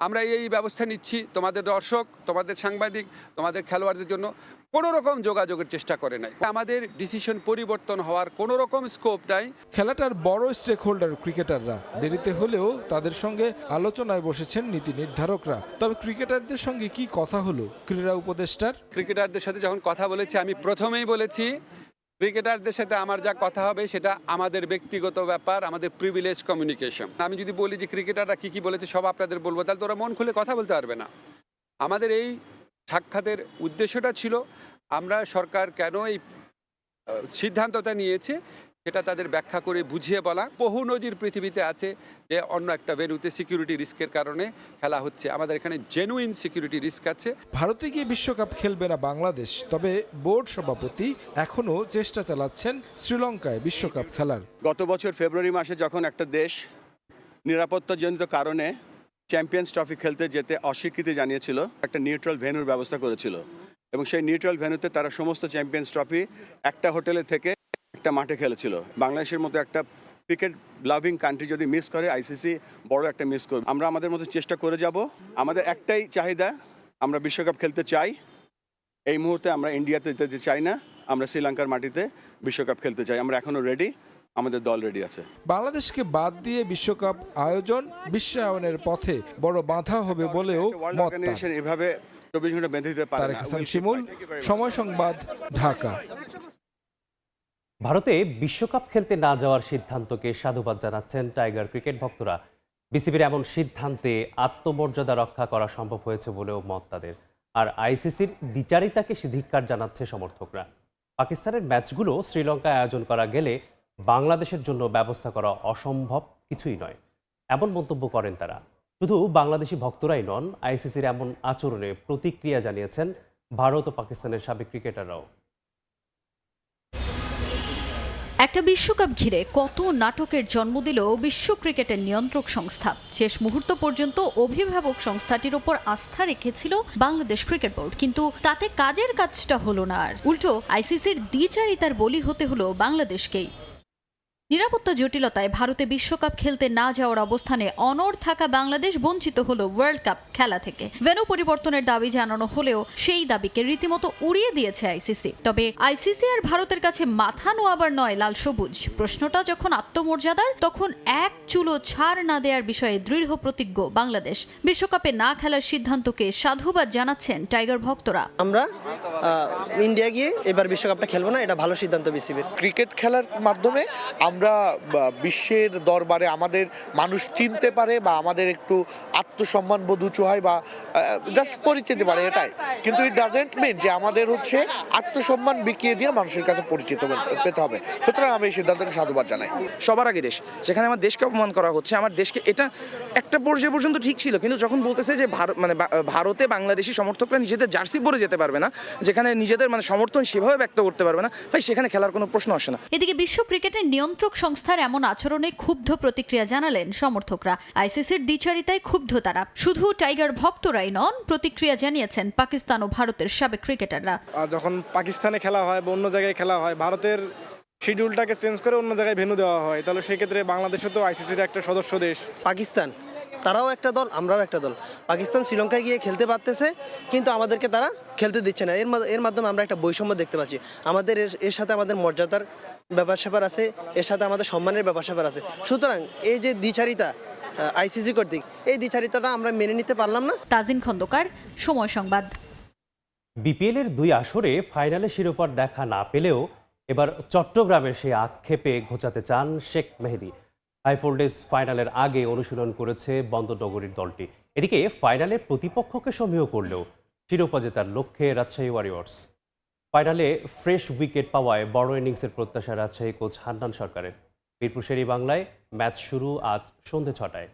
আমরা এই ব্যবস্থা নিচ্ছি, তোমাদের দর্শক, তোমাদের সাংবাদিক, তোমাদের খেলোয়াড়দের জন্য কোনো রকম যোগাযোগের চেষ্টা করে নাই। আমাদের ডিসিশন পরিবর্তন হওয়ার কোনো রকম স্কোপ নাই। খেলাটার বড় স্টেক হোল্ডার ক্রিকেটাররা। দেরিতে হলেও তাদের সঙ্গে আলোচনায় বসেছেন নীতি নির্ধারকরা। তবে ক্রিকেটারদের সঙ্গে কি কথা হলো ক্রীড়া উপদেষ্টার? ক্রিকেটারদের সাথে যখন কথা বলেছি, আমি প্রথমেই বলেছি ক্রিকেটারদের সাথে আমার যা কথা হবে সেটা আমাদের ব্যক্তিগত ব্যাপার, আমাদের প্রিভিলেজ কমিউনিকেশন। আমি যদি বলি যে ক্রিকেটাররা কি বলেছে সব আপনাদের বলবো, তাহলে তো ওরা মন খুলে কথা বলতে পারবে না। আমাদের এই সাক্ষাতের উদ্দেশ্যটা ছিল আমরা সরকার কেন এই সিদ্ধান্তটা নিয়েছে সেটা তাদের ব্যাখ্যা করে বুঝিয়ে বলা। বহু নজির পৃথিবীতে আছে যে অন্য একটা ভেন্যুতে সিকিউরিটি রিস্কের কারণে খেলা হচ্ছে, আমাদের এখানে জেনুইন সিকিউরিটি রিস্ক আছে। ভারতে গিয়ে বিশ্বকাপ খেলবে না বাংলাদেশ, তবে বোর্ড সভাপতি এখনও চেষ্টা চালাচ্ছেন শ্রীলঙ্কায় বিশ্বকাপ খেলার। গত বছর ফেব্রুয়ারি মাসে যখন একটা দেশ নিরাপত্তাজনিত কারণে চ্যাম্পিয়ন্স ট্রফি খেলতে যেতে অস্বীকৃতি জানিয়েছিল, একটা নিউট্রাল ভেন্যুর ব্যবস্থা করেছিল এবং সেই নিউট্রাল ভেন্যুতে তারা সমস্ত চ্যাম্পিয়ন্স ট্রফি একটা হোটেলে থেকে একটা মাঠে খেলেছিল। বাংলাদেশের মতো একটা ক্রিকেট লাভিং কান্ট্রি যদি মিস করে, আইসিসি বড় একটা মিস করবে। আমরা আমাদের মতো চেষ্টা করে যাব। আমাদের একটাই চাহিদা, আমরা বিশ্বকাপ খেলতে চাই। এই মুহূর্তে আমরা ইন্ডিয়াতে যেতে চাই না, আমরা শ্রীলঙ্কার মাটিতে বিশ্বকাপ খেলতে চাই। আমরা এখনো রেডি, আমাদের দল রেডি আছে। বাংলাদেশকে বাদ দিয়ে বিশ্বকাপ আয়োজন বিশ্বায়নের পথে বড় বাধা হবে বলেও মত। এভাবে 24 ঘন্টা বেঁধে দিতে পারে তারেক না। হাসান শিমুল, সময় সংবাদ, ঢাকা। ভারতে বিশ্বকাপ খেলতে না যাওয়ার সিদ্ধান্তকে সাধুবাদ জানাচ্ছেন টাইগার ক্রিকেট ভক্তরা। বিসিবির এমন সিদ্ধান্তে আত্মমর্যাদা রক্ষা করা সম্ভব হয়েছে বলেও মত তাদের। আর আইসিসির দ্বিচারিতাকে ধিক্কার জানাচ্ছে সমর্থকরা। পাকিস্তানের ম্যাচগুলো শ্রীলঙ্কায় আয়োজন করা গেলে বাংলাদেশের জন্য ব্যবস্থা করা অসম্ভব কিছুই নয়, এমন মন্তব্য করেন তারা। শুধু বাংলাদেশি ভক্তরাই নন, আইসিসির এমন আচরণে প্রতিক্রিয়া জানিয়েছেন ভারত ও পাকিস্তানের সাবেক ক্রিকেটাররাও। একটা বিশ্বকাপ ঘিরে কত নাটকের জন্ম দিল বিশ্ব ক্রিকেটের নিয়ন্ত্রক সংস্থা। শেষ মুহূর্ত পর্যন্ত অভিভাবক সংস্থাটির ওপর আস্থা রেখেছিল বাংলাদেশ ক্রিকেট বোর্ড, কিন্তু তাতে কাজের কাজটা হলো না। আর উল্টো আইসিসির দ্বিচারিতার বলি হতে হলো বাংলাদেশকেই। নিরাপত্তা জটিলতায় ভারতে বিশ্বকাপ খেলতে না যাওয়ার অবস্থানে অনড় থাকা বাংলাদেশ বঞ্চিত হলো ওয়ার্ল্ড কাপ খেলা থেকে। ভেন্যু পরিবর্তনের দাবি জানানো হলেও সেই দাবিকে রীতিমতো উড়িয়ে দিয়েছে আইসিসি। তবে আইসিসি আর ভারতের কাছে মাথা নোয়াবার নয় লাল সবুজ। প্রশ্নটা যখন আত্মমর্যাদার, তখন এক চুলো ছাড় না দেওয়ার বিষয়ে দৃঢ় প্রতিজ্ঞ বাংলাদেশ। বিশ্বকাপে না খেলার সিদ্ধান্তকে সাধুবাদ জানাচ্ছেন টাইগার ভক্তরা। আমরা ইন্ডিয়া গিয়ে এবার বিশ্বকাপটা খেলবো না, এটা ভালো সিদ্ধান্ত বিসিবির। ক্রিকেট খেলার মাধ্যমে আমরা বিশ্বের দরবারে আমাদের মানুষ চিনতে পারে বা আমাদের একটু আত্মসম্মান বোধ উঁচু হয় বা জাস্ট পরিচিতি পারে, এটাই। কিন্তু ইট ডাজেন্ট মিন যে আমাদের হচ্ছে আত্মসম্মান বিকিয়ে দিয়ে মানুষের কাছে পরিচিত পেতে হবে। সুতরাং আমি এই সিদ্ধান্তকে সাধুবাদ জানাই। সবার আগে দেশ, যেখানে আমার দেশকে অপমান করা হচ্ছে, আমার দেশকে, এটা একটা পর্যায়ে পর্যন্ত ঠিক ছিল, কিন্তু যখন বলতেছে যে ভারতে বাংলাদেশি সমর্থকরা নিজেদের জার্সি পরে যেতে পারবে না, যেখানে নিজেদের সমর্থন সেভাবে ব্যক্ত করতে পারবে না, ভাই সেখানে খেলার কোনো প্রশ্ন আসে না। এদিকে বিশ্ব ক্রিকেটের নিয়ন্ত্রক সংস্থার এমন আচরণে ক্ষুব্ধ প্রতিক্রিয়া জানালেন সমর্থকরা। আইসিসির দ্বিচারিতায় ক্ষুব্ধ তারা। শুধু টাইগার ভক্তরাই নন, প্রতিক্রিয়া জানিয়েছেন পাকিস্তান ও ভারতের সাবেক ক্রিকেটাররা। যখন পাকিস্তানে খেলা হয় বা অন্য জায়গায় খেলা হয়, ভারতের শিডিউলটাকে চেঞ্জ করে অন্য জায়গায় ভেন্যু দেওয়া হয়, তাহলে সেক্ষেত্রে বাংলাদেশে তো আইসিসির একটা সদস্য দেশ। পাকিস্তান তারাও একটা দল, আমরাও একটা দল। পাকিস্তান শ্রীলঙ্কায় গিয়ে খেলতে পারতেছে, কিন্তু আমাদেরকে তারা খেলতে দিচ্ছে না। এর মাধ্যমে আমরা একটা বৈষম্য দেখতে পাচ্ছি। আমাদের এর সাথে আমাদের মর্যাদার ব্যাপার স্যাপার আছে, এর সাথে আমাদের সম্মানের ব্যাপার স্যাপার আছে। সুতরাং এই যে দ্বিচারিতা আইসিসি কর্তৃক, এই দ্বিচারিতাটা আমরা মেনে নিতে পারলাম না। তাজিন খন্দকার, সময় সংবাদ। বিপিএলের 2 আসরে ফাইনালে শিরোপার দেখা না পেলেও এবার চট্টগ্রামের সেই আক্ষেপে ঘোচাতে চান শেখ মেহেদী। হাই ভোল্টেজ ফাইনালের আগে অনুশীলন করেছে বন্দরনগরীর দলটি। এদিকে ফাইনালে প্রতিপক্ষকে সমীহ করলেও শিরোপা জেতার লক্ষ্যে রাজশাহী ওয়ারিয়র্স। ফাইনালে ফ্রেশ উইকেট পাওয়ায় বড় ইনিংসের প্রত্যাশা রাজশাহী কোচ হান্নান সরকারের। মিরপুর শেরি বাংলায় ম্যাচ শুরু আজ সন্ধ্যে 6টায়।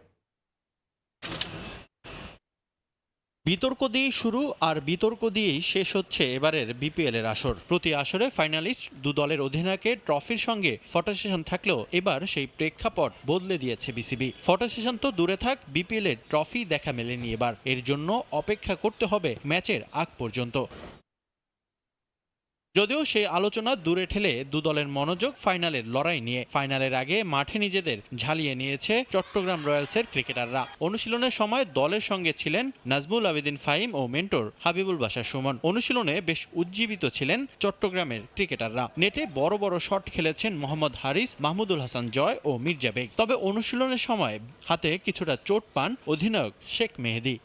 বিতর্ক দিয়েই শুরু আর বিতর্ক দিয়েই শেষ হচ্ছে এবারের বিপিএল-এর আসর। প্রতি আসরে ফাইনালিস্ট দু দলের অধিনায়কের ট্রফির সঙ্গে ফটো সেশন থাকলেও এবার সেই প্রেক্ষাপট বদলে দিয়েছে বিসিবি। ফটো সেশন তো দূরে থাক, বিপিএল-এর ট্রফি দেখা মেলেনি এবার। এর জন্য অপেক্ষা করতে হবে ম্যাচের আগ পর্যন্ত। যদিও সেই আলোচনা দূরে ঠেলে দু দলের মনোযোগ ফাইনালের লড়াই নিয়ে। ফাইনালের আগে মাঠে নিজেদের ঝালিয়ে নিয়েছে চট্টগ্রাম রয়্যালসের ক্রিকেটাররা। অনুশীলনের সময় দলের সঙ্গে ছিলেন নাজমুল আবেদিন ফাহিম ও মেন্টর হাবিবুল বাশার সুমন। অনুশীলনে বেশ উজ্জীবিত ছিলেন চট্টগ্রামের ক্রিকেটাররা। নেটে বড় বড় শট খেলেছেন মোহাম্মদ হারিস, মাহমুদুল হাসান জয় ও মির্জা বেগ। তবে অনুশীলনের সময় হাতে কিছুটা চোট পান অধিনায়ক শেখ মেহেদী।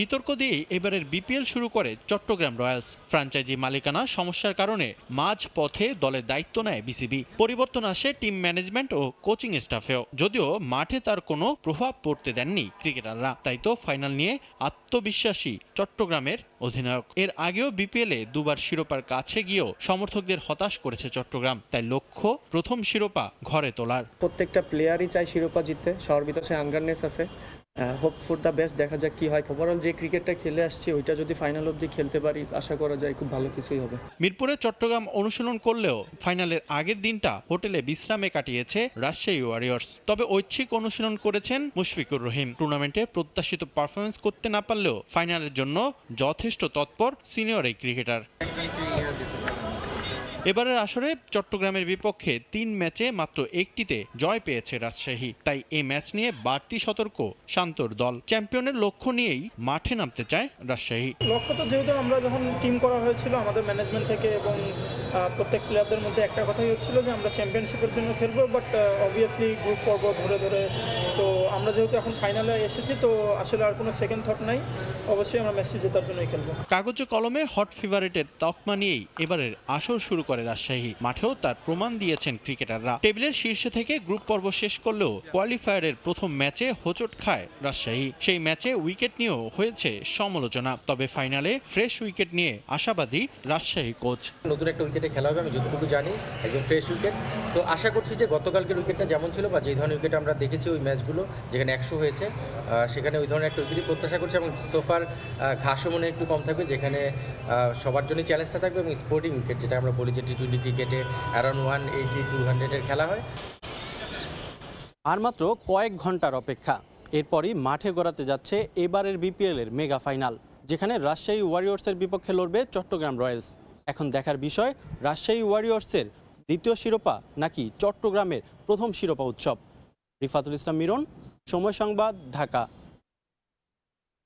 বিতর্ক দিয়েই এবারের বিপিএল শুরু করে চট্টগ্রাম রয়্যালস। ফ্র্যাঞ্চাইজি মালিকানা সমস্যার কারণে মাঝ পথে দলের দায়িত্ব নেয় বিসিবি। পরিবর্তন আসে টিম ম্যানেজমেন্ট ও কোচিং স্টাফেও, যদিও মাঠে তার কোনো প্রভাব পড়তে দেননি ক্রিকেটাররা। তাই তো ফাইনাল নিয়ে আত্মবিশ্বাসী চট্টগ্রামের অধিনায়ক। এর আগেও বিপিএলে দুবার শিরোপার কাছে গিয়েও সমর্থকদের হতাশ করেছে চট্টগ্রাম। তাই লক্ষ্য প্রথম শিরোপা ঘরে তোলার। প্রত্যেকটা প্লেয়ারই চায় শিরোপা জিততে, সবার ভিতরে হাঙ্গারনেস আছে। হোপ ফর দ্য বেস্ট, দেখা যাক কি হয়। ওভারঅল যে ক্রিকেটটা খেলে আসছে ওইটা যদি ফাইনাল অবধি খেলতে পারি, আশা করা যায় খুব ভালো কিছুই হবে। মিরপুরে চট্টগ্রাম অনুশীলন করলেও ফাইনালের আগের দিনটা হোটেলে বিশ্রামে কাটিয়েছে রাজশাহী ওয়ারিয়র্স। তবে ঐচ্ছিক অনুশীলন করেছেন মুশফিকুর রহিম। টুর্নামেন্টে প্রত্যাশিত পারফরমেন্স করতে না পারলেও ফাইনালের জন্য যথেষ্ট তৎপর সিনিয়র এই ক্রিকেটার। এবারের আসরে চট্টগ্রামের বিপক্ষে 3 ম্যাচে মাত্র একটিতে জয় পেয়েছে রাজশাহী। তাই এই ম্যাচ নিয়ে বাড়তি সতর্ক শান্তর দল। চ্যাম্পিয়নের লক্ষ্য নিয়েই মাঠে নামতে চায় রাজশাহী। লক্ষ্য তো যেহেতু আমরা যখন টিম করা হয়েছিল আমাদের ম্যানেজমেন্ট থেকে এবং প্রত্যেক প্লেয়ারদের মধ্যে একটা কথাই হচ্ছিল যে আমরা চ্যাম্পিয়নশিপের জন্য খেলবো, বাট অবভিয়াসলি গ্রুপ পর্ব ধরে ধরে তো আমরা যেহেতু এখন ফাইনালে এসেছি তো আসলে আর কোনো সেকেন্ড থট নাই, অবশ্যই আমরা ম্যাচটি জেতার জন্যই খেলবো। কাগজে কলমে হট ফেভারিটের তকমা নিয়েই এবারের আসর শুরু করে রাজশাহী। মাঠেও তার প্রমাণ দিয়েছেন ক্রিকেটাররা। টেবিলের শীর্ষে থেকে গ্রুপ পর্ব শেষ করলেও কোয়ালিফায়ারের প্রথম ম্যাচে হোঁচট খায় রাজশাহী। সেই ম্যাচে উইকেট নিয়েও হয়েছে সমালোচনা, তবে ফাইনালে ফ্রেশ উইকেট নিয়ে আশাবাদী রাজশাহী কোচ। নতুন একটা উইকেটে খেলা হবে, আমি যতটুকু জানি একদম ফ্রেশ উইকেট। সো আশা করছি যে গতকালকের উইকেটটা যেমন ছিল বা যে ধরনের উইকেট আমরা দেখেছি ওই ম্যাচগুলো যেখানে 100 হয়েছে সেখানে ওই ধরনের একটা উইকেটই প্রত্যাশা করছি। এবং সোফার ঘাসও মনে একটু কম থাকবে, যেখানে সবার জন্যই চ্যালেঞ্জটা থাকবে। এবং স্পোর্টিং উইকেট যেটা আমরা বলি যে টি20 ক্রিকেটে অ্যারাউন্ড 180-200 খেলা হয়। আর মাত্র কয়েক ঘন্টার অপেক্ষা, এরপরই মাঠে গড়াতে যাচ্ছে এবারের বিপিএলের মেগা ফাইনাল, যেখানে রাজশাহী ওয়ারিয়র্সের বিপক্ষে লড়বে চট্টগ্রাম রয়্যালস। এখন দেখার বিষয় রাজশাহী ওয়ারিয়র্সের দ্বিতীয় শিরোপা নাকি চট্টগ্রামের প্রথম শিরোপা উৎসব। রিফাতুল ইসলাম মিরন, সময় সংবাদ, ঢাকা।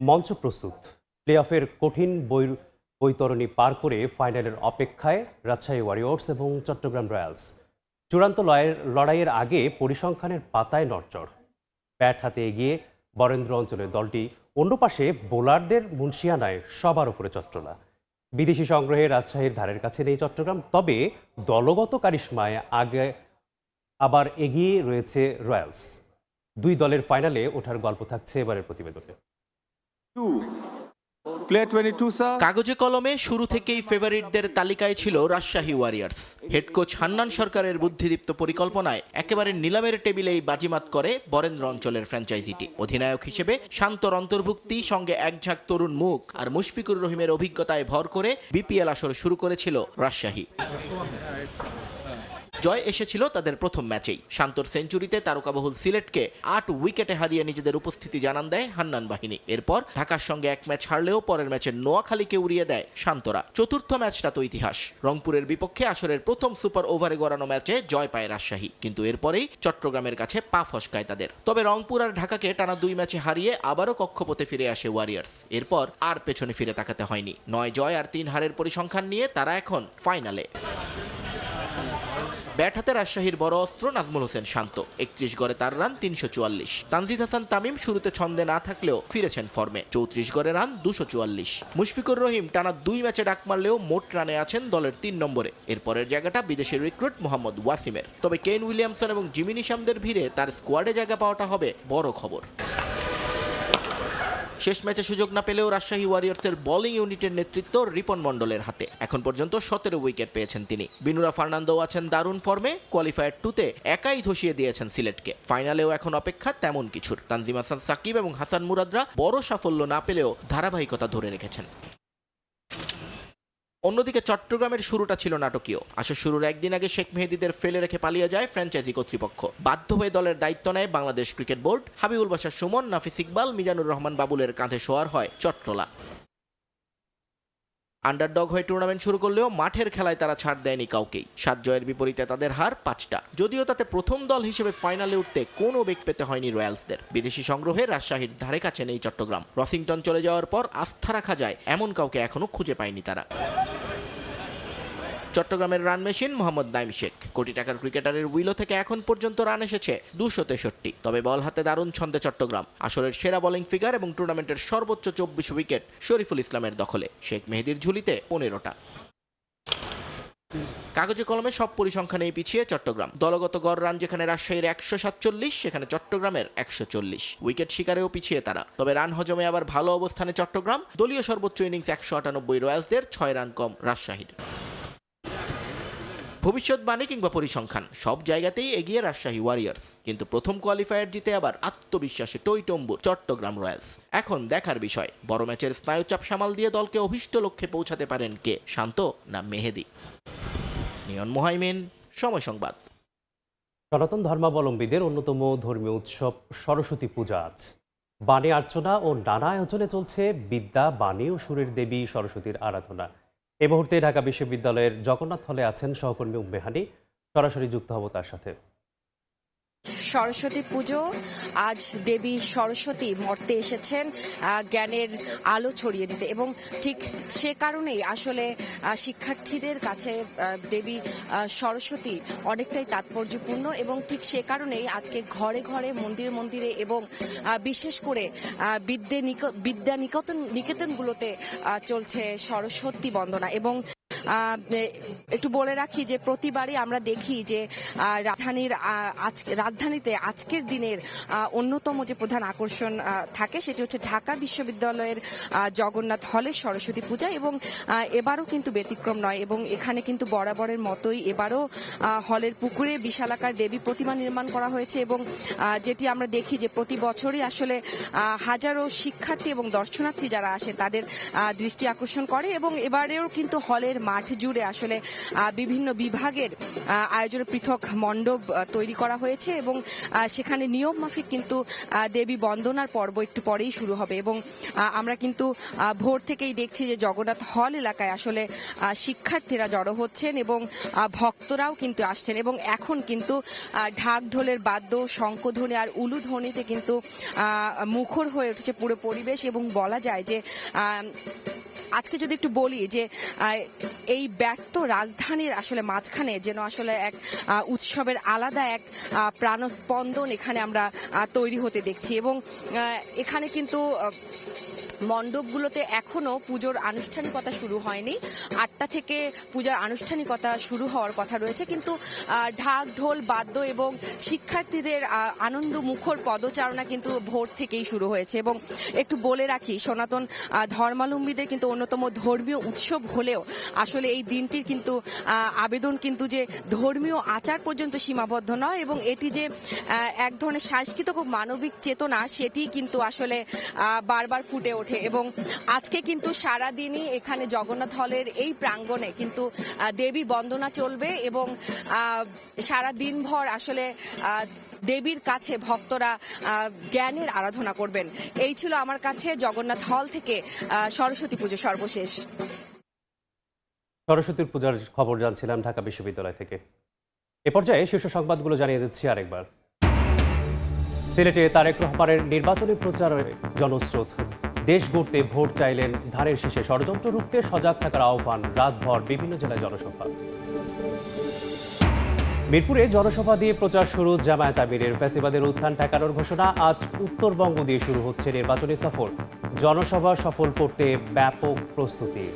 মঞ্চ প্রস্তুত, প্লে অফের কঠিন বৈতরণী পার করে ফাইনালের অপেক্ষায় রাজশাহী ওয়ারিয়র্স এবং চট্টগ্রাম রয়্যালস। চূড়ান্ত লড়াইয়ের আগে পরিসংখ্যানের পাতায় নড়চড়। ব্যাট হাতে এগিয়ে বরেন্দ্র অঞ্চলের দলটি, অন্য পাশে বোলারদের মুন্সিয়ানায় সবার উপরে চট্টলা। বিদেশি সংগ্রহে রাজশাহীর ধারের কাছে নেই চট্টগ্রাম, তবে দলগত কারিশমায় আগে আবার এগিয়ে রয়েছে রয়্যালস। দুই দলের ফাইনালে ওঠার গল্প থাকছে এবারের প্রতিবেদনে। কাগজে কলমে শুরু থেকেই ফেভারিটদের তালিকায় ছিল Rajshahi Warriors. Head coach Hannan সরকারের বুদ্ধিদীপ্ত পরিকল্পনায় একেবারে নিলামের টেবিলেই বাজিমাত করে বরেন্দ্র অঞ্চলের ফ্র্যাঞ্চাইজিটি। অধিনায়ক হিসেবে শান্তর অন্তর্ভুক্তি, সঙ্গে একঝাঁক তরুণ মুখ আর মুশফিকুর রহিমের অভিজ্ঞতায় ভর করে বিপিএল আসর শুরু করেছিল রাজশাহী। জয় এসেছিল তাদের প্রথম ম্যাচেই। শান্তর সেঞ্চুরিতে তারকাবহুল সিলেটকে 8 উইকেটে হারিয়ে নিজেদের উপস্থিতি জানান দেয় হান্নান বাহিনী। এরপর ঢাকার সঙ্গে এক ম্যাচ হারলেও পরের ম্যাচে নোয়াখালীকে উড়িয়ে দেয় শান্তরা। চতুর্থ ম্যাচটা তো ইতিহাস। রংপুরের বিপক্ষে আসরের প্রথম সুপার ওভারে গড়ানো ম্যাচে জয় পায় রাজশাহী, কিন্তু এরপরেই চট্টগ্রামের কাছে পা ফসকায় তাদের। তবে রংপুর আর ঢাকাকে টানা 2 ম্যাচে হারিয়ে আবারও কক্ষপথে ফিরে আসে ওয়ারিয়র্স। এরপর আর পেছনে ফিরে তাকাতে হয়নি। 9 জয় আর 3 হারের পরিসংখ্যান নিয়ে তারা এখন ফাইনালে। ব্যাট হাতে রাজশাহীর বড় অস্ত্র নাজমুল হোসেন শান্ত। 31 গড়ে তার রান 344। তানজিদ হাসান তামিম শুরুতে ছন্দে না থাকলেও ফিরেছেন ফর্মে। 34 গড়ে রান 244। মুশফিকুর রহিম টানা 2 ম্যাচে ডাক মারলেও মোট রানে আছেন দলের 3 নম্বরে। এরপরের জায়গাটা বিদেশি রিক্রুট মোহাম্মদ ওয়াসিমের। তবে কেন উইলিয়ামসন এবং জিমি নিশামদের ভিড়ে তার স্কোয়াডে জায়গা পাওয়াটা হবে বড় খবর। শেষ ম্যাচে সুযোগ না পেলেও রাজশাহী ওয়ারিয়র্সের বোলিং ইউনিটের নেতৃত্ব রিপন মন্ডলের হাতে। এখন পর্যন্ত 17 উইকেট পেয়েছেন তিনি। বিনুরা ফার্নান্দো আছেন দারুণ ফর্মে। কোয়ালিফায়ার 2-তে একাই ধসিয়ে দিয়েছেন সিলেটকে। ফাইনালেও এখন অপেক্ষা তেমন কিছুর। তানজিম হাসান সাকিব এবং হাসান মুরাদরা বড় সাফল্য না পেলেও ধারাবাহিকতা ধরে রেখেছেন। অন্যদিকে চট্টগ্রামের শুরুটা ছিল নাটকীয়। আসর শুরুর একদিন আগে শেখ মেহেদীদের ফেলে রেখে পালিয়ে যায় ফ্র্যাঞ্চাইজি কর্তৃপক্ষ। বাধ্য হয়ে দলের দায়িত্ব নেয় বাংলাদেশ ক্রিকেট বোর্ড। হাবিবুল বাশার সুমন, নাফিস ইকবাল, মিজানুর রহমান বাবুলের কাঁধে শোয়ার হয় চট্টলা। আন্ডারডগ হয়ে টুর্নামেন্ট শুরু করলেও মাঠের খেলায় তারা ছাড় দেয়নি কাউকেই। 7 জয়ের বিপরীতে তাদের হার 5টা। যদিও তাতে প্রথম দল হিসেবে ফাইনালে উঠতে কোনো বেগ পেতে হয়নি রয়্যালসদের। বিদেশি সংগ্রহে রাজশাহীর ধারে কাছে নেই চট্টগ্রাম। রসিংটন চলে যাওয়ার পর আস্থা রাখা যায় এমন কাউকে এখনো খুঁজে পায়নি তারা। চট্টগ্রামের রান মেশিন মোহাম্মদ নাইম শেখ। কোটি টাকার ক্রিকেটারের উইলো থেকে এখন পর্যন্ত রান এসেছে 263। তবে বল হাতে দারুণ ছন্দে চট্টগ্রাম। আসরের সেরা বোলিং ফিগার এবং টুর্নামেন্টের সর্বোচ্চ 24 উইকেট শরীফুল ইসলামের দখলে। শেখ মেহেদীর ঝুলিতে 15টা। কাগজে কলমে সব পরিসংখ্যানেই পিছিয়ে চট্টগ্রাম। দলগত গড় রান যেখানে রাজশাহীর 147, সেখানে চট্টগ্রামের 140। উইকেট শিকারেও পিছিয়ে তারা। তবে রান হজমে আবার ভালো অবস্থানে চট্টগ্রাম। দলীয় সর্বোচ্চ ইনিংস 198 রয়্যালসদের, 6 রান কম রাজশাহীর। ভবিষ্যৎবাণী কিংবা পরিসংখ্যান সব জায়গাতেই এগিয়ে রাজশাহী ওয়ারিয়র্স, কিন্তু প্রথম কোয়ালিফায়ার জিতে আবার আত্মবিশ্বাসে টইটম্বুর চট্টগ্রাম রয়্যালস। এখন দেখার বিষয় বড় ম্যাচের স্নায়ুচাপ সামাল দিয়ে দলকে অভীষ্ট লক্ষ্যে পৌঁছাতে পারেন কে, শান্ত না মেহেদী। নিয়ন মোহাইমিন, সময় সংবাদ। সনাতন ধর্মাবলম্বীদের অন্যতম ধর্মীয় উৎসব সরস্বতী পূজা আজ। বাণী আর্চনা ও নানা আয়োজনে চলছে বিদ্যা, বাণী ও সুরের দেবী সরস্বতীর আরাধনা। এই মুহূর্তে ঢাকা বিশ্ববিদ্যালয়ের জগন্নাথ হলে আছেন সহকর্মী উম্মে হানি। সরাসরি যুক্ত হব তার সাথে। সরস্বতী পুজো, আজ দেবী সরস্বতী মর্তে এসেছেন জ্ঞানের আলো ছড়িয়ে দিতে, এবং ঠিক সে কারণেই আসলে শিক্ষার্থীদের কাছে দেবী সরস্বতী অনেকটাই তাৎপর্যপূর্ণ, এবং ঠিক সে কারণেই আজকে ঘরে ঘরে মন্দিরে মন্দিরে এবং বিশেষ করে বিদ্যা নিকেতনগুলোতে চলছে সরস্বতী বন্দনা। এবং একটু বলে রাখি যে প্রতিবারই আমরা দেখি যে রাজধানীতে আজকের দিনের অন্যতম যে প্রধান আকর্ষণ থাকে সেটি হচ্ছে ঢাকা বিশ্ববিদ্যালয়ের জগন্নাথ হলের সরস্বতী পূজা, এবং এবারও কিন্তু ব্যতিক্রম নয়। এবং এখানে কিন্তু বরাবরের মতোই এবারও হলের পুকুরে বিশালাকার দেবী প্রতিমা নির্মাণ করা হয়েছে, এবং যেটি আমরা দেখি যে প্রতি বছরই আসলে হাজারো শিক্ষার্থী এবং দর্শনার্থী যারা আসে তাদের দৃষ্টি আকর্ষণ করে। এবং এবারেও কিন্তু হলের মাঠ জুড়ে আসলে বিভিন্ন বিভাগের আয়োজনে পৃথক মণ্ডপ তৈরি করা হয়েছে, এবং সেখানে নিয়ম মাফিক কিন্তু দেবী বন্দনার পর্ব একটু পরেই শুরু হবে। এবং আমরা কিন্তু ভোর থেকেই দেখছি যে জগন্নাথ হল এলাকায় আসলে শিক্ষার্থীরা জড়ো হচ্ছেন এবং ভক্তরাও কিন্তু আসছেন, এবং এখন কিন্তু ঢাক ঢোলের বাদ্য, শঙ্খধ্বনি আর উলুধ্বনিতে কিন্তু মুখর হয়ে উঠেছে পুরো পরিবেশ। এবং বলা যায় যে আজকে যদি একটু বলি যে এই ব্যস্ত রাজধানীর আসলে মাঝখানে যেন আসলে এক উৎসবের আলাদা এক প্রাণস্পন্দন এখানে আমরা তৈরি হতে দেখছি। এবং এখানে কিন্তু মণ্ডপগুলোতে এখনো পুজোর আনুষ্ঠানিকতা শুরু হয়নি। 8টা থেকে পূজার আনুষ্ঠানিকতা শুরু হওয়ার কথা রয়েছে, কিন্তু ঢাক ঢোল বাদ্য এবং শিক্ষার্থীদের আনন্দ মুখর পদচারণা কিন্তু ভোর থেকেই শুরু হয়েছে। এবং একটু বলে রাখি, সনাতন ধর্মাবলম্বীদের কিন্তু অন্যতম ধর্মীয় উৎসব হলেও আসলে এই দিনটির কিন্তু আবেদন কিন্তু যে ধর্মীয় আচার পর্যন্ত সীমাবদ্ধ নয়, এবং এটি যে এক ধরনের সাংস্কৃতিক ও মানবিক চেতনা সেটি কিন্তু আসলে বারবার ফুটে ওঠে। এবং আজকে কিন্তু সারাদিনই এখানে জগন্নাথ হলের এই প্রাঙ্গণে কিন্তু দেবী বন্দনা চলবে, এবং সারা দিনভর আসলে দেবীর কাছে ভক্তরা জ্ঞানের আরাধনা করবেন। এই ছিল আমার কাছে জগন্নাথ হল থেকে সরস্বতী পুজো সর্বশেষ। সরস্বতীর পূজার খবর জানছিলাম ঢাকা বিশ্ববিদ্যালয় থেকে। এ পর্যায়ে শীর্ষ সংবাদগুলো জানিয়ে দিচ্ছি আরেকবার। সিলেটে তারেক রহমানের নির্বাচনী প্রচারে জনস্রোত। দেশ গড়তে ভোট চাইলেন ধানের শীষে, ষড়যন্ত্র রুখতে সজাগ থাকার আহ্বান, রাতভর বিভিন্ন জেলায় জনসভা। মিরপুরে জনসভা দিয়ে প্রচার শুরু জামায়াত আমিরের। ফ্যাসিবাদের উত্থান ঠেকানোর ঘোষণা। আজ উত্তরবঙ্গ দিয়ে শুরু হচ্ছে নির্বাচনী সফর। জনসভা সফল করতে ব্যাপক প্রস্তুতি।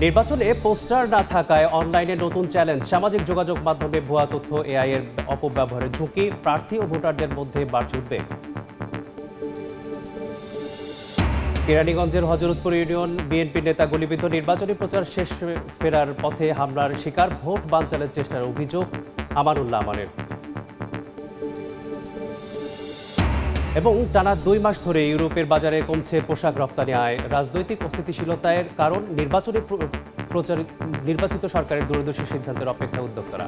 নির্বাচনে পোস্টার না থাকায় অনলাইনে নতুন চ্যালেঞ্জ। সামাজিক যোগাযোগ মাধ্যমে ভুয়া তথ্য, এআই এর অপব্যবহারের ঝুঁকি। প্রার্থী ও ভোটারদের মধ্যে বাড়ছে উদ্বেগ। কেরানীগঞ্জের হযরতপুর ইউনিয়ন বিএনপি নেতা গুলিবিদ্ধ। নির্বাচনী প্রচার শেষ ফেরার পথে হামলার শিকার। ভোট বানচালের চেষ্টার অভিযোগ আমানুল্লাহ আমানের। এবং টানা 2 মাস ধরে ইউরোপের বাজারে কমছে পোশাক রপ্তানি আয়। রাজনৈতিক অস্থিতিশীলতার কারণ, নির্বাচিত সরকারের দূরদর্শী সিদ্ধান্তের অপেক্ষা উদ্যোক্তারা।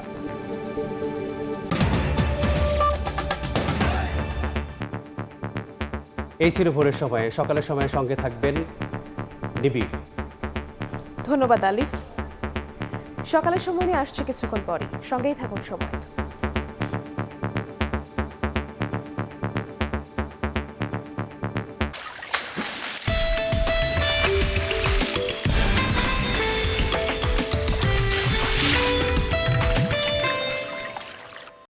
এই ছিল ভোরের সময়ে। সকালের সময়ে সঙ্গে থাকবেন নিবিড়। ধন্যবাদ আলিফ। সকালের সময় নিয়ে আসছে কিছুক্ষণ পরে, সঙ্গেই থাকুন সময়।